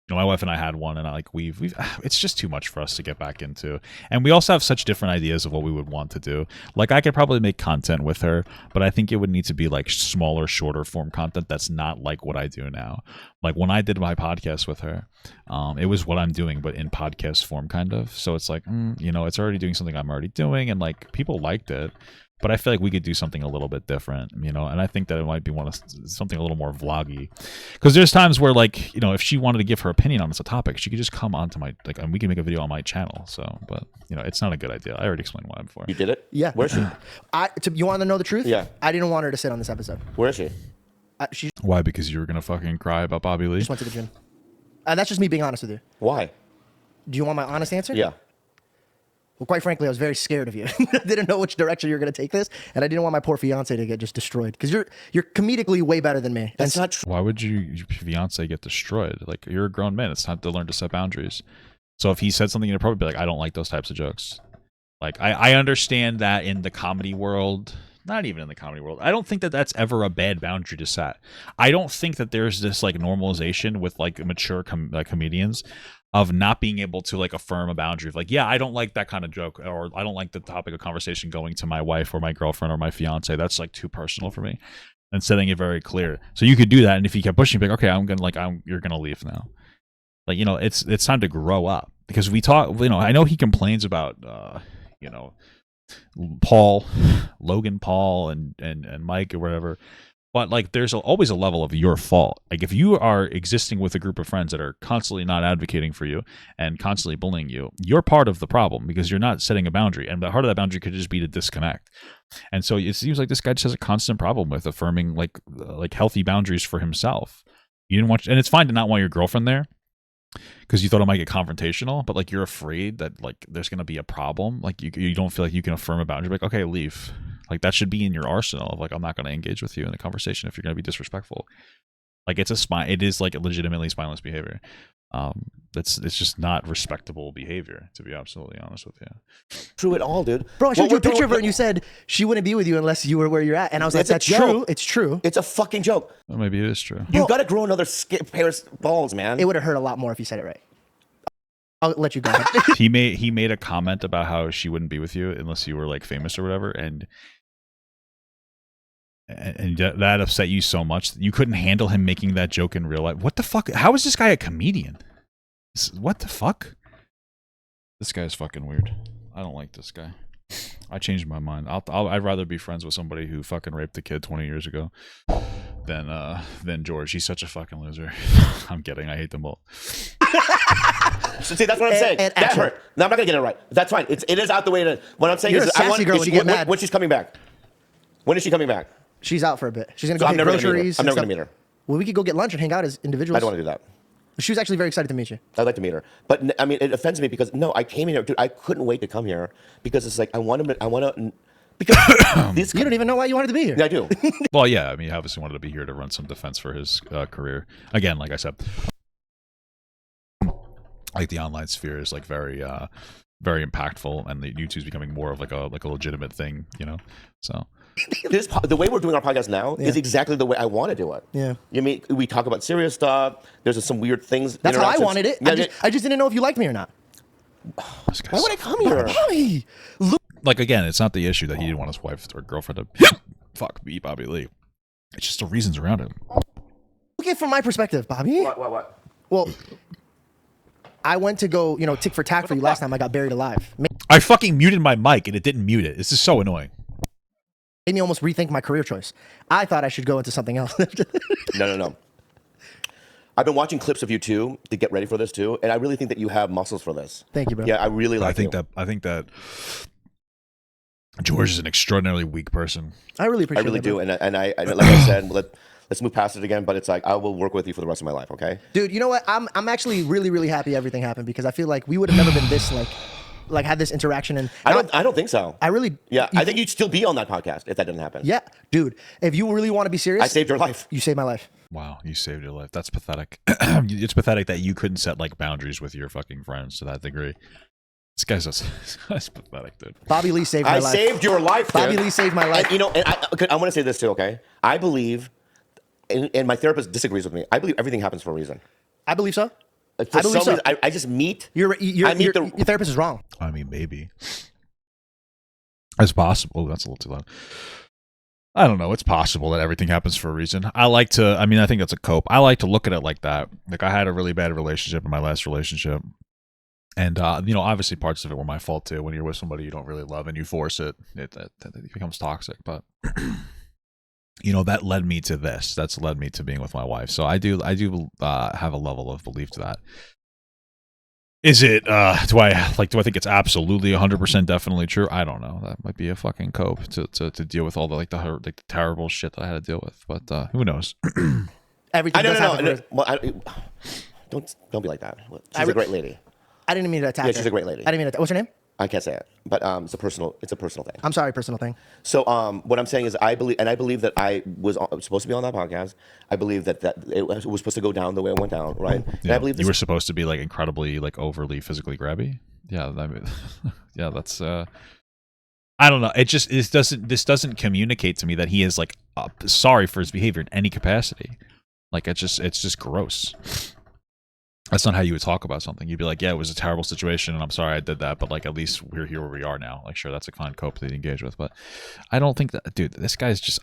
You know, my wife and I had one, and we've it's just too much for us to get back into. And we also have such different ideas of what we would want to do. Like, I could probably make content with her, but I think it would need to be like smaller, shorter form content that's not like what I do now. Like when I did my podcast with her, it was what I'm doing, but in podcast form, kind of. So it's like, you know, it's already doing something I'm already doing, and like people liked it. But I feel like we could do something a little bit different, you know, and I think that it might be something a little more vloggy. Because there's times where, like, you know, if she wanted to give her opinion on this topic, she could just come onto my, like, and we can make a video on my channel. So, but, you know, it's not a good idea. I already explained why before. you did it? Yeah. Where's she? You want to know the truth? Yeah. I didn't want her to sit on this episode. Where is she? She Why? Because you were going to fucking cry about Bobby Lee? just went to the gym. That's just me being honest with you. Why? Do you want my honest answer? Yeah. Well, quite frankly, I was very scared of you. I didn't know which direction you were going to take this, and I didn't want my poor fiance to get just destroyed because you're comedically way better than me. That's not true. Why would your fiance get destroyed? Like, you're a grown man. It's time to learn to set boundaries. So if he said something inappropriate, be like, I don't like those types of jokes. Like, I understand that in the comedy world, not even in the comedy world, I don't think that that's ever a bad boundary to set. I don't think that there's this, like, normalization with, like, mature comedians of not being able to, like, affirm a boundary of, like, yeah, I don't like that kind of joke, or I don't like the topic of conversation going to my wife or my girlfriend or my fiance. That's, like, too personal for me. And setting it very clear. So you could do that, and if he kept pushing, be like, okay, you're gonna leave now. Like, you know, it's time to grow up. Because we talk, you know, I know he complains about, you know, Logan Paul and Mike or whatever, but like there's always a level of your fault. Like if you are existing with a group of friends that are constantly not advocating for you and constantly bullying you, you're part of the problem because you're not setting a boundary, and the heart of that boundary could just be to disconnect. And so it seems like this guy just has a constant problem with affirming like healthy boundaries for himself. You didn't want, and it's fine to not want your girlfriend there because you thought it might get confrontational, but like you're afraid that like there's going to be a problem. Like you don't feel like you can affirm a boundary. Like, okay, leave. Like that should be in your arsenal of like, I'm not going to engage with you in a conversation if you're going to be disrespectful. Like it is like a legitimately spineless behavior. It's just not respectable behavior, to be absolutely honest with you. True at all, dude. Bro, I showed What you a we're doing- picture of her and you said she wouldn't be with you unless you were where you're at. And I was like, It's a that's joke. true. It's true. It's a fucking joke. Well, maybe it is true. You got to grow another pair of balls, man. It would have hurt a lot more if you said it right. I'll let you go. he made a comment about how she wouldn't be with you unless you were like famous or whatever, and and that upset you so much that you couldn't handle him making that joke in real life. What the fuck? How is this guy a comedian? What the fuck? This guy's fucking weird. I don't like this guy. I changed my mind. I'd rather be friends with somebody who fucking raped a kid 20 years ago than George. He's such a fucking loser. I'm kidding. I hate them both. So see, that's what I'm saying. That hurt. No, I'm not gonna get it right. That's fine. It is out the way to. What I'm saying You're is, a sassy girl when you get mad. when she's coming back. When is she coming back? She's out for a bit. She's gonna So go I'm get never gonna meet her. groceries. I'm and never gonna stuff. meet her. Well, we could go get lunch and hang out as individuals. I don't want to do that. She was actually very excited to meet you. I'd like to meet her, but I mean, it offends me because no, I came in here, dude. I couldn't wait to come here because it's like I want to. Because these, You don't even know why you wanted to be here. yeah, I do. Well, yeah. I mean, he obviously wanted to be here to run some defense for his career. Again, like I said, like the online sphere is like very impactful, and the YouTube's becoming more of like a legitimate thing, you know. So The way we're doing our podcast now is exactly the way I want to do it. Yeah. You mean we talk about serious stuff? There's some weird things. That's how I interactions. wanted it. Yeah, I just didn't know if you liked me or not. this why guy's would I come here? Bobby, look. like, again, it's not the issue that he didn't want his wife or girlfriend to fuck beat Bobby Lee. It's just the reasons around it. Look at it from my perspective, Bobby. What? Well, I went to go, tick for tack for you last time. I got buried alive. I fucking muted my mic and it didn't mute it. This is so annoying. Made me almost rethink my career choice. I thought I should go into something else. No. I've been watching clips of you too to get ready for this too, and I really think that you have muscles for this. Thank you, bro. Yeah, I really like. I think that George is an extraordinarily weak person. I really I appreciate really that, do, bro. and I like I said, let's move past it again. But it's like I will work with you for the rest of my life. Okay. Dude, you know what? I'm actually really, really happy everything happened because I feel like we would have never been this like had this interaction. And I don't think so. I really. Yeah, I think you'd still be on that podcast if that didn't happen. Yeah, dude. If you really want to be serious, I saved your life. You saved my life. Wow, you saved your life. That's pathetic. It's pathetic that you couldn't set like boundaries with your fucking friends to that degree. This guy's pathetic, dude. Bobby Lee saved my I life. saved your life, dude. Bobby Lee saved my life. And, and I want to say this too, okay? I believe, and my therapist disagrees with me. I believe everything happens for a reason. I believe so. Like, for I believe some so. reason, I just meet. Your your therapist is wrong. I mean, maybe. It's possible. Oh, that's a little too loud. I don't know. It's possible that everything happens for a reason. I think that's a cope. I like to look at it like that. Like, I had a really bad relationship in my last relationship. And, obviously parts of it were my fault too. When you're with somebody you don't really love and you force it, it becomes toxic. But, that led me to this. That's led me to being with my wife. So I do have a level of belief to that. Is it, do I think it's absolutely 100% definitely true? I don't know. That might be a fucking cope to deal with all the terrible shit that I had to deal with. But who knows? Everything does happen for- Well, don't be like that. She's a great lady. I didn't mean to attack her. Yeah, she's a great lady. I didn't mean to. What's her name? I can't say it, but it's a personal thing. I'm sorry, personal thing. So what I'm saying is I believe that I was supposed to be on that podcast. I believe that it was supposed to go down the way it went down, right? And Yeah, I believe you were supposed to be like incredibly like overly physically grabby. Yeah, yeah, that's I don't know. This doesn't communicate to me that he is like sorry for his behavior in any capacity. Like it's just gross. That's not how you would talk about something. You'd be like, yeah, it was a terrible situation and I'm sorry I did that, but like at least we're here where we are now. Like, sure, that's a fine cope to engage with, but I don't think that, dude, this guy's just,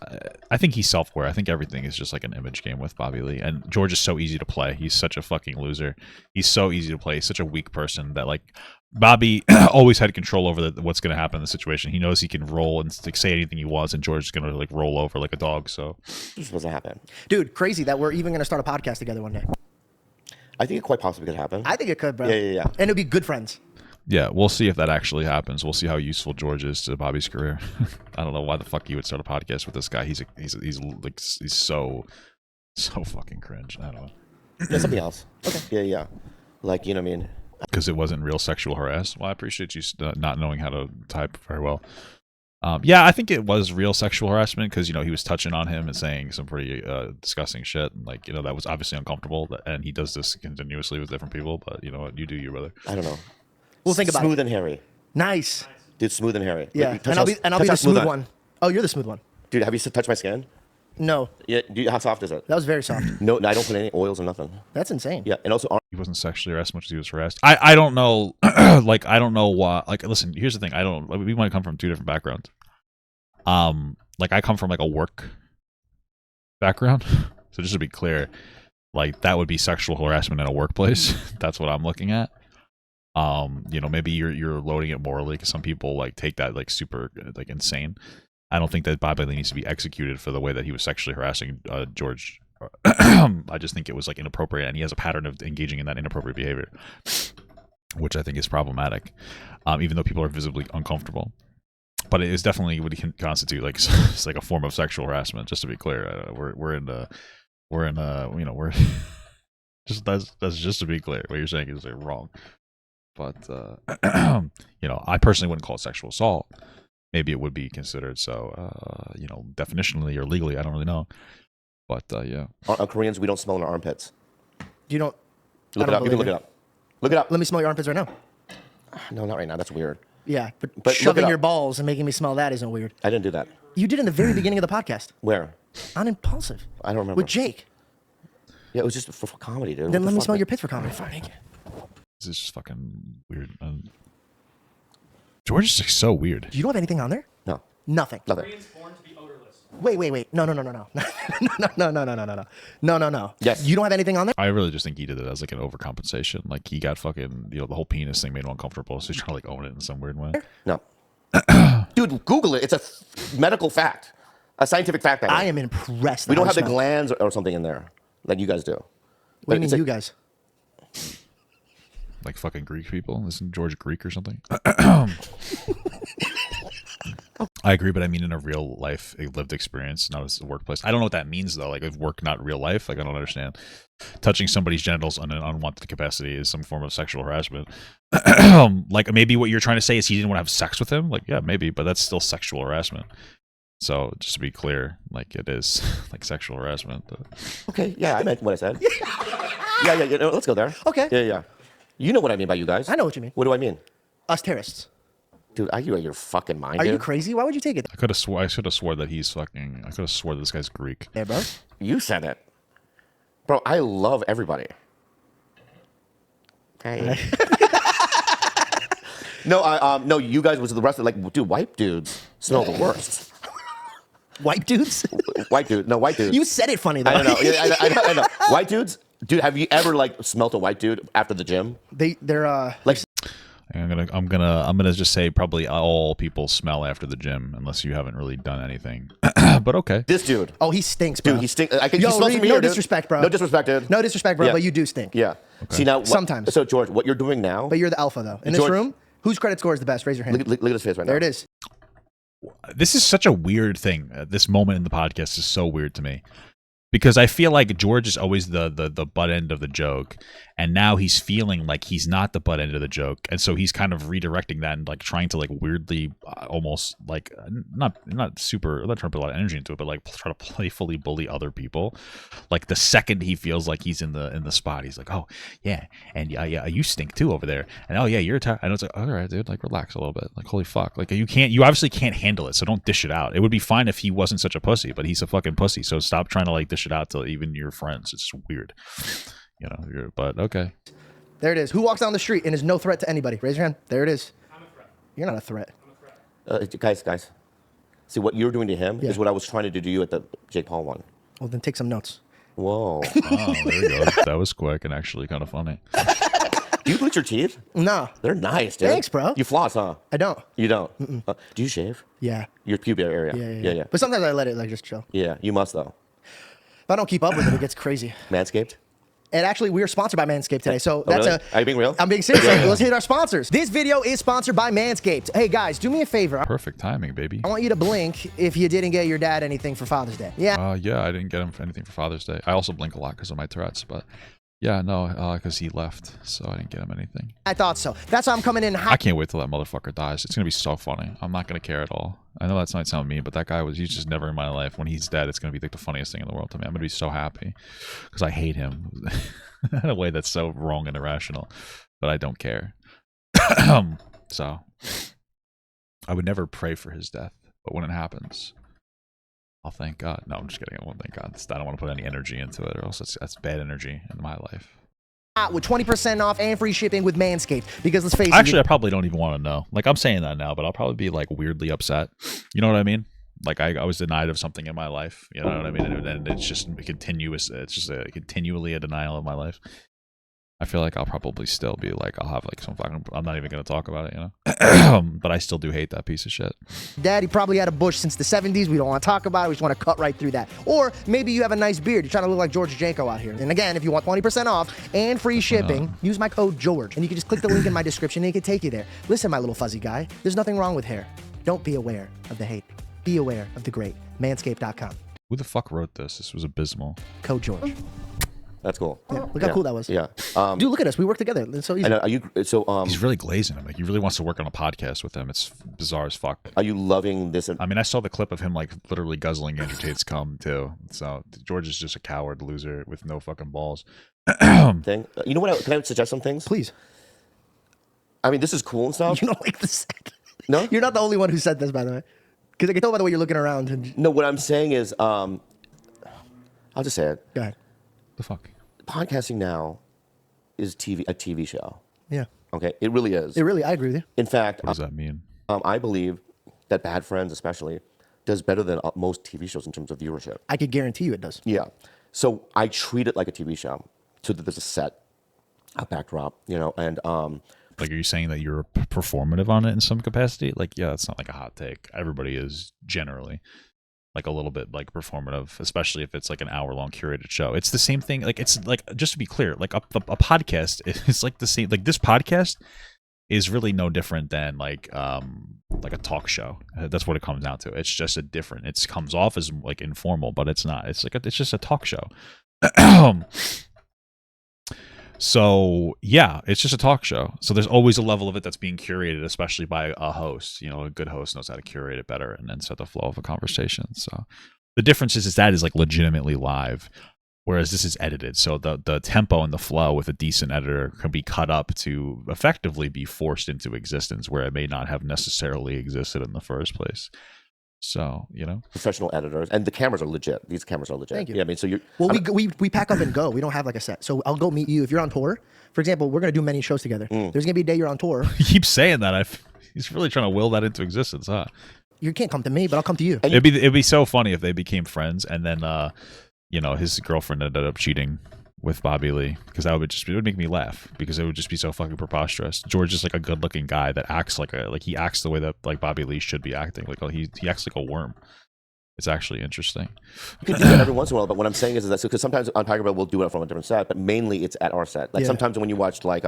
I think he's self-aware. I think everything is just like an image game with Bobby Lee, and George is so easy to play. He's such a fucking loser. He's so easy to play. He's such a weak person that like Bobby always had control over what's going to happen in the situation. He knows he can roll and like, say anything he wants, and George is going to like roll over like a dog. So it's supposed to happen. Dude, crazy that we're even going to start a podcast together one day. I think it quite possibly could happen. I think it could, bro. Yeah. And it'll be good friends. yeah, we'll see if that actually happens. We'll see how useful George is to Bobby's career. I don't know why the fuck you would start a podcast with this guy. He's so fucking cringe. I don't know. Yeah, something else. Okay. Yeah. Like, you know what I mean? Because it wasn't real sexual harassment. Well, I appreciate you not knowing how to type very well. Yeah, I think it was real sexual harassment because, he was touching on him and saying some pretty disgusting shit. And, like, that was obviously uncomfortable. And he does this continuously with different people. But you know what? You do you, brother. I don't know. We'll think about Smooth it. and hairy. Nice. Dude, smooth and hairy. Yeah. Like, And I'll be the smooth one. Oh, you're the smooth one. Dude, have you touched my skin? No. Yeah. How soft is it? That was very soft. No, I don't put any oils or nothing. That's insane. Yeah, and also He wasn't sexually harassed as much as he was harassed. I don't know. Like, I don't know why. Like, listen, here's the thing. We might come from two different backgrounds. Like, I come from like a work background. So just to be clear, like that would be sexual harassment in a workplace. That's what I'm looking at. You know, maybe you're loading it morally because some people like take that like super like insane. I don't think that Bob Bailey needs to be executed for the way that he was sexually harassing George. I just think it was like inappropriate, and he has a pattern of engaging in that inappropriate behavior, which I think is problematic, even though people are visibly uncomfortable. But it is definitely what he can constitute like it's like a form of sexual harassment. Just to be clear, we're in you know, we're just that's just to be clear. What you're saying is like, wrong. But you know, I personally wouldn't call it sexual assault. Maybe it would be considered so. You know, definitionally or legally, I don't really know. But yeah, Koreans, we don't smell in our armpits. You don't. Look it up. You can look it up. Look it up. Let me smell your armpits right now. No, not right now. That's weird. Yeah, but look shoving it your up. balls and making me smell that isn't weird. I didn't do that. You did in the very beginning of the podcast. Where? On Impulsive. I don't remember. With Jake. Yeah, it was just for comedy, dude. Then What let the me fuck, smell man? your pits for comedy. Fine, thank you. this is just fucking weird. George is like so weird. Do you don't have anything on there? No, Nothing. nothing. Wait. No. No. Yes. You don't have anything on there? I really just think he did it as like an overcompensation. Like he got fucking, you know, the whole penis thing made him uncomfortable, so he's trying to like own it in some weird way. No. Dude, Google it. It's a medical fact, a scientific fact. I am impressed. We don't how have the you smell. glands or something in there like you guys do. What do you It's mean, like- you guys? Like fucking Greek people. Isn't George Greek or something? I agree, but I mean in a real life, a lived experience, not as a workplace. I don't know what that means though. Like, if work, not real life. Like, I don't understand. Touching somebody's genitals in an unwanted capacity is some form of sexual harassment. Like, maybe what you're trying to say is he didn't want to have sex with him. Like, yeah, maybe, but that's still sexual harassment. So, just to be clear, like, it is like sexual harassment. Okay, yeah, I meant what I said. yeah. No, let's go there. Okay. Yeah. You know what I mean by you guys. I know what you mean. What do I mean? Us terrorists. Dude, are you out of your fucking mind, Are dude? you crazy? Why would you take it? I should have swore that he's fucking. I could have swore that this guy's Greek. Yeah, bro. You said it. Bro, I love everybody. Hey. No, you guys was the rest of like, dude, white dudes smell the worst. White dudes? White dude, no, white dudes. You said it funny though. I don't know. Yeah, I know. White dudes, dude. Have you ever like smelt a white dude after the gym? They're Like, I'm gonna just say probably all people smell after the gym unless you haven't really done anything. But okay. this dude. Oh, he stinks, bro. Dude, he stinks. I can. Yo, he smells Reed, from no here, dude. disrespect, bro. No disrespect, dude. No disrespect, bro, Yeah. but you do stink. Yeah. See now. Sometimes. So George, what you're doing now? But you're the alpha though. In this George- room, whose credit score is the best? Raise your hand. Look at his face right now. There it is. This is such a weird thing. This moment in the podcast is so weird to me because I feel like George is always the butt end of the joke, and now he's feeling like he's not the butt end of the joke, and so he's kind of redirecting that and like trying to like weirdly, almost like not super. I'm not trying to put a lot of energy into it, but like try to playfully bully other people. Like the second he feels like he's in the spot, he's like, oh yeah, and yeah, you stink too over there, and oh yeah, you're tired. And it's like, all right, dude, like relax a little bit. Like holy fuck, like you obviously can't handle it, so don't dish it out. It would be fine if he wasn't such a pussy, but he's a fucking pussy. So stop trying to like dish it out to even your friends. It's just weird, you know. But okay. There it is. Who walks down the street and is no threat to anybody? Raise your hand. There it is. I'm a threat. You're not a threat. Guys. See what you're doing to him Yeah. is what I was trying to do to you at the Jake Paul one. Well, then take some notes. Whoa. Oh, there you go. That was quick and actually kind of funny. Do you bleach your teeth? No, They're nice, dude. Thanks, bro. You floss, huh? I don't. You don't. Do you shave? Yeah. Your pubic area. Yeah. But sometimes I let it like just chill. Yeah, you must though. If I don't keep up with it, it gets crazy. Manscaped. And actually, we are sponsored by Manscaped today. So Oh, that's really? Are you being real? I'm being serious. So let's hit our sponsors. This video is sponsored by Manscaped. Hey guys, do me a favor. Perfect timing, baby. I want you to blink if you didn't get your dad anything for Father's Day. Yeah. Yeah, I didn't get him for anything for Father's Day. I also blink a lot because of my Tourette's, but yeah, no, because he left, so I didn't get him anything. I thought so. That's why I'm coming in I hot. can't wait till that motherfucker dies. It's gonna be so funny. I'm not gonna care at all. I know that's not sound mean, but that guy he's just never in my life. When he's dead, it's gonna be like the funniest thing in the world to me. I'm gonna be so happy because I hate him in a way that's so wrong and irrational, but I don't care. So I would never pray for his death, but when it happens, I'll thank God. No, I'm just kidding. I won't thank God. I don't want to put any energy into it, or else that's bad energy in my life. With 20% off and free shipping with Manscaped. Because let's face it. Actually, I probably don't even want to know. Like, I'm saying that now, but I'll probably be like weirdly upset. You know what I mean? Like I was denied of something in my life. You know what I mean? And it's just a continuous. It's just a continually a denial of my life. I feel like I'll probably still be like, I'll have like some fucking, I'm not even going to talk about it, you know? But I still do hate that piece of shit. Daddy probably had a bush since the 70s. We don't want to talk about it. We just want to cut right through that. Or maybe you have a nice beard. You're trying to look like George Janko out here. And again, if you want 20% off and free shipping, use my code George. And you can just click the link in my description and it can take you there. Listen, my little fuzzy guy, there's nothing wrong with hair. Don't be aware of the hate. Be aware of the great. Manscaped.com. Who the fuck wrote this? This was abysmal. Code George. That's cool. Yeah, look how cool that was. Yeah. Dude, look at us. We work together. It's so easy. And are you He's really glazing him. Like he really wants to work on a podcast with him. It's bizarre as fuck. are you loving this? I mean, I saw the clip of him like literally guzzling Andrew Tate's cum too. So George is just a coward loser with no fucking balls. Thing? You know what? Can I suggest some things? Please. I mean, this is cool and stuff. You don't like the set. No? You're not the only one who said this, by the way. Because I can tell by the way you're looking around. And... No, what I'm saying is, I'll just say it. Go ahead. The fuck? Podcasting now is a TV show. Yeah. Okay, it really is. I agree with you. In fact, What does that mean? I believe that Bad Friends, especially, does better than most TV shows in terms of viewership. I could guarantee you it does. Yeah. So I treat it like a TV show, so that there's a set, a backdrop, you know, and Like, are you saying that you're performative on it in some capacity? Like, yeah, it's not like a hot take. Everybody is generally like a little bit like performative, especially if it's like an hour-long curated show. It's the same thing. Like, it's like, just to be clear, like a podcast is like the same. Like this podcast is really no different than like a talk show. That's what it comes down to. It's just a different. It comes off as like informal, but it's not. It's like it's just a talk show. So yeah, it's just a talk show. So there's always a level of it that's being curated, especially by a host. You know, a good host knows how to curate it better and then set the flow of a conversation. So the difference is that is like legitimately live, whereas this is edited. So the tempo and the flow with a decent editor can be cut up to effectively be forced into existence where it may not have necessarily existed in the first place. So, you know, professional editors, and the cameras are legit. These cameras are legit. Thank you. Yeah, I mean, so you're. Well, we pack up and go. We don't have like a set. So I'll go meet you. If you're on tour, for example, we're going to do many shows together. There's going to be a day you're on tour. he keeps saying that. He's really trying to will that into existence, huh? You can't come to me, but I'll come to you. It'd be so funny if they became friends and then, you know, his girlfriend ended up cheating with Bobby Lee, because it would make me laugh because it would just be so fucking preposterous. George is like a good looking guy that acts like he acts the way that like Bobby Lee should be acting. Like he acts like a worm. It's actually interesting. You can do that every once in a while, but what I'm saying is that because sometimes on Tiger Bill we'll do it from a different set, but mainly it's at our set. Like sometimes when you watch like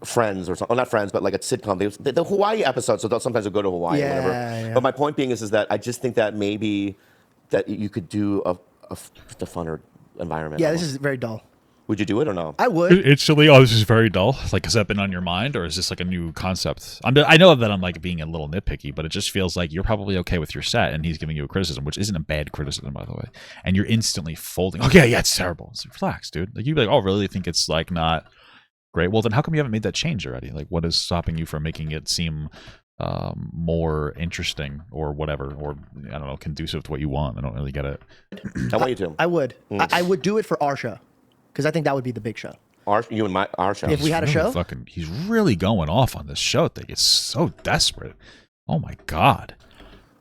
Friends or something, well, not Friends, but like a sitcom, the Hawaii episodes, so sometimes they'll go to Hawaii or whatever. Yeah. But my point being is that I just think that maybe that you could do just a funner environment. Yeah, this is very dull. Would you do it or no? I would. Instantly, oh, this is very dull. Like, has that been on your mind, or is this like a new concept? I know that I'm like being a little nitpicky, but it just feels like you're probably okay with your set, and he's giving you a criticism, which isn't a bad criticism, by the way. And you're instantly folding. Okay, yeah, it's terrible. It's like, relax, dude. Like you'd be like, oh, really think it's like not great? Well, then how come you haven't made that change already? Like, what is stopping you from making it seem more interesting or whatever, or I don't know, conducive to what you want? I don't really get it. I want you to. I would. I would do it for our show. Because I think that would be the big show. Our show. If we had a show? He's really going off on this show thing. It's so desperate. Oh my God.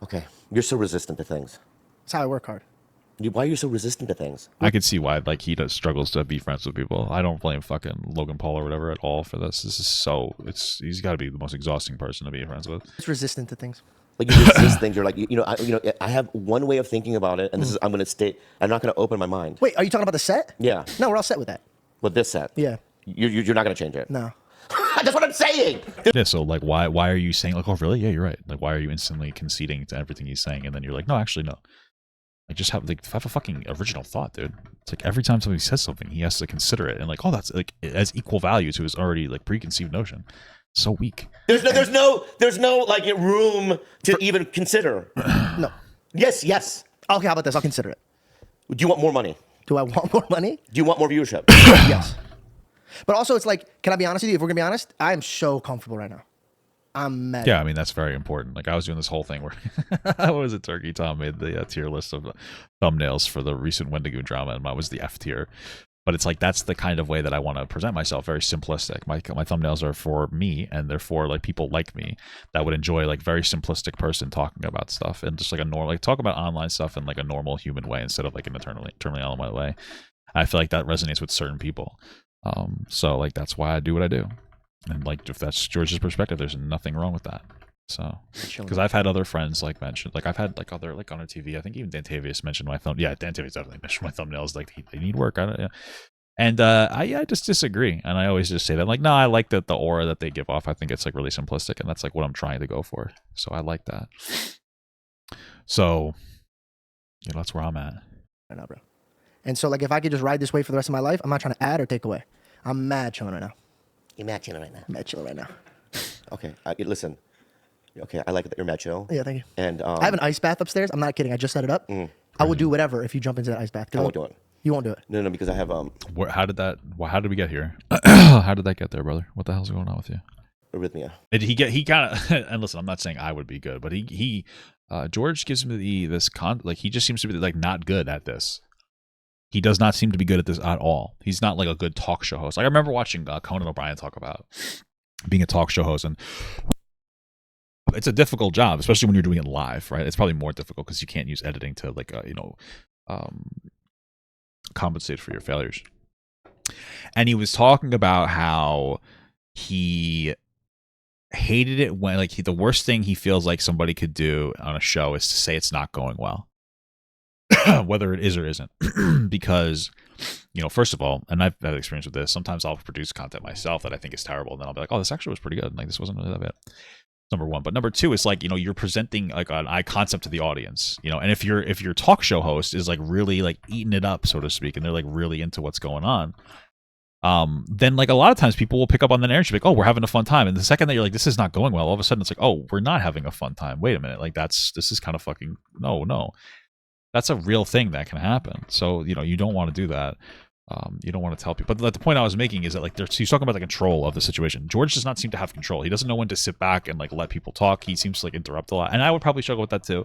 Okay. You're so resistant to things. That's how I work hard. Why are you so resistant to things? I could see why like he struggles to be friends with people. I don't blame fucking Logan Paul or whatever at all for this. This is he's got to be the most exhausting person to be friends with. It's resistant to things. Like you resist things. You're like, I have one way of thinking about it, and this is I'm not going to open my mind. Wait, are you talking about the set? Yeah. No, we're all set with that. With this set. Yeah. You're not going to change it. No. That's what I'm saying. Yeah. So like, why are you saying like, oh really? Yeah, you're right. Like, why are you instantly conceding to everything he's saying, and then you're like, no, actually no. Like, just have a fucking original thought, dude. It's like every time somebody says something, he has to consider it, and like, oh, that's like as equal value to his already like preconceived notion. So weak. There's no like room to even consider. No. Yes. Okay, how about this? I'll consider it. Do you want more money? Do I want more money? Do you want more viewership? Yes. But also, it's like, can I be honest with you? If we're going to be honest, I am so comfortable right now. I'm mad. Yeah, I mean, that's very important. Like, I was doing this whole thing where, what was it, Turkey Tom made the tier list of thumbnails for the recent Wendigo drama, and mine was the F tier. But it's like that's the kind of way that I want to present myself, very simplistic. My thumbnails are for me, and they're for like people like me that would enjoy like very simplistic person talking about stuff and just like a normal, like talk about online stuff in like a normal human way instead of like an eternally online way. I feel like that resonates with certain people. So like that's why I do what I do. And like if that's George's perspective, there's nothing wrong with that. So because I've had other friends like mention, like I've had like other like on our TV, I think even Dantavius mentioned my thumb. Yeah, Dantavius definitely mentioned my thumbnails. Like they need work. I don't. Yeah. And I just disagree, and I always just say that like no, I like the aura that they give off. I think it's like really simplistic, and that's like what I'm trying to go for. So I like that. So yeah, that's where I'm at. I know, bro. And so like if I could just ride this way for the rest of my life, I'm not trying to add or take away. I'm mad chilling right now. You're mad chilling right now. Mad chilling right now. Okay, listen. Okay, I like that you're mad chill. Yeah, thank you. And I have an ice bath upstairs. I'm not kidding. I just set it up. I will do whatever if you jump into that ice bath. I won't do it. You won't do it. No, because I have How did we get here? How did that get there, brother? What the hell's going on with you? arrhythmia. He kind of and listen, I'm not saying I would be good, but George gives me this like he just seems to be like not good at this. He does not seem to be good at this at all. He's not like a good talk show host. Like I remember watching Conan O'Brien talk about being a talk show host, and it's a difficult job, especially when you're doing it live, right? It's probably more difficult because you can't use editing to like compensate for your failures. And he was talking about how he hated it when like the worst thing he feels like somebody could do on a show is to say it's not going well. Whether it is or isn't. Because, first of all, and I've had experience with this, sometimes I'll produce content myself that I think is terrible, and then I'll be like, oh, this actually was pretty good. Like, this wasn't really that bad. Number one. But number two is like, you're presenting like an eye concept to the audience, and if your talk show host is like really like eating it up, so to speak, and they're like really into what's going on, then like a lot of times people will pick up on the narrative, like, oh, we're having a fun time. And the second that you're like, this is not going well, all of a sudden it's like, oh, we're not having a fun time. Wait a minute. Like this is kind of fucking, no. That's a real thing that can happen. So, you don't want to do that. You don't want to tell people. But the point I was making is that like he's talking about the control of the situation. George does not seem to have control. He doesn't know when to sit back and like let people talk. He seems to like interrupt a lot. And I would probably struggle with that too,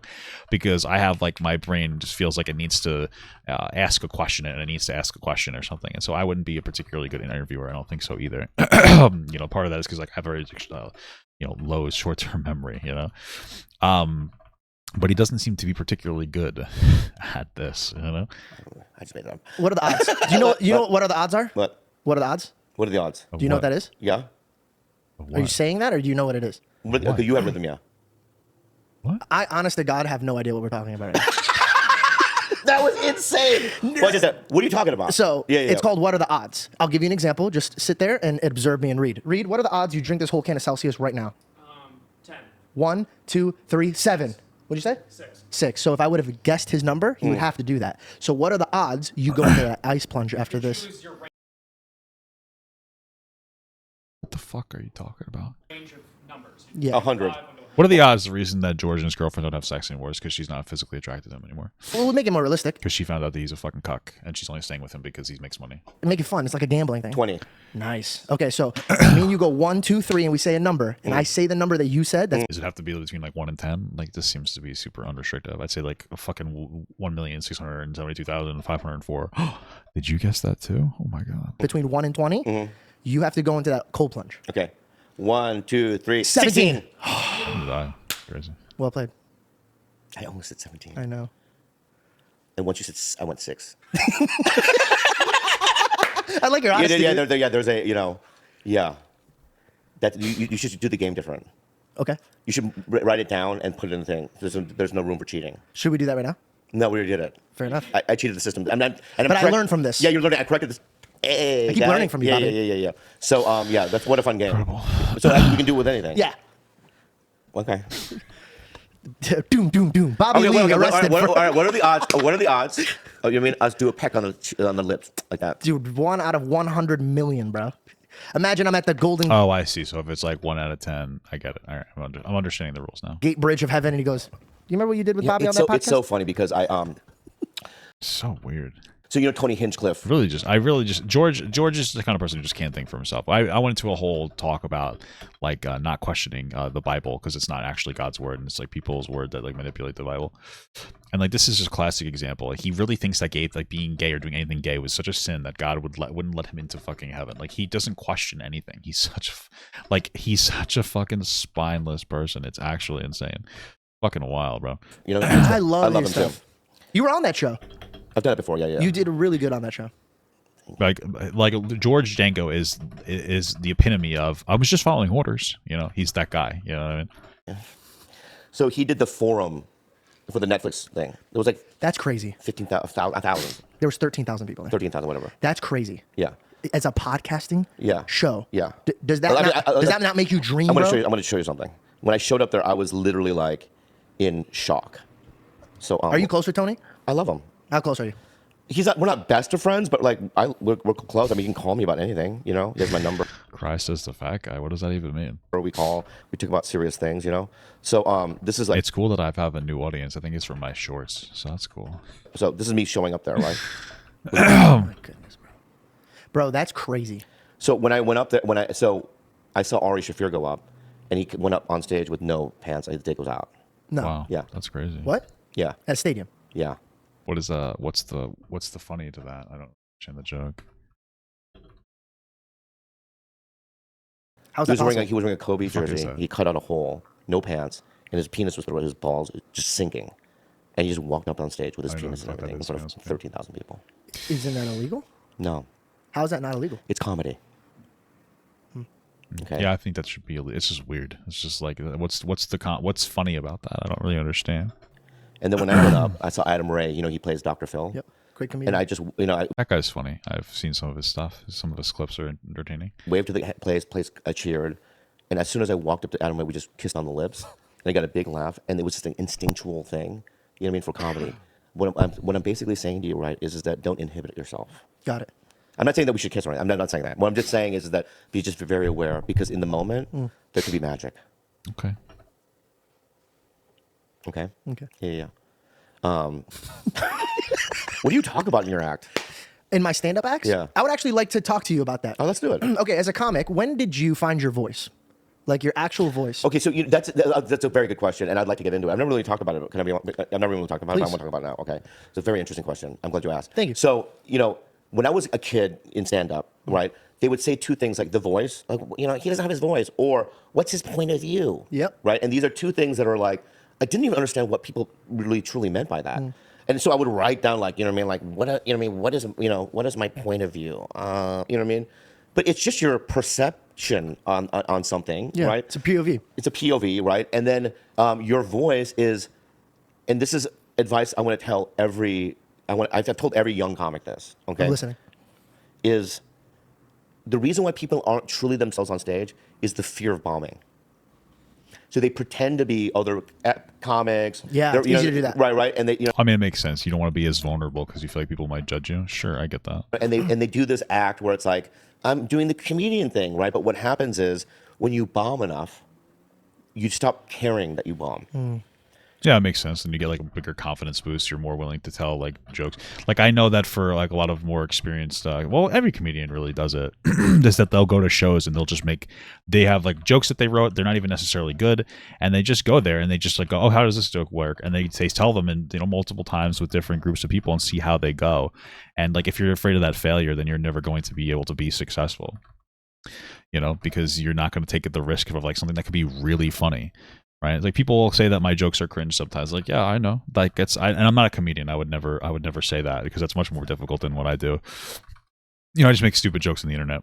because I have like my brain just feels like it needs to ask a question, and it needs to ask a question or something. And so I wouldn't be a particularly good interviewer. I don't think so either. Part of that is because like I have very low short-term memory. But he doesn't seem to be particularly good at this, I just made it up. What are the odds? Do you know what are the odds are? What? What are the odds? What are the odds? Do you know what that is? Yeah. Are you saying that, or do you know what it is? Okay, you have arrhythmia. What? I, honest to God, have no idea what we're talking about right now. That was insane. What are you talking about? So yeah. It's called What Are the Odds? I'll give you an example. Just sit there and observe me and read. Read, what are the odds you drink this whole can of Celsius right now? 10. 1, 2, 3, 7. What'd you say? 6. 6. So if I would have guessed his number, he would have to do that. So what are the odds you go into that ice plunge after this? Choose your What the fuck are you talking about? range of numbers. Yeah. 100. What are the odds the reason that George and his girlfriend don't have sex anymore is because she's not physically attracted to him anymore? Well, we'll make it more realistic. Because she found out that he's a fucking cuck, and she's only staying with him because he makes money. Make it fun. It's like a gambling thing. 20. Nice. Okay, so me and you go 1, 2, 3, and we say a number, and I say the number that you said. That's Does it have to be between like 1 and 10? Like this seems to be super unrestrictive. I'd say like a fucking 1,672,504. Did you guess that too? Oh my god. between 1 and 20. You have to go into that cold plunge. Okay. 1, 2, 3, 17. Did I? Crazy. Well played. I almost said 17. I know. And once you said, I went 6. I like your honesty. There's a, that you should do the game different. Okay. You should write it down and put it in the thing. There's no room for cheating. Should we do that right now? No, we already did it. Fair enough. I cheated the system. But I learned from this. Yeah, you're learning. I corrected this. Hey, I keep learning from you, yeah, Bobby. Yeah. So, that's what a fun game. Incredible. So we can do it with anything. Yeah. Okay. Doom, doom, doom. Bobby Lee arrested. All right, what are the odds? What are the odds? Oh, you mean us do a peck on the lips like that? Dude, 1 out of 100 million, bro. Imagine I'm at the Golden Oh, I see. So if it's like 1 out of 10, I get it. All right, I'm understanding the rules now. Gate Bridge of Heaven, and he goes, "You remember what you did with Bobby on that podcast?" It's so funny because So weird. So Tony Hinchcliffe. I really just George is the kind of person who just can't think for himself. I went into a whole talk about like not questioning the Bible because it's not actually God's word and it's like people's word that like manipulate the Bible. And like this is just a classic example. Like he really thinks that being gay or doing anything gay was such a sin that God wouldn't let him into fucking heaven. Like he doesn't question anything. He's such a fucking spineless person. It's actually insane. Fucking wild, bro. I love him his stuff. too. You were on that show. I've done it before. Yeah. You did really good on that show. Like George Janko is the epitome of I was just following orders. He's that guy. You know what I mean? Yeah. So he did the forum for the Netflix thing. It was like that's crazy. 1,000. There was 13,000 people there. 13,000, whatever. That's crazy. Yeah. As a podcasting show. Yeah. Does that not make you dream? I'm going to show you something. When I showed up there, I was literally like in shock. So are you close with Tony? I love him. How close are you? We're not best of friends, but like we're close. I mean, you can call me about anything. He has my number. Christ is the fat guy. What does that even mean? Or we talk about serious things. So this is like it's cool that I have a new audience. I think it's from my shorts, so that's cool. So this is me showing up there, right? Oh my goodness, bro, that's crazy. So when I went up there, I saw Ari Shaffir go up, and he went up on stage with no pants. His dick was out. No. Wow. Yeah. That's crazy. What? Yeah. At a stadium. Yeah. What is what's the funny to that? I don't understand the joke. How's he that was possible? wearing a Kobe jersey. He cut out a hole, no pants, and his penis was his balls just sinking. And he just walked up on stage with his penis and everything in front of 13,000 people. Isn't that illegal? No. How is that not illegal? It's comedy. Okay. Yeah, I think that should be. It's just weird. It's just like what's funny about that? I don't really understand. And then when I went up, I saw Adam Ray. He plays Dr. Phil. Yep, great comedian. And I just, that guy's funny. I've seen some of his stuff. Some of his clips are entertaining. Waved to the place. I cheered, and as soon as I walked up to Adam Ray, we just kissed on the lips, and I got a big laugh, and it was just an instinctual thing. You know what I mean, for comedy. What I'm basically saying to you, right, is that don't inhibit yourself. Got it. I'm not saying that we should kiss or anything. I'm not saying that. What I'm just saying is that be just very aware, because in the moment there could be magic. Okay. Okay. Yeah. What do you talk about in your act? In my stand-up acts? Yeah. I would actually like to talk to you about that. Oh, let's do it. Okay, as a comic, when did you find your voice? Like your actual voice? Okay, so that's a very good question, and I'd like to get into it. I've never really talked about it. I've never really talked about it, but I want to talk about it now. Okay. It's a very interesting question. I'm glad you asked. Thank you. So, when I was a kid in stand-up, right, they would say two things like the voice, like, he doesn't have his voice, or what's his point of view? Yep. Right? And these are two things that are like, I didn't even understand what people really truly meant by that. And so I would write down like, what is my point of view? You know what I mean? But it's just your perception on something, Yeah, right? it's a POV. It's a POV, right? And then your voice is, and this is advice I want to tell I've told every young comic this, okay? I'm listening. Is the reason why people aren't truly themselves on stage is the fear of bombing. So they pretend to be other comics. Yeah, it's easy to do that. Right. And they, I mean, it makes sense. You don't want to be as vulnerable because you feel like people might judge you. Sure, I get that. and they do this act where it's like, I'm doing the comedian thing, right? But what happens is when you bomb enough, you stop caring that you bomb. Yeah, it makes sense. And you get like a bigger confidence boost. You're more willing to tell like jokes. Like I know that for like a lot of more experienced, every comedian really does it. Is that they'll go to shows and they have like jokes that they wrote. They're not even necessarily good, and they just go there and they just like go, oh, how does this joke work? And they tell them and multiple times with different groups of people and see how they go. And like if you're afraid of that failure, then you're never going to be able to be successful. Because you're not going to take the risk of like something that could be really funny. Right, like people will say that my jokes are cringe sometimes. Like, yeah, I know. Like, and I'm not a comedian. I would never say that because that's much more difficult than what I do. I just make stupid jokes on the internet.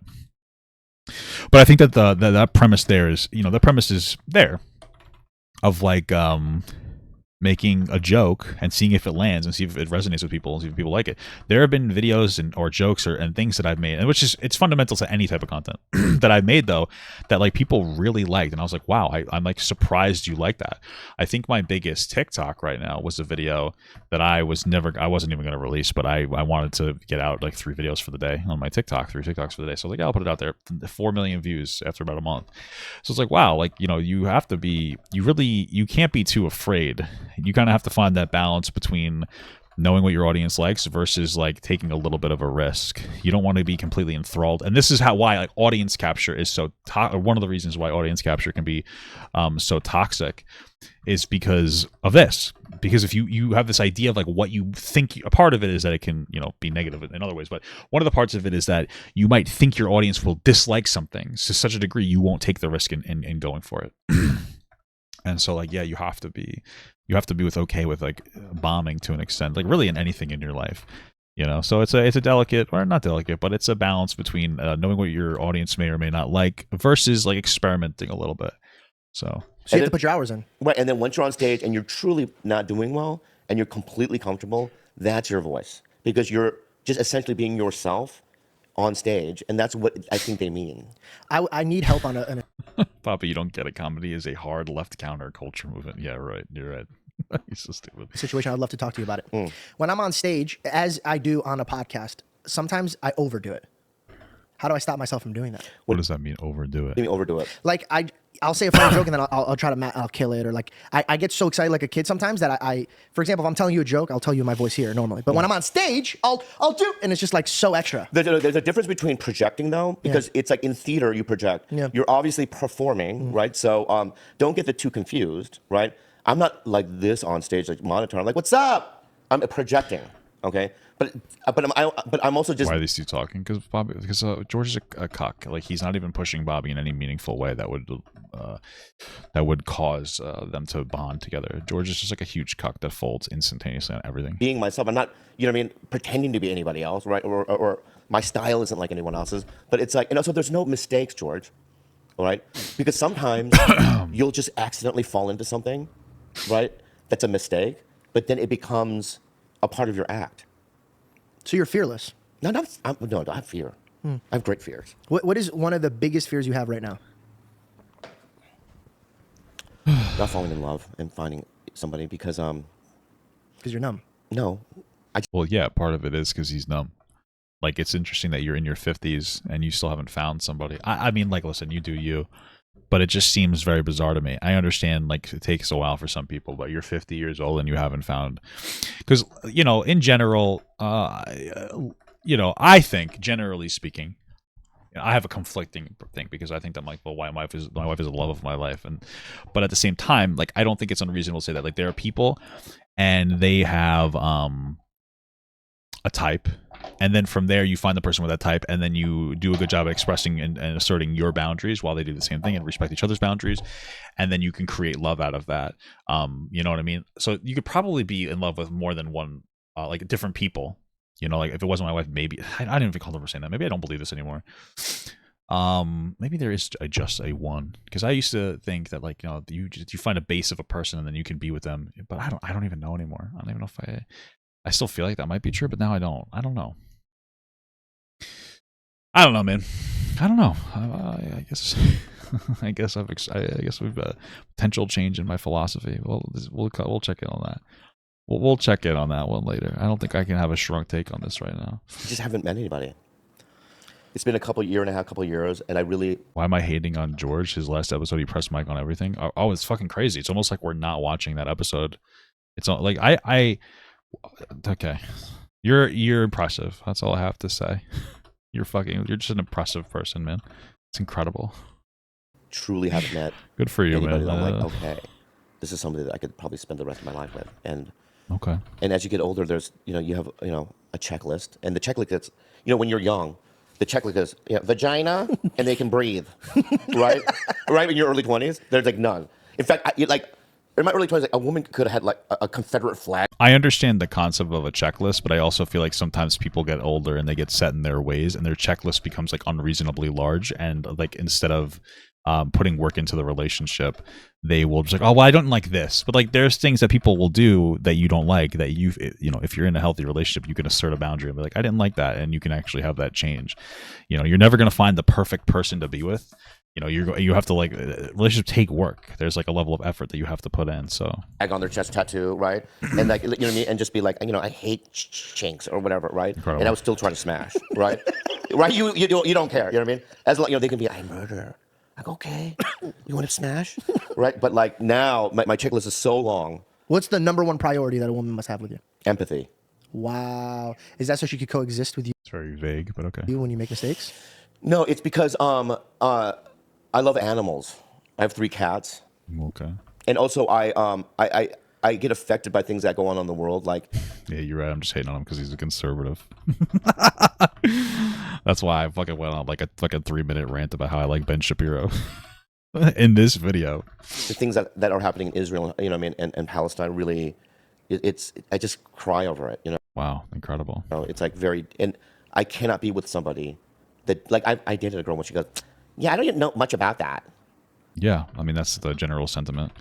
But I think that that premise there is, the premise is there, of like making a joke and seeing if it lands and see if it resonates with people and see if people like it. There have been videos or jokes and things that I've made, and it's fundamental to any type of content that I've made though, that like people really liked. And I was like, wow, I'm like surprised you like that. I think my biggest TikTok right now was a video that I wasn't even going to release, but I wanted to get out like 3 videos for the day on my TikTok, 3 TikToks for the day. So I was like, yeah, I'll put it out there. 4 million views after about a month. So it's like, wow, like, you have to be, you can't be too afraid. You kind of have to find that balance between knowing what your audience likes versus like taking a little bit of a risk. You don't want to be completely enthralled, and this is why like audience capture is so one of the reasons why audience capture can be so toxic is because of this. Because if you have this idea of like what you think, a part of it is that it can be negative in other ways, but one of the parts of it is that you might think your audience will dislike something to such a degree you won't take the risk in going for it. And so like you have to be okay with like bombing to an extent, like really in anything in your life, so it's a delicate, or not delicate, but it's a balance between knowing what your audience may or may not like versus like experimenting a little bit. So you have to put your hours in. Right, and then once you're on stage and you're truly not doing well and you're completely comfortable, that's your voice, because you're just essentially being yourself on stage, and that's what I think they mean. I need help on a Papa, you don't get it. Comedy is a hard left counter culture movement. Yeah, right. You're right. You're so stupid. situation. I'd love to talk to you about it. When I'm on stage, as I do on a podcast, sometimes I overdo it. How do I stop myself from doing that? What does that mean, overdo it? You mean overdo it? Like I'll say a funny joke and then I'll try to I'll kill it, or like I get so excited like a kid sometimes that I for example, if I'm telling you a joke, I'll tell you my voice here normally, but when I'm on stage, I'll do, and it's just like so extra. There's a difference between projecting though, because it's like in theater you project. Yeah. You're obviously performing, right? So don't get the two confused, right? I'm not like this on stage, like monitor. I'm like, what's up? I'm projecting, okay? But I'm also just. Why are these two talking? Because George is a cuck. Like he's not even pushing Bobby in any meaningful way that would cause them to bond together. George is just like a huge cuck that folds instantaneously on everything. Being myself, I'm not, pretending to be anybody else, right? Or my style isn't like anyone else's. But it's like, so there's no mistakes, George, all right? Because sometimes you'll just accidentally fall into something, right? That's a mistake, but then it becomes a part of your act. So you're fearless. No, I have fear. I have great fears. What is one of the biggest fears you have right now? Not falling in love and finding somebody because you're numb. No. Well, yeah, part of it is because he's numb. Like, it's interesting that you're in your 50s and you still haven't found somebody. I mean, like, listen, you do you, but it just seems very bizarre to me. I understand, like, it takes a while for some people, but you're 50 years old and you haven't found. Because, in general, I think, generally speaking, I have a conflicting thing because I think that, like, well, my wife is the love of my life, but at the same time, like, I don't think it's unreasonable to say that, like, there are people and they have a type, and then from there you find the person with that type, and then you do a good job at expressing and asserting your boundaries while they do the same thing and respect each other's boundaries, and then you can create love out of that. You know what I mean? So you could probably be in love with more than one, like, different people. Like, if it wasn't my wife, maybe I don't even recall ever saying that. Maybe I don't believe this anymore. Maybe there is just a one, because I used to think that, like, you find a base of a person and then you can be with them, but I don't even know anymore. I don't even know if I still feel like that might be true, but now I don't. I don't know, man. I don't know. I guess I guess we've potential change in my philosophy. We'll check in on that. We'll check in on that one later. I don't think I can have a shrunk take on this right now. You just haven't met anybody. It's been a couple years, and I really. Why am I hating on George? His last episode, he pressed mic on everything. Oh, it's fucking crazy. It's almost like we're not watching that episode. It's not like okay. You're impressive. That's all I have to say. You're just an impressive person, man. It's incredible. Truly haven't met. Good for you, anybody man. That I'm like, okay, this is somebody that I could probably spend the rest of my life with, and. Okay. And as you get older, there's, you have, a checklist. And the checklist is, when you're young, the checklist is, vagina, and they can breathe, right? Right in your early 20s, there's, like, none. In fact, in my early 20s, like, a woman could have had, like, a Confederate flag. I understand the concept of a checklist, but I also feel like sometimes people get older and they get set in their ways, and their checklist becomes, like, unreasonably large, and, like, instead of putting work into the relationship, they will just like, oh, well, I don't like this, but, like, there's things that people will do that you don't like, that if you're in a healthy relationship, you can assert a boundary and be like, I didn't like that, and you can actually have that change. You're never going to find the perfect person to be with. You have to, like, relationships take work. There's, like, a level of effort that you have to put in. So Tag on their chest tattoo, right? And, like, what I mean, and just be like, I hate chinks or whatever, right? Incredible. And I was still trying to smash, right? Right? You don't care, you know what I mean? As long, they can be, I murder. Like, okay, you want to smash, right? But, like, now my checklist is so long. What's the number one priority that a woman must have with you? Empathy. Wow. Is that so she could coexist with It's very vague, but okay. you when you make mistakes? No, it's because I love animals. I have 3 cats, Okay. and also I get affected by things that go on in the world. Like, Yeah, you're right. I'm just hating on him because he's a conservative. That's why I fucking went on like a fucking 3-minute rant about how I like Ben Shapiro in this video. the things that are happening in Israel, you know what I mean, and Palestine, really, I just cry over it, you know. Wow, incredible. It's like and I cannot be with somebody that, like, I dated a girl when she goes, yeah, I don't even know much about that. Yeah, I mean that's the general sentiment.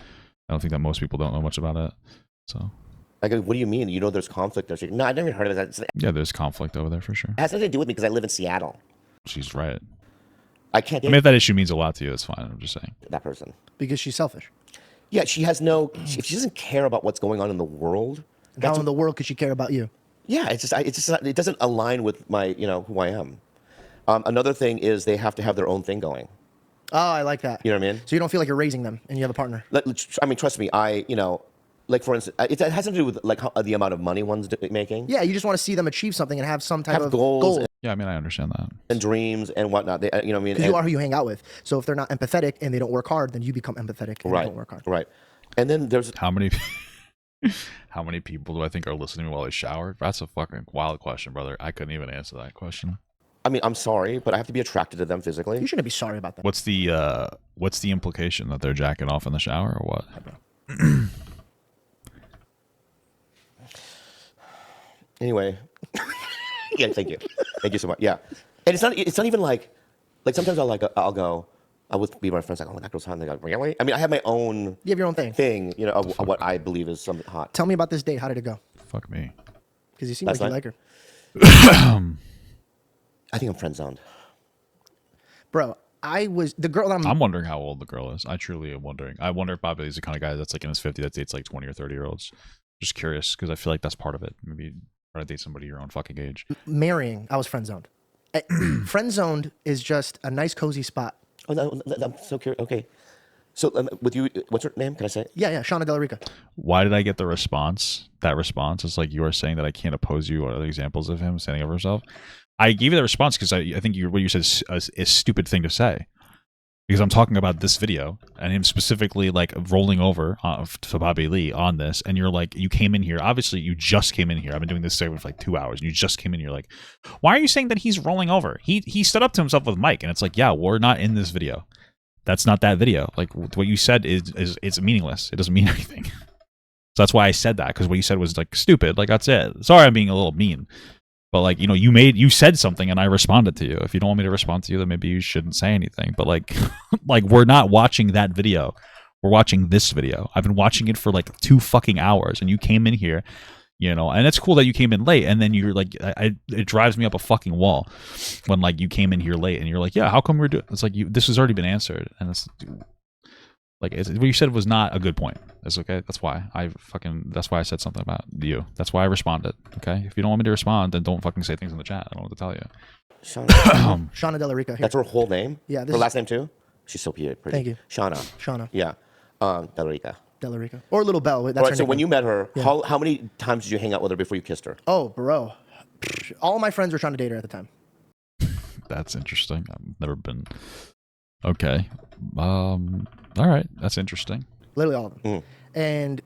I don't think that most people don't know much about it. So I go, what do you mean? You know, there's conflict there. She goes, no, I've never heard of that. It yeah, there's conflict over there for sure. has nothing to do with me because I live in Seattle. She's right. I can't I date mean, if that issue means a lot to you, it's fine. I'm just saying. that person. Because she's selfish. Yeah, she has no. If she doesn't care about what's going on in the world, How in the world could she care about you? yeah, it doesn't align with my, you know, who I am. Another thing is they have to have their own thing going. Oh, I like that. You know what I mean? So you don't feel like you're raising them and you have a partner. I mean, trust me. Like, for instance, it has nothing to do with like the amount of money one's making. Yeah, you just want to see them achieve something and have some type Have of goals goal. Yeah, I mean, I understand that. and dreams and whatnot. They, you know what I mean? Because you are who you hang out with. So if they're not empathetic and they don't work hard, then you become empathetic and Right, don't work hard. right. And then there's How many how many people do I think are listening while they shower? That's a fucking wild question, brother. I couldn't even answer that question. I mean, I'm sorry, but I have to be attracted to them physically. You shouldn't be sorry about that. What's the implication that they're jacking off in the shower or what? Anyway, yeah, thank you so much. Yeah, and it's not even like sometimes I'll go. I would be my friends like, oh, that girl's hot. And they go, really? I mean, I have my own You have your own thing. you know, of what I believe is something hot. Tell me about this date. How did it go? Fuck me. Because you seem Last like you night? like her. I think I'm friend zoned. Bro, the girl that I'm wondering how old the girl is. I truly am wondering. I wonder if Bobby is the kind of guy that's like in his 50s that dates like 20 or 30-year-olds. Just curious because I feel like that's part of it. Maybe try to date somebody your own fucking age. marrying, I was friend zoned. Friend zoned is just a nice, cozy spot. Oh, I'm so curious. Okay, so with you, what's her name? Can I say it? Yeah, Shauna Del Rica. Why did I get the response? That response is like you are saying that I can't oppose you or other examples of him standing over himself. I gave you the response because I think what you said is a stupid thing to say. Because I'm talking about this video and him specifically like rolling over to Bobby Lee on this, and you're like, you came in here. Obviously, you just came in here. I've been doing this segment for like 2 hours, and you just came in here. Like, why are you saying that he's rolling over? He stood up to himself with Mike, and it's like, yeah, we're not in this video. That's not that video. Like what you said is it's meaningless. It doesn't mean anything. So that's why I said that, because what you said was like stupid. Like that's it. Sorry, I'm being a little mean. But like, you know, you said something and I responded to you. If you don't want me to respond to you, then maybe you shouldn't say anything. But like, like we're not watching that video. We're watching this video. I've been watching it for like 2 fucking hours, and you came in here, you know, and it's cool that you came in late. And then you're like, it drives me up a fucking wall when like you came in here late and you're like, yeah, how come we're doing? It's like this has already been answered, and it's like what you said was not a good point. It's okay. That's why I said something about you. That's why I responded. Okay. If you don't want me to respond, then don't fucking say things in the chat. I don't know what to tell you. Shauna Del Rica. Here. That's her whole name. Yeah, Her last name too. She's so pretty. Thank you. Shauna. Yeah. Del Rica. Del Rica. Or Little Bell. That's All her right. So when nickname. you met her, how many times did you hang out with her before you kissed her? Oh, bro. All my friends were trying to date her at the time. That's interesting. I've never been. Okay. All right. That's interesting. Literally all of them. And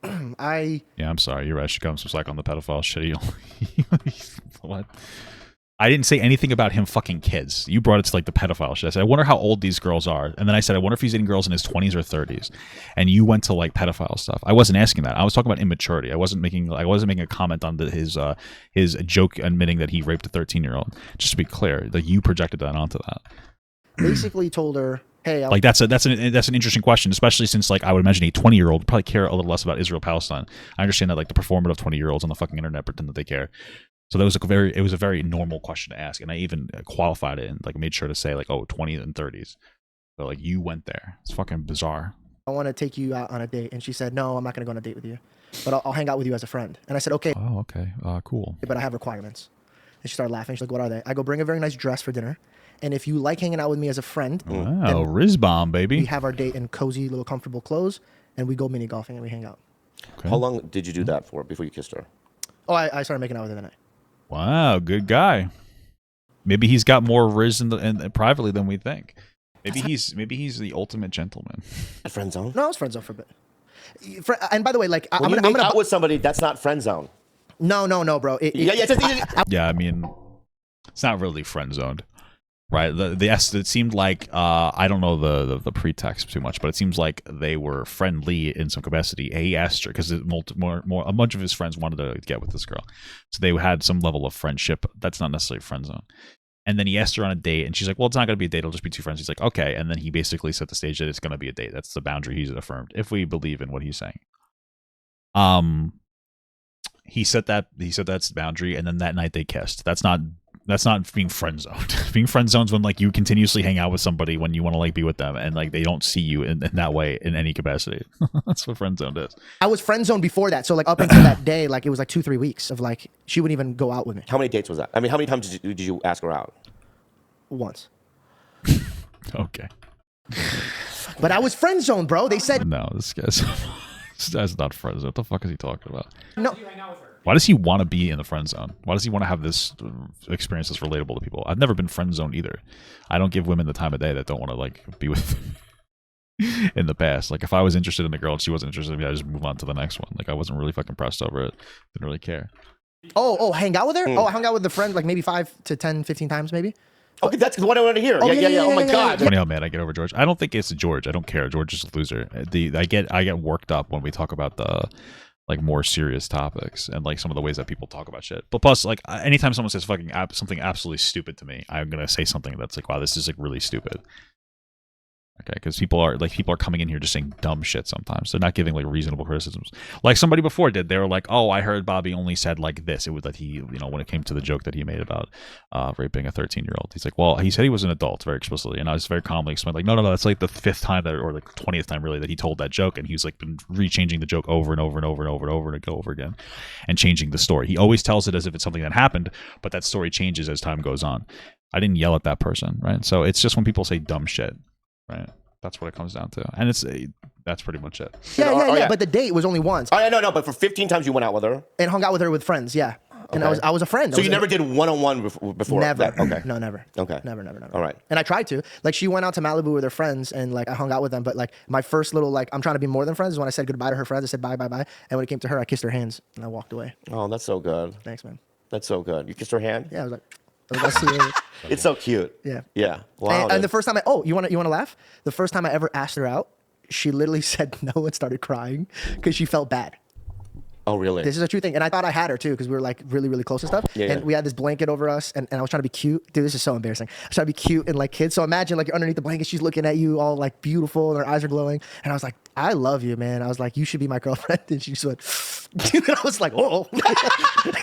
Yeah, I'm sorry. You're right. She comes from like on the pedophile shit. What? I didn't say anything about him fucking kids. You brought it to like the pedophile shit. I said, I wonder how old these girls are. And then I said, I wonder if he's dating girls in his 20s or 30s. And you went to like pedophile stuff. I wasn't asking that. I was talking about immaturity. I wasn't making a comment on his joke admitting that he raped a 13-year-old. Just to be clear, like you projected that onto that. basically told her, hey, Like that's an interesting question, especially since like I would imagine a 20-year-old would probably care a little less about Israel Palestine. I understand that like the performative 20-year-olds on the fucking internet pretend that they care. So that was it was a very normal question to ask, and I even qualified it and like made sure to say like, oh, 20s and 30s. But like you went there. It's fucking bizarre. I want to take you out on a date. And she said, no, I'm not going to go on a date with you, but I'll hang out with you as a friend. And I said, okay, Oh, okay. Cool. but I have requirements. And she started laughing. She's like, what are they? I go, bring a very nice dress for dinner. And if you like hanging out with me as a friend, Wow, Riz bomb, we baby. have our date in cozy, little comfortable clothes, and we go mini golfing and we hang out. How long did you do that for before you kissed her? Oh, I started making out with her that night. Wow, good guy. Maybe he's got more riz privately than we think. Maybe he's the ultimate gentleman. A friend zone? No, I was friend zone for a bit. And by the way, like When I'm you gonna make out with somebody, that's not friend zone. no, bro. Yeah, I mean, it's not really friend zoned, right? It seemed like I don't know the pretext too much, but it seems like they were friendly in some capacity. He asked her because a bunch of his friends wanted to get with this girl, so they had some level of friendship. That's not necessarily friend zone. And then he asked her on a date, and she's like, well, it's not going to be a date. It'll just be two friends. He's like, okay. And then he basically set the stage that it's going to be a date. That's the boundary he's affirmed, if we believe in what he's saying. He set that's the boundary, and then that night they kissed. That's not being friend zoned. Being friend zoned is when like you continuously hang out with somebody when you want to like be with them, and like they don't see you in that way in any capacity. That's what friend zoned is. I was friend zoned before that, so like up until that day, like it was like 2-3 weeks of like she wouldn't even go out with me. How many dates was that? I mean, how many times did you ask her out? Once. Okay. But I was friend zoned, bro. They said No, this guy's not friend zone. What the fuck is he talking about? no. You hang out with her. Why does he want to be in the friend zone? Why does he want to have this experience that's relatable to people? I've never been friend zoned either. I don't give women the time of day that don't want to like be with me in the past. Like if I was interested in a girl and she wasn't interested in me, I just move on to the next one. Like I wasn't really fucking pressed over it. Didn't really care. Oh, hang out with her? Oh, I hung out with the friend like maybe 5 to 10, 15 times maybe. Okay, that's what I wanted to hear. Oh, yeah. Oh my God. Funny how mad I get over George. I don't think it's George. I don't care. George is a loser. I get worked up when we talk about the like more serious topics and like some of the ways that people talk about shit. But plus, like anytime someone says fucking something absolutely stupid to me, I'm gonna say something that's like, wow, this is like really stupid. Okay, because people are coming in here just saying dumb shit sometimes. They're not giving like reasonable criticisms. Like somebody before did. They were like, "Oh, I heard Bobby only said like this." It was that he, when it came to the joke that he made about raping a 13-year-old. He's like, "Well, he said he was an adult very explicitly," and I was very calmly explained, like, "No, that's like the 5th time or like 20th time really that he told that joke, and he's like been rechanging the joke over and over and over and over and over and over again, and changing the story. He always tells it as if it's something that happened, but that story changes as time goes on." I didn't yell at that person, right? So it's just when people say dumb shit, right? That's what it comes down to, and that's pretty much it. Yeah. But the date was only once, Oh, yeah, no. But for 15 times you went out with her. and hung out with her with friends. Yeah, and I was a friend. So you never did one-on-one before? Never. That? Okay. No, never. Okay. Never. All right. And I tried to. Like she went out to Malibu with her friends, and like I hung out with them. But like my first little like I'm trying to be more than friends is when I said goodbye to her friends. I said bye. And when it came to her, I kissed her hands and I walked away. Oh, that's so good. Thanks, man. That's so good. You kissed her hand? Yeah, I was like, I see you. It's so cute. Yeah. Yeah. Wow. And the first time you want to laugh? The first time I ever asked her out, she literally said no and started crying because she felt bad. Oh, really? This is a true thing. And I thought I had her too because we were like really, really close and stuff. Yeah, and we had this blanket over us and I was trying to be cute. Dude, this is so embarrassing. I was trying to be cute and like kids. So imagine like you're underneath the blanket. She's looking at you all like beautiful and her eyes are glowing. And I was like, I love you, man. I was like, you should be my girlfriend. And she just went, and I was like, whoa.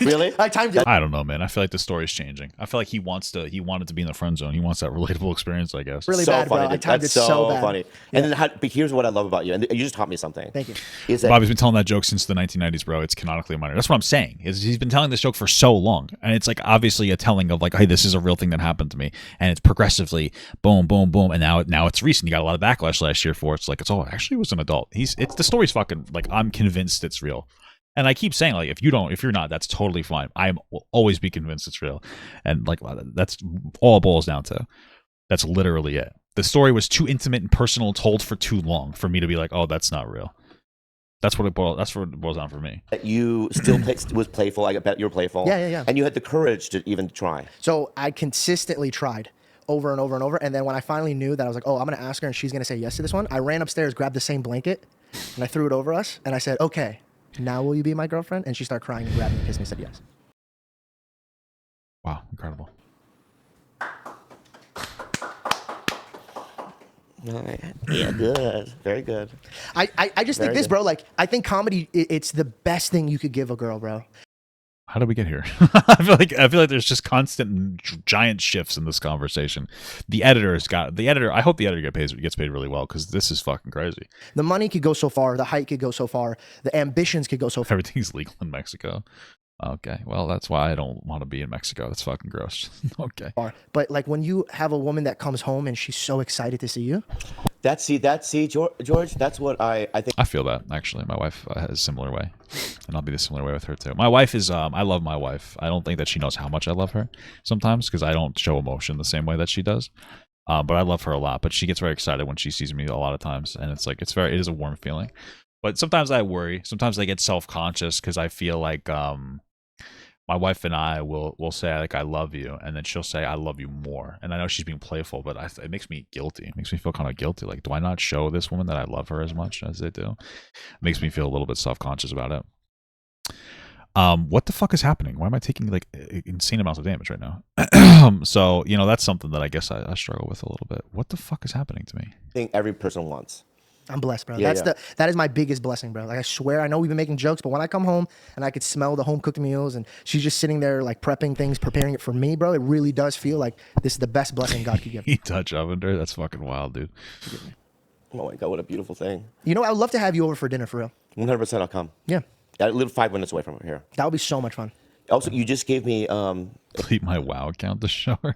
Really? I timed it. I don't know, man. I feel like the story's changing. I feel like he wanted to be in the friend zone. He wants that relatable experience, I guess. Really so bad, funny. bro. I timed That's it so bad. funny. Yeah. And then, but here's what I love about you, and you just taught me something. Thank you. Is that Bobby's been telling that joke since the 1990s, bro. It's canonically a minor. That's what I'm saying. He's been telling this joke for so long, and it's like obviously a telling of like, hey, this is a real thing that happened to me, and it's progressively boom, boom, boom, and now it's recent. You got a lot of backlash last year for it. It's like actually was an adult. The story's fucking like I'm convinced it's real. And I keep saying, like, if you're not, that's totally fine. I will always be convinced it's real. And, like, that's all it boils down to. That's literally it. The story was too intimate and personal, told for too long for me to be like, oh, that's not real. That's what it boils down for me. you still was playful. I bet you were playful. Yeah. And you had the courage to even try. So I consistently tried over and over and over. And then when I finally knew that I was like, oh, I'm going to ask her and she's going to say yes to this one, I ran upstairs, grabbed the same blanket, and I threw it over us. And I said, okay, now will you be my girlfriend? And she started crying and grabbed me and kissed me and said yes. Wow, incredible. Yeah, good. Very good. I just think Very this, good. bro, like, I think comedy, it's the best thing you could give a girl, bro. How did we get here? I feel like there's just constant giant shifts in this conversation. I hope the editor gets paid really well because this is fucking crazy. The money could go so far. The height could go so far. The ambitions could go so far. Everything's legal in Mexico. Okay, well, that's why I don't want to be in Mexico. That's fucking gross. Okay. But like when you have a woman that comes home and she's so excited to see you. George, that's what I think. I feel that, actually. My wife has a similar way, and I'll be the similar way with her, too. My wife is, I love my wife. I don't think that she knows how much I love her sometimes, because I don't show emotion the same way that she does. But I love her a lot. But she gets very excited when she sees me a lot of times, and it's like, it is a warm feeling. But sometimes I worry. Sometimes I get self-conscious because I feel like my wife and I will say like I love you, and then she'll say I love you more. And I know she's being playful, but it makes me guilty. It makes me feel kind of guilty. Like, do I not show this woman that I love her as much as they do? It makes me feel a little bit self-conscious about it. What the fuck is happening? Why am I taking like insane amounts of damage right now? So that's something that I guess I struggle with a little bit. What the fuck is happening to me? I think every person wants. I'm blessed, bro. Yeah, That is my biggest blessing, bro. Like I swear, I know we've been making jokes, but when I come home and I could smell the home cooked meals and she's just sitting there like prepping things, preparing it for me, bro, it really does feel like this is the best blessing God could give me. You touch Ovender? That's fucking wild, dude. Oh my God, what a beautiful thing. You know, I would love to have you over for dinner for real. 100% I'll come. Yeah. I live 5 minutes away from here. That would be so much fun. Also, you just gave me Delete my WoW account to show her.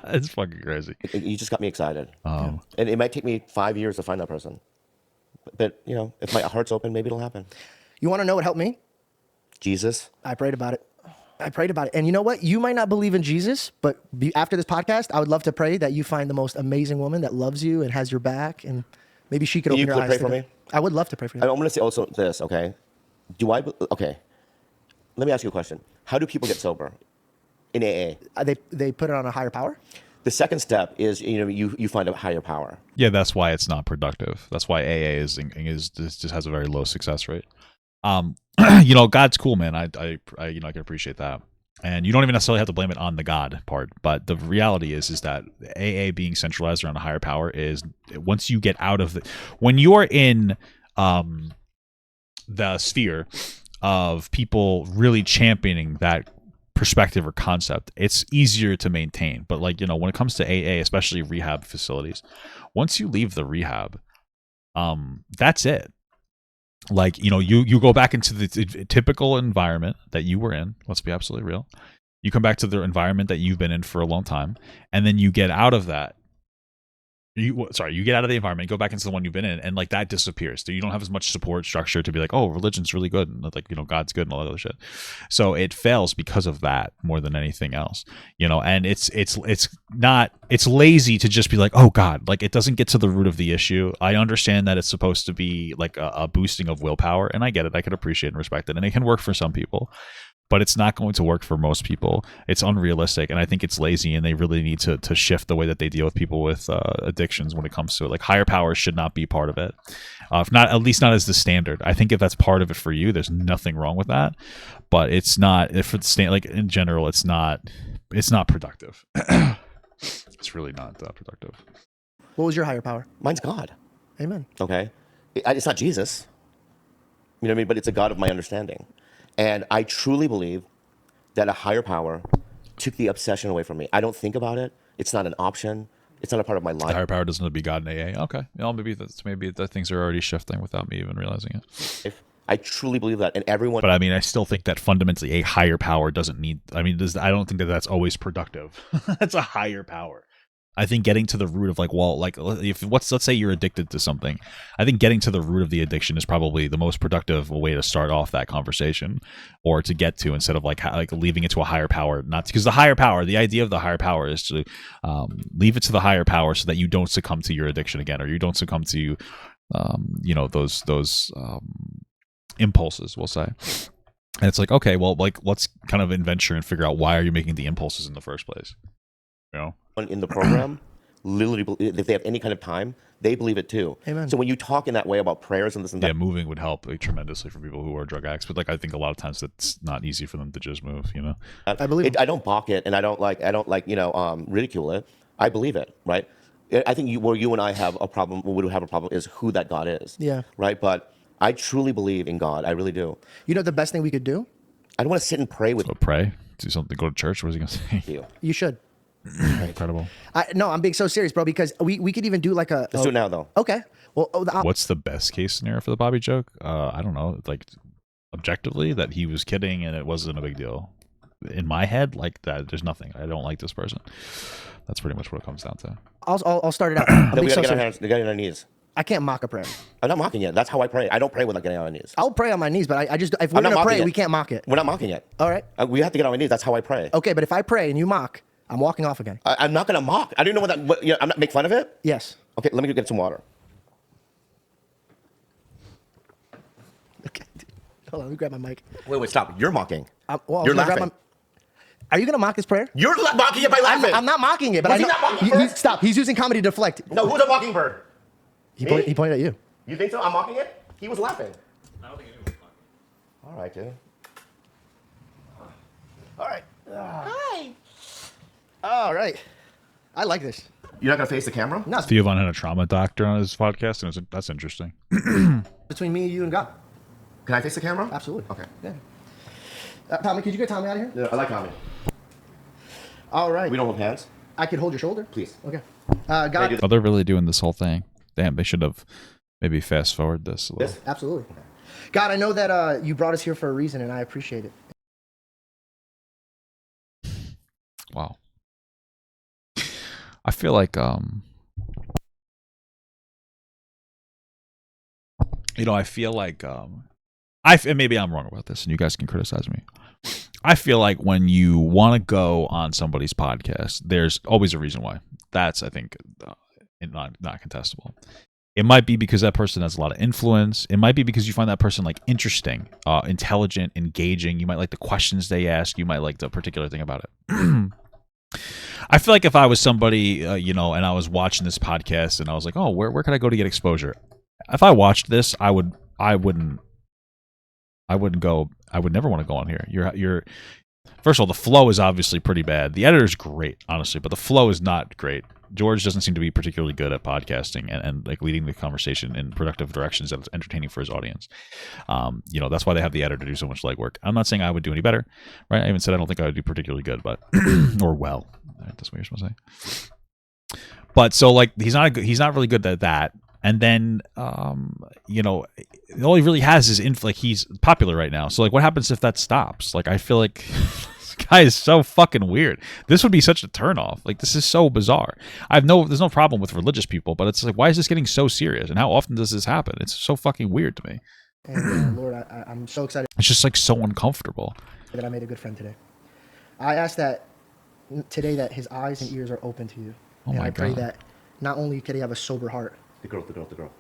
It's fucking crazy. you just got me excited. And it might take me 5 years to find that person. But, if my heart's open, maybe it'll happen. You want to know what helped me? Jesus. I prayed about it. And you know what? You might not believe in Jesus, but after this podcast, I would love to pray that you find the most amazing woman that loves you and has your back, and maybe she could open your eyes. Pray for me? I would love to pray for you. I'm going to say also this, okay? Okay. Let me ask you a question. How do people get sober in AA? They put it on a higher power? The second step is, you find a higher power. Yeah, that's why it's not productive. That's why AA just has a very low success rate. God's cool, man. I can appreciate that. And you don't even necessarily have to blame it on the God part, but the reality is that AA being centralized around a higher power is once you get out of when you're in the sphere of people really championing that perspective or concept, it's easier to maintain. But when it comes to AA, especially rehab facilities, once you leave the rehab, that's it. You go back into the typical environment that you were in. Let's be absolutely real. You come back to the environment that you've been in for a long time, and then you get out of that. You get out of the environment, go back into the one you've been in, and that disappears. So you don't have as much support structure to be like, oh, religion's really good, and God's good and all that other shit. So it fails because of that more than anything else, And it's lazy to just be like, oh God, it doesn't get to the root of the issue. I understand that it's supposed to be like a boosting of willpower, and I get it. I can appreciate and respect it, and it can work for some people. But it's not going to work for most people. It's unrealistic, and I think it's lazy, and they really need to shift the way that they deal with people with addictions when it comes to it. Higher power should not be part of it. If not, at least not as the standard. I think if that's part of it for you, there's nothing wrong with that. But it's not, if it's in general, it's not productive. It's really not productive. What was your higher power? Mine's God. Amen. Okay? It's not Jesus. You know what I mean? But it's a God of my understanding. And I truly believe that a higher power took the obsession away from me. I don't think about it. It's not an option. It's not a part of my life. The higher power doesn't have to be God in AA. Okay. Maybe the things are already shifting without me even realizing it. I truly believe that. And everyone. But I still think that fundamentally a higher power doesn't need. I don't think that that's always productive. That's a higher power. I think getting to the root of let's say you're addicted to something. I think getting to the root of the addiction is probably the most productive way to start off that conversation, or to get to, instead of leaving it to a higher power. Not because the higher power, the idea of the higher power is to leave it to the higher power so that you don't succumb to your addiction again, or you don't succumb to those impulses, we'll say. And it's okay, well, let's kind of adventure and figure out why are you making the impulses in the first place. In the program, literally, if they have any kind of time, they believe it too. Amen. So when you talk in that way about prayers and this and that, moving would help tremendously for people who are drug addicts. But I think a lot of times it's not easy for them to just move. I believe it. I don't balk it, and I don't ridicule it. I believe it, right? I think where you and I have a problem, would have a problem, is who that God is. Yeah. Right. But I truly believe in God. I really do. The best thing we could do? I don't want to sit and pray with. So pray, do something, go to church. What is he gonna say? You should. Incredible. No, I'm being so serious, bro, because we could even do Let's do it now, though. Okay. Well, what's the best case scenario for the Bobby joke? I don't know. objectively that he was kidding and it wasn't a big deal. In my head, like that, there's nothing. I don't like this person. That's pretty much what it comes down to. I'll start it out. I'm Then being we so gotta serious. get on our knees. I can't mock a prayer. I'm not mocking it. That's how I pray. I don't pray without getting on our knees. I'll pray on my knees, but I just if we're I'm not gonna pray, mocking it. we can't mock it. We're not mocking it. All right. We have to get on our knees. That's how I pray. Okay, but if I pray and you mock, I'm walking off again. I'm not gonna mock. I don't know I'm not make fun of it. Yes. Okay, let me go get some water. Okay. Hold on, let me grab my mic. Wait, stop. You're mocking. Well, I was You're gonna grab laughing. Are you gonna mock this prayer? You're mocking it by laughing. I'm not mocking it, but Was I he know. not mocking first? Stop. He's using comedy to deflect. No, who's a mockingbird? He Me? pointed at you. You think so? I'm mocking it? He was laughing. I don't think anyone was mocking. All right, dude. All right. Hi. All right. I like this. You're not gonna face the camera? No, it's Theo Von had a trauma doctor on his podcast, and that's interesting. between me, you, and God. Can I face the camera? Absolutely. Okay. Yeah. Tommy, could you get Tommy out of here? Yeah, I like comedy. All right. We don't hold hands. I could hold your shoulder. Please. Okay. I do God. Oh, they're really doing this whole thing. Damn, they should have maybe fast forward this a little. This? Absolutely. God, I know that you brought us here for a reason, and I appreciate it. Wow. I feel like I feel like and maybe I'm wrong about this and you guys can criticize me. I feel like when you want to go on somebody's podcast, there's always a reason why. That's, I think, not contestable. It might be because that person has a lot of influence. It might be because you find that person like interesting, intelligent, engaging. You might like the questions they ask. You might like the particular thing about it. I feel like if I was somebody, and I was watching this podcast and I was like, oh, where could I go to get exposure? If I watched this, I would never want to go on here. You're first of all, the flow is obviously pretty bad. The editor's great, honestly, but the flow is not great. George doesn't seem to be particularly good at podcasting and like leading the conversation in productive directions that's entertaining for his audience. That's why they have the editor do so much legwork. I'm not saying I would do any better, right? I even said I don't think I would do particularly good, but or well. That's what you're supposed to say. But so like he's not really good at that. And then all he really has is like he's popular right now. So like what happens if that stops? Like I feel like this guy is so fucking weird. This would be such a turnoff. Like this is so bizarre. There's no problem with religious people, but it's like why is this getting so serious? And how often does this happen? It's so fucking weird to me. And Lord, I'm so excited It's just like so uncomfortable. that I made a good friend today. I ask that today that his eyes and ears are open to you. Oh and my I pray God. that not only could he have a sober heart, The girl.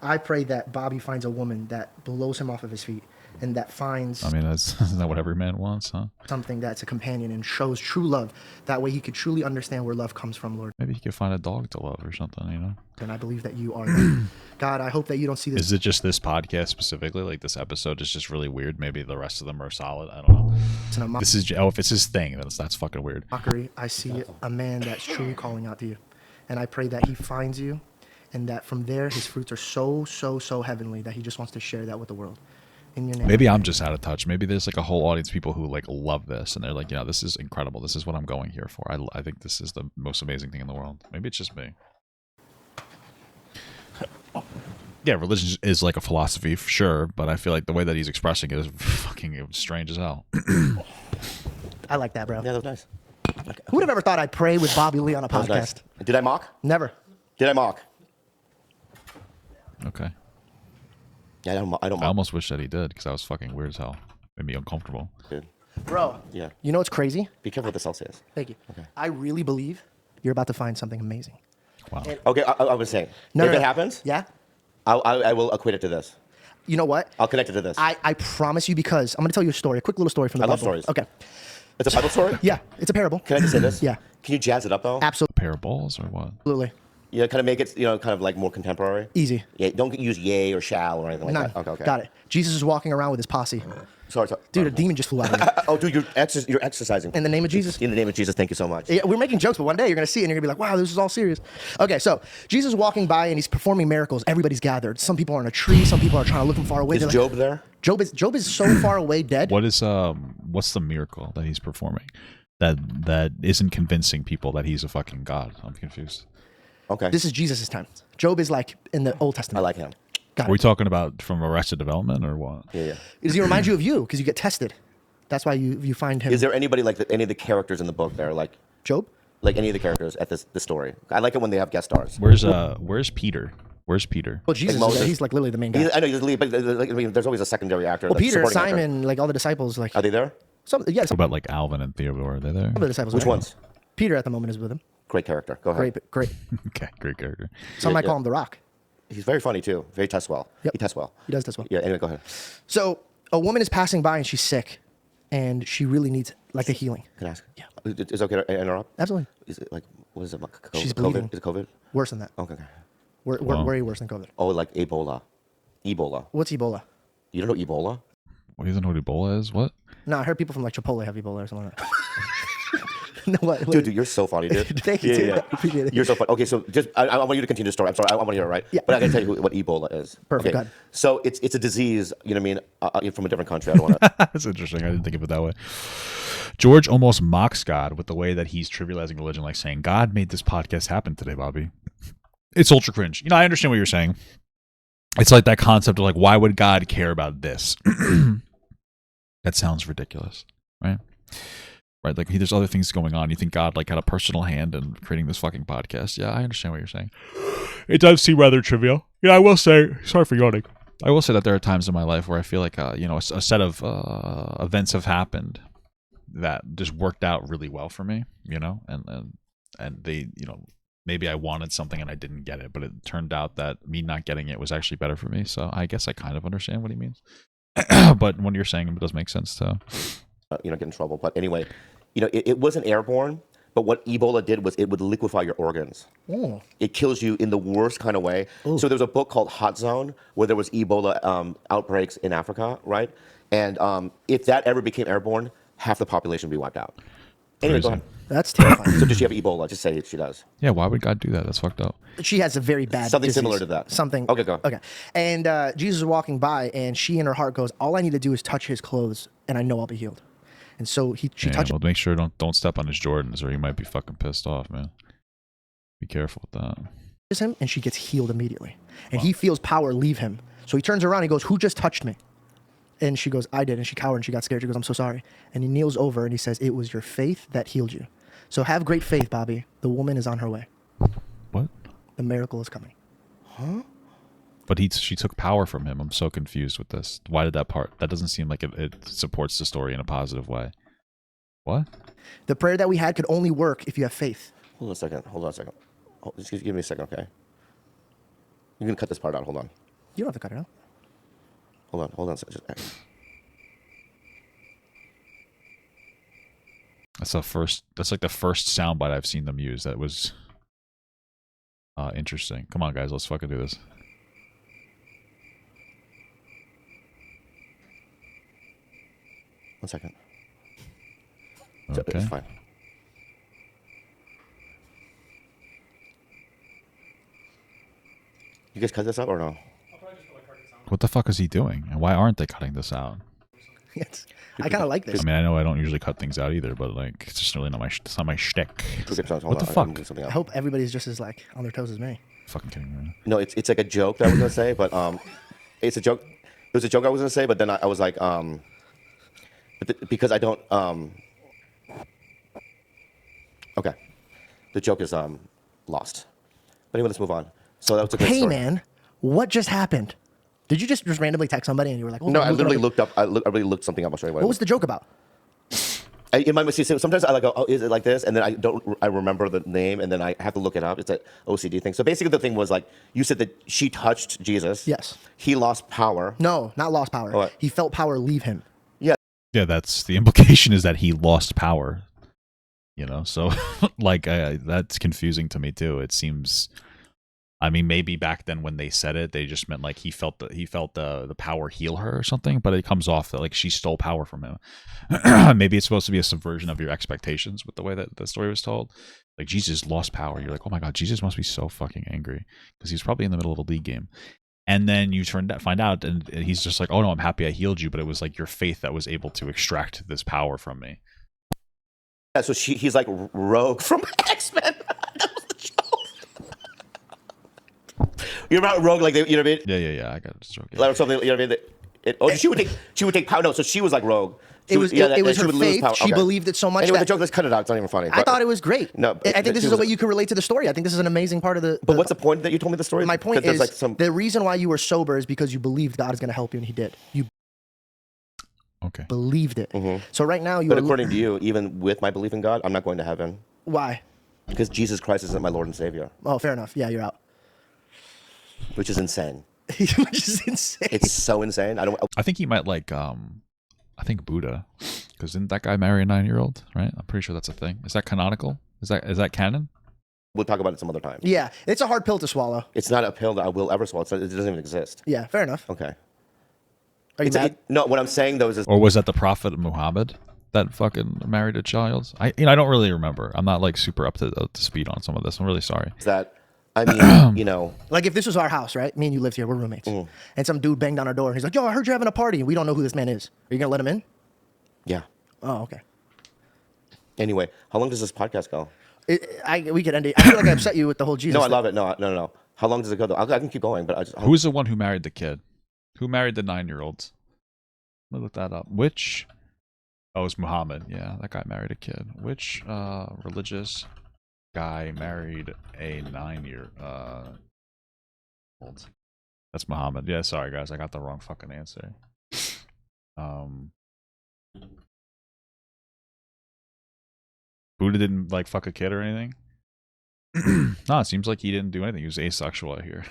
I pray that Bobby finds a woman that blows him off of his feet and that finds I mean, isn't that what every man wants, huh? something that's a companion and shows true love. That way he could truly understand where love comes from, Lord. Maybe he could find a dog to love or something, And I believe that you are that. God, I hope that you don't see this Is it just this podcast specifically? Like this episode is just really weird. Maybe the rest of them are solid. I don't know. in a If it's his thing, then that's fucking weird. mockery. I see a man that's truly calling out to you. And I pray that he finds you and that from there his fruits are so heavenly that he just wants to share that with the world. In your name. Maybe I'm just out of touch. Maybe there's like a whole audience of people who like love this and they're like, this is incredible. This is what I'm going here for. I think this is the most amazing thing in the world. Maybe it's just me. Yeah, religion is like a philosophy for sure, but I feel like the way that he's expressing it is fucking strange as hell. I like that, bro. Yeah, that was nice. Who would have ever thought I'd pray with Bobby Lee on a That was podcast? nice. Did I mock? Never. Did I mock? Okay. Yeah, I don't I mock. almost wish that he did because that was fucking weird as hell. Made me uncomfortable. Dude. Bro, Yeah. you know what's crazy? Be careful with the Celsius. Thank you. I really believe you're about to find something amazing. Wow. Okay, I was saying. No, if no, it no. happens, Yeah? I will equate it to this. You know what? I'll connect it to this. I promise you because I'm going to tell you a story, a quick little story from the I love Bible. stories. Okay. It's a Bible story? Yeah, it's a parable. Can I just say this? Yeah. Can you jazz it up, though? Absolutely. A pair of balls or what? Yeah, kind of make it, kind of like more contemporary. Easy. Yeah, don't use yay or shall or anything like None. that. Okay. Got it. Jesus is walking around with his posse. Sorry. Dude, a demon just flew out of me. Oh, dude, you're exercising. In the name of Jesus? In the name of Jesus, thank you so much. Yeah, we're making jokes, but one day you're going to see it and you're going to be like, wow, this is all serious. Okay, so Jesus is walking by and he's performing miracles. Everybody's gathered. Some people are in a tree. Some people are trying to look from far away. Is They're Job there? Job is so far away dead. What's the miracle that he's performing that isn't convincing people that he's a fucking god? I'm confused. Okay. This is Jesus' time. Job is like in the Old I Testament. like him. Got Are we it. talking about from Arrested Development or what? Yeah. Does he remind you of you? Because you get tested. That's why you find him. Is there anybody like any of the characters in the book there, like Job? any of the characters at the story? I like it when they have guest stars. Where's Peter? Where's Peter? Well, Jesus, Moses. he's like literally the main guy. I know he's the lead, but like, I mean, there's always a secondary actor. Well, like, Peter, supporting actor. Simon, like all the disciples, like Are they there? some, yeah, What some about like Alvin and Theodore? Are they there? of the disciples. Which are there. ones? Peter at the moment is with him. Great character. Go ahead. Great. Okay, great character. Some might yeah. call him the Rock. He's very funny too. Very tests well. Yep. He tests well. He does as well. Yeah. Anyway, go ahead. So a woman is passing by and she's sick, and she really needs like a healing. Can I ask? Yeah. Is it okay to interrupt? Absolutely. Is it like what is it? She's COVID? bleeding. Is it COVID? Worse than that. Okay. Way worse than COVID. Oh, like Ebola. Ebola. What's Ebola? You don't know Ebola? What, you don't know what Ebola is? What? No, I heard people from like Chipotle have Ebola or something like that. No, what? Dude, you're so funny, dude. Thank you, dude. I appreciate it. You're so funny. Okay, so just I want you to continue the story. I'm sorry, I want to hear it right. Yeah. But I can tell you what Ebola is. Perfect, Okay. go ahead. So it's a disease. You know what I mean? From a different country. I don't want to. That's interesting. I didn't think of it that way. George almost mocks God with the way that he's trivializing religion, like saying, God made this podcast happen today, Bobby. It's ultra cringe. You know, I understand what you're saying. It's like that concept of like, why would God care about this? That sounds ridiculous, right? Right, like there's other things going on. You think God like had a personal hand in creating this fucking podcast? Yeah, I understand what you're saying. It does seem rather trivial. Yeah, I will say. Sorry for yawning. I will say that there are times in my life where I feel like a set of events have happened that just worked out really well for me. And they maybe I wanted something and I didn't get it, but it turned out that me not getting it was actually better for me. So I guess I kind of understand what he means. But when you're saying it does make sense too. Get in trouble. But anyway, it wasn't airborne. But what Ebola did was it would liquefy your organs. Oh. It kills you in the worst kind of way. Ooh. So there was a book called Hot Zone where there was Ebola outbreaks in Africa, right? And if that ever became airborne, half the population would be wiped out. Anyway, go Crazy. ahead. That's terrifying. So does she have Ebola? Just say she does. Yeah, why would God do that? That's fucked up. She has a very bad Something disease. similar to that. Something. Okay, go. Okay. And Jesus is walking by, and she in her heart goes, all I need to do is touch his clothes, and I know I'll be healed. And so she touches Well, make sure don't step on his Jordans, or he might be fucking pissed off, man. Be careful with that. him, and she gets healed immediately. And he feels power leave him. So he turns around and he goes, who just touched me? And she goes, I did. And she cowered and she got scared. She goes, I'm so sorry. And he kneels over and he says, it was your faith that healed you. So have great faith, Bobby. The woman is on her way. What? The miracle is coming. But she took power from him. I'm so confused with this. Why did that part? That doesn't seem like it supports the story in a positive way. What? The prayer that we had could only work if you have faith. Hold on a second. Just give me a second, okay? You're gonna cut this part out. Hold on. You don't have to cut it out. Hold on. That's like the first soundbite I've seen them use. That was interesting. Come on, guys, let's fucking do this. One second. Okay. It's fine. You guys cut this out or no? What the fuck is he doing? And why aren't they cutting this out? Yes. I kind of like this. I mean, I know I don't usually cut things out either, but like, it's just really not my shtick. Hold What the on, fuck? I'm doing something I else. hope everybody's just as like on their toes as me. Fucking kidding me. Right? No, it's like a joke that I was gonna say, but it's a joke. It was a joke I was gonna say, but then I was like, because I don't okay, the joke is lost. But anyway, let's move on. So that was a great Hey, story. man, what just happened? Did you just randomly text somebody and you were like, oh, No, I literally looked up. I really looked something up. I'll show you What was the joke about? in my sometimes I like, oh, is it like this? And then I remember the name, and then I have to look it up. It's an OCD thing. So basically, the thing was like, you said that she touched Jesus. Yes. He lost power. No, not lost power. What? He felt power leave him. Yeah, that's the implication is that he lost power. You know, so like that's confusing to me too. It seems. I mean, maybe back then when they said it, they just meant like he felt the power heal her or something. But it comes off that like she stole power from him. Maybe it's supposed to be a subversion of your expectations with the way that the story was told. Like Jesus lost power. You're like, oh my god, Jesus must be so fucking angry because he's probably in the middle of a league game. And then you find out, and he's just like, oh no, I'm happy I healed you, but it was like your faith that was able to extract this power from me. Yeah, so he's like Rogue from X-Men. That was the joke. You're about Rogue, like, you know what I mean? Yeah. I got it. Joke. Yeah. Like something, you know what I mean? She would take power. No, so she was like Rogue. It was her faith. She Okay. believed it so much. Anyway, that the joke, let's cut it out. It's not even funny. I thought it was great. No, I think this is a way you can relate to the story. I think this is an amazing part of the. But what's the point that you told me the story? My point There's is like some. the reason why you were sober is because you believed God is going to help you, and He did. You believed it. So right now you. But according to you, even with my belief in God, I'm not going to heaven Why? because Jesus Christ isn't my Lord and Savior, Oh, fair enough. Yeah, you're out. which is insane. Which is insane. It's so insane. I think he might like I think Buddha, because didn't that guy marry a 9-year-old? Right? I'm pretty sure that's a thing. Is that canonical? Is that canon? We'll talk about it some other time. Yeah, it's a hard pill to swallow. It's not a pill that I will ever swallow. It doesn't even exist. Yeah, fair enough. Okay. Are you mad? No, what I'm saying though is Or was that the Prophet Muhammad that fucking married a child? I don't really remember. I'm not like super up to speed on some of this. I'm really sorry. that, I mean, Like if this was our house, right? Me and you lived here. We're roommates. And some dude banged on our door. And he's like, "Yo, I heard you're having a party." And we don't know who this man is. Are you gonna let him in? yeah. Oh, okay. Anyway, how long does this podcast go? We could end it. I feel like I upset you with the whole Jesus. No, I thing. love it. No. How long does it go though? I can keep going, but I just. Who's the one who married the kid? Who married the 9-year-olds? Let me look that up. Which? Oh, it's Muhammad. Yeah, that guy married a kid. Which religious guy married a 9-year-old? That's Muhammad. Yeah, sorry guys, I got the wrong fucking answer. Buddha didn't like fuck a kid or anything. No, it seems like he didn't do anything. He was asexual out here.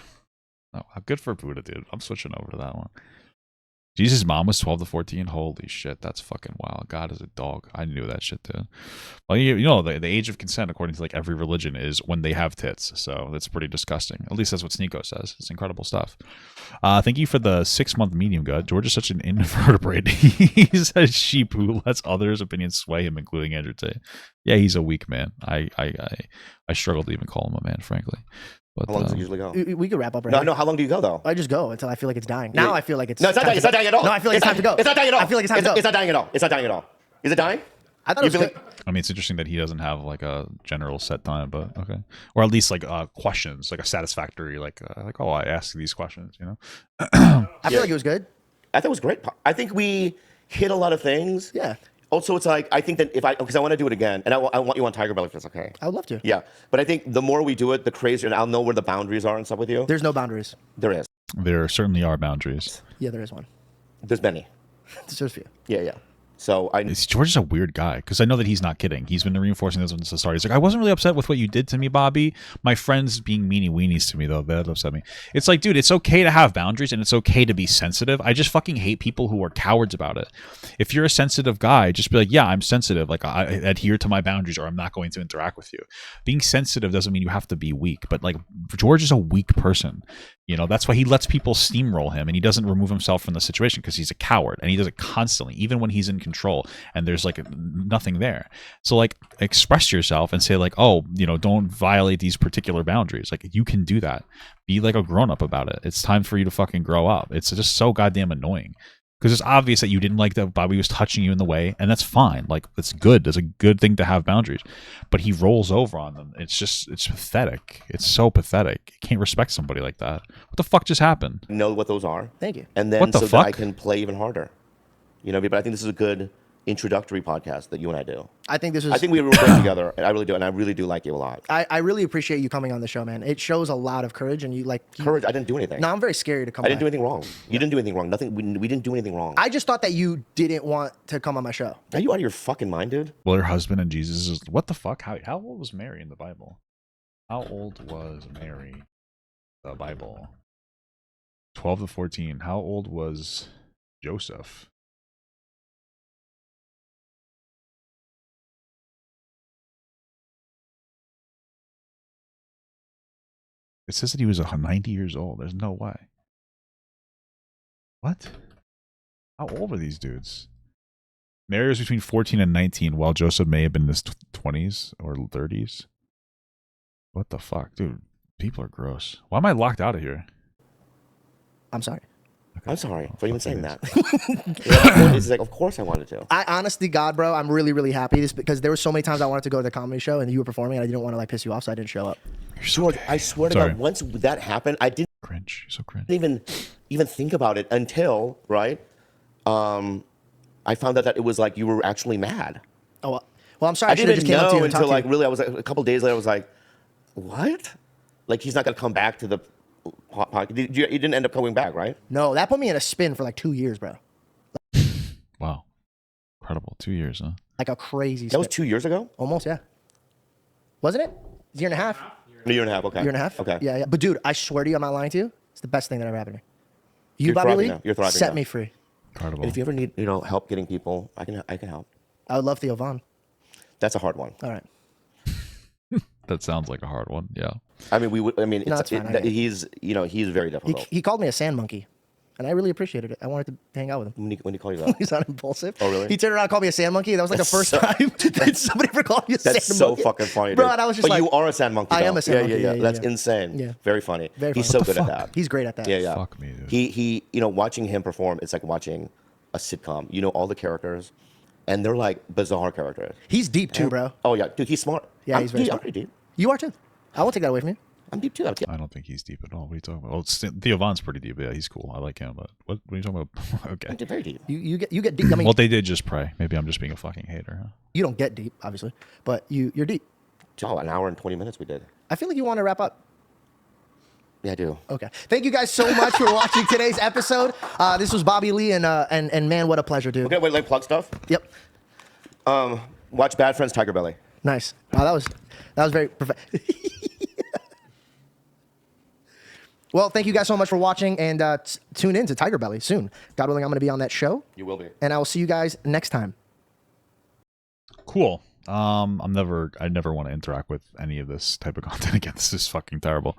Oh, good for Buddha, dude. I'm switching over to that one. Jesus' mom was 12 to 14. Holy shit, that's fucking wild. God is a dog. I knew that shit, dude. Well, you know, the age of consent, according to like every religion, is when they have tits. So that's pretty disgusting. At least that's what Sneeko says. It's incredible stuff. Thank you for the 6-month medium, God. George is such an invertebrate. He's a sheep who lets others' opinions sway him, including Andrew Tate. Yeah, he's a weak man. I struggle to even call him a man, frankly. But, How long does it usually go? We could wrap up right No, now. no. How long do you go though? I just go until I feel like it's dying. Now I feel like it's. No, it's not dying. It's not dying at all. No, I feel like it's time to go. It's not dying at all. I feel like it's time to go. It's not dying at all. It's not dying at all. Is it dying? I thought it was good. I mean, it's interesting that he doesn't have like a general set time, but okay, or at least like questions, like a satisfactory, like oh, I ask these questions, you know. I feel like it was good. I thought it was great. I think we hit a lot of things. Yeah. Also, it's like I think that because I want to do it again, and I want you on Tiger Belly if that's okay. I would love to. Yeah, but I think the more we do it, the crazier, and I'll know where the boundaries are and stuff with you. There's no boundaries. There is. There certainly are boundaries. Yeah, there is one. There's many. There's just a few. Yeah. So George is a weird guy because I know that he's not kidding. He's been reinforcing this since the start. He's like, I wasn't really upset with what you did to me, Bobby. My friends being meanie weenies to me, though, that upset me. It's like, dude, it's okay to have boundaries and it's okay to be sensitive. I just fucking hate people who are cowards about it. If you're a sensitive guy, just be like, yeah, I'm sensitive. Like, I adhere to my boundaries or I'm not going to interact with you. Being sensitive doesn't mean you have to be weak, but like, George is a weak person. You know, that's why he lets people steamroll him and he doesn't remove himself from the situation because he's a coward and he does it constantly, even when he's in control and there's like nothing there. So like express yourself and say like, oh, you know, don't violate these particular boundaries. Like you can do that. Be like a grown up about it. It's time for you to fucking grow up. It's just so goddamn annoying. Because it's obvious that you didn't like that Bobby was touching you in the way, and that's fine. Like, it's good. It's a good thing to have boundaries. But he rolls over on them. It's pathetic. It's so pathetic. You can't respect somebody like that. What the fuck just happened? know what those are. Thank you. And then What the so fuck? that I can play even harder. You know, but I think this is a good introductory podcast that you and I do. I think this is. I think we were great together, and I really do, and I really do like you a lot. I really appreciate you coming on the show, man. It shows a lot of courage, and you. Courage. I didn't do anything. No, I'm very scary to come. I didn't do anything wrong. You didn't do anything wrong. Nothing. We didn't do anything wrong. I just thought that you didn't want to come on my show. Are you out of your fucking mind, dude? Well, her husband and Jesus is what the fuck? How old was Mary in the Bible? How old was Mary in the Bible? 12 to 14. How old was Joseph? It says that he was 90 years old. There's no way. What? How old are these dudes? Mary was between 14 and 19, while Joseph may have been in his 20s or 30s. What the fuck? Dude, people are gross. Why am I locked out of here? I'm sorry. Okay. I'm sorry for even saying that. It's like, of course I wanted to. I honestly, God, bro, I'm really, really happy. This because there were so many times I wanted to go to the comedy show and you were performing, and I didn't want to like piss you off, so I didn't show up. George, I swear to Sorry. God, once that happened, I didn't Cringe. You're so cringe. even think about it until right. I found out that it was like you were actually mad. Oh, well, I'm sorry. I should have didn't just came up to know you and talked until to like you. really. I was like a couple days later. I was like, what? Like he's not gonna come back to the podcast. You didn't end up coming back, right? No, that put me in a spin for like 2 years, bro. Wow. Incredible. 2 years, huh? Like a crazy. That was spin. 2 years ago. Almost, yeah. Wasn't it? A year and a half. A year and a half. Okay. Year and a half. Okay. Yeah, yeah. But dude, I swear to you, I'm not lying to you. It's the best thing that ever happened to me. You, You're Bobby thriving Lee, now. You're thriving set now. me free. Incredible. And if you ever need help getting people, I can help. I would love Theo Vaughn. That's a hard one. All right. That sounds like a hard one. Yeah. I mean, we would. I mean, No, it's, it's fine, I get it. he's very difficult. He called me a sand monkey, and I really appreciated it. I wanted to hang out with him. When he call you that, He's not impulsive. Oh, really? He turned around and called me a sand monkey. That was like That's the first so- time that somebody ever called me a sand that's monkey. so fucking funny, Bro, dude. and I was just but like, you are a sand monkey. I am though. a sand monkey, Yeah. yeah, That's yeah. insane. Yeah. Very funny. Very He's funny. so good at that. He's great at that. Yeah, yeah. Fuck me, dude. He, watching him perform, it's like watching a sitcom. You know all the characters, and they're like bizarre characters. He's deep too, bro. Oh yeah, dude, he's smart. Yeah, he's very I'm smart. pretty deep. You are too. I won't take that away from you. I'm deep too. I don't think he's deep at all. What are you talking about? Well, Theo Vaughn's pretty deep. Yeah, he's cool. I like him. But what are you talking about? Okay. I'm very deep. You get deep. I mean, Well, they did just pray. Maybe I'm just being a fucking hater. Huh? you don't get deep, obviously, but you're deep. Oh, an hour and 20 minutes we did. I feel like you want to wrap up. Yeah, I do. Okay. Thank you guys so much for watching today's episode. This was Bobby Lee, and man, what a pleasure, dude. Okay, wait, like plug stuff. Yep. Watch Bad Friends Tiger Belly. Nice. Wow, that was very perfect. Well, thank you guys so much for watching, and tune in to Tiger Belly soon. God willing, I'm going to be on that show, You will be. and I will see you guys next time. Cool. I never want to interact with any of this type of content again. This is fucking terrible.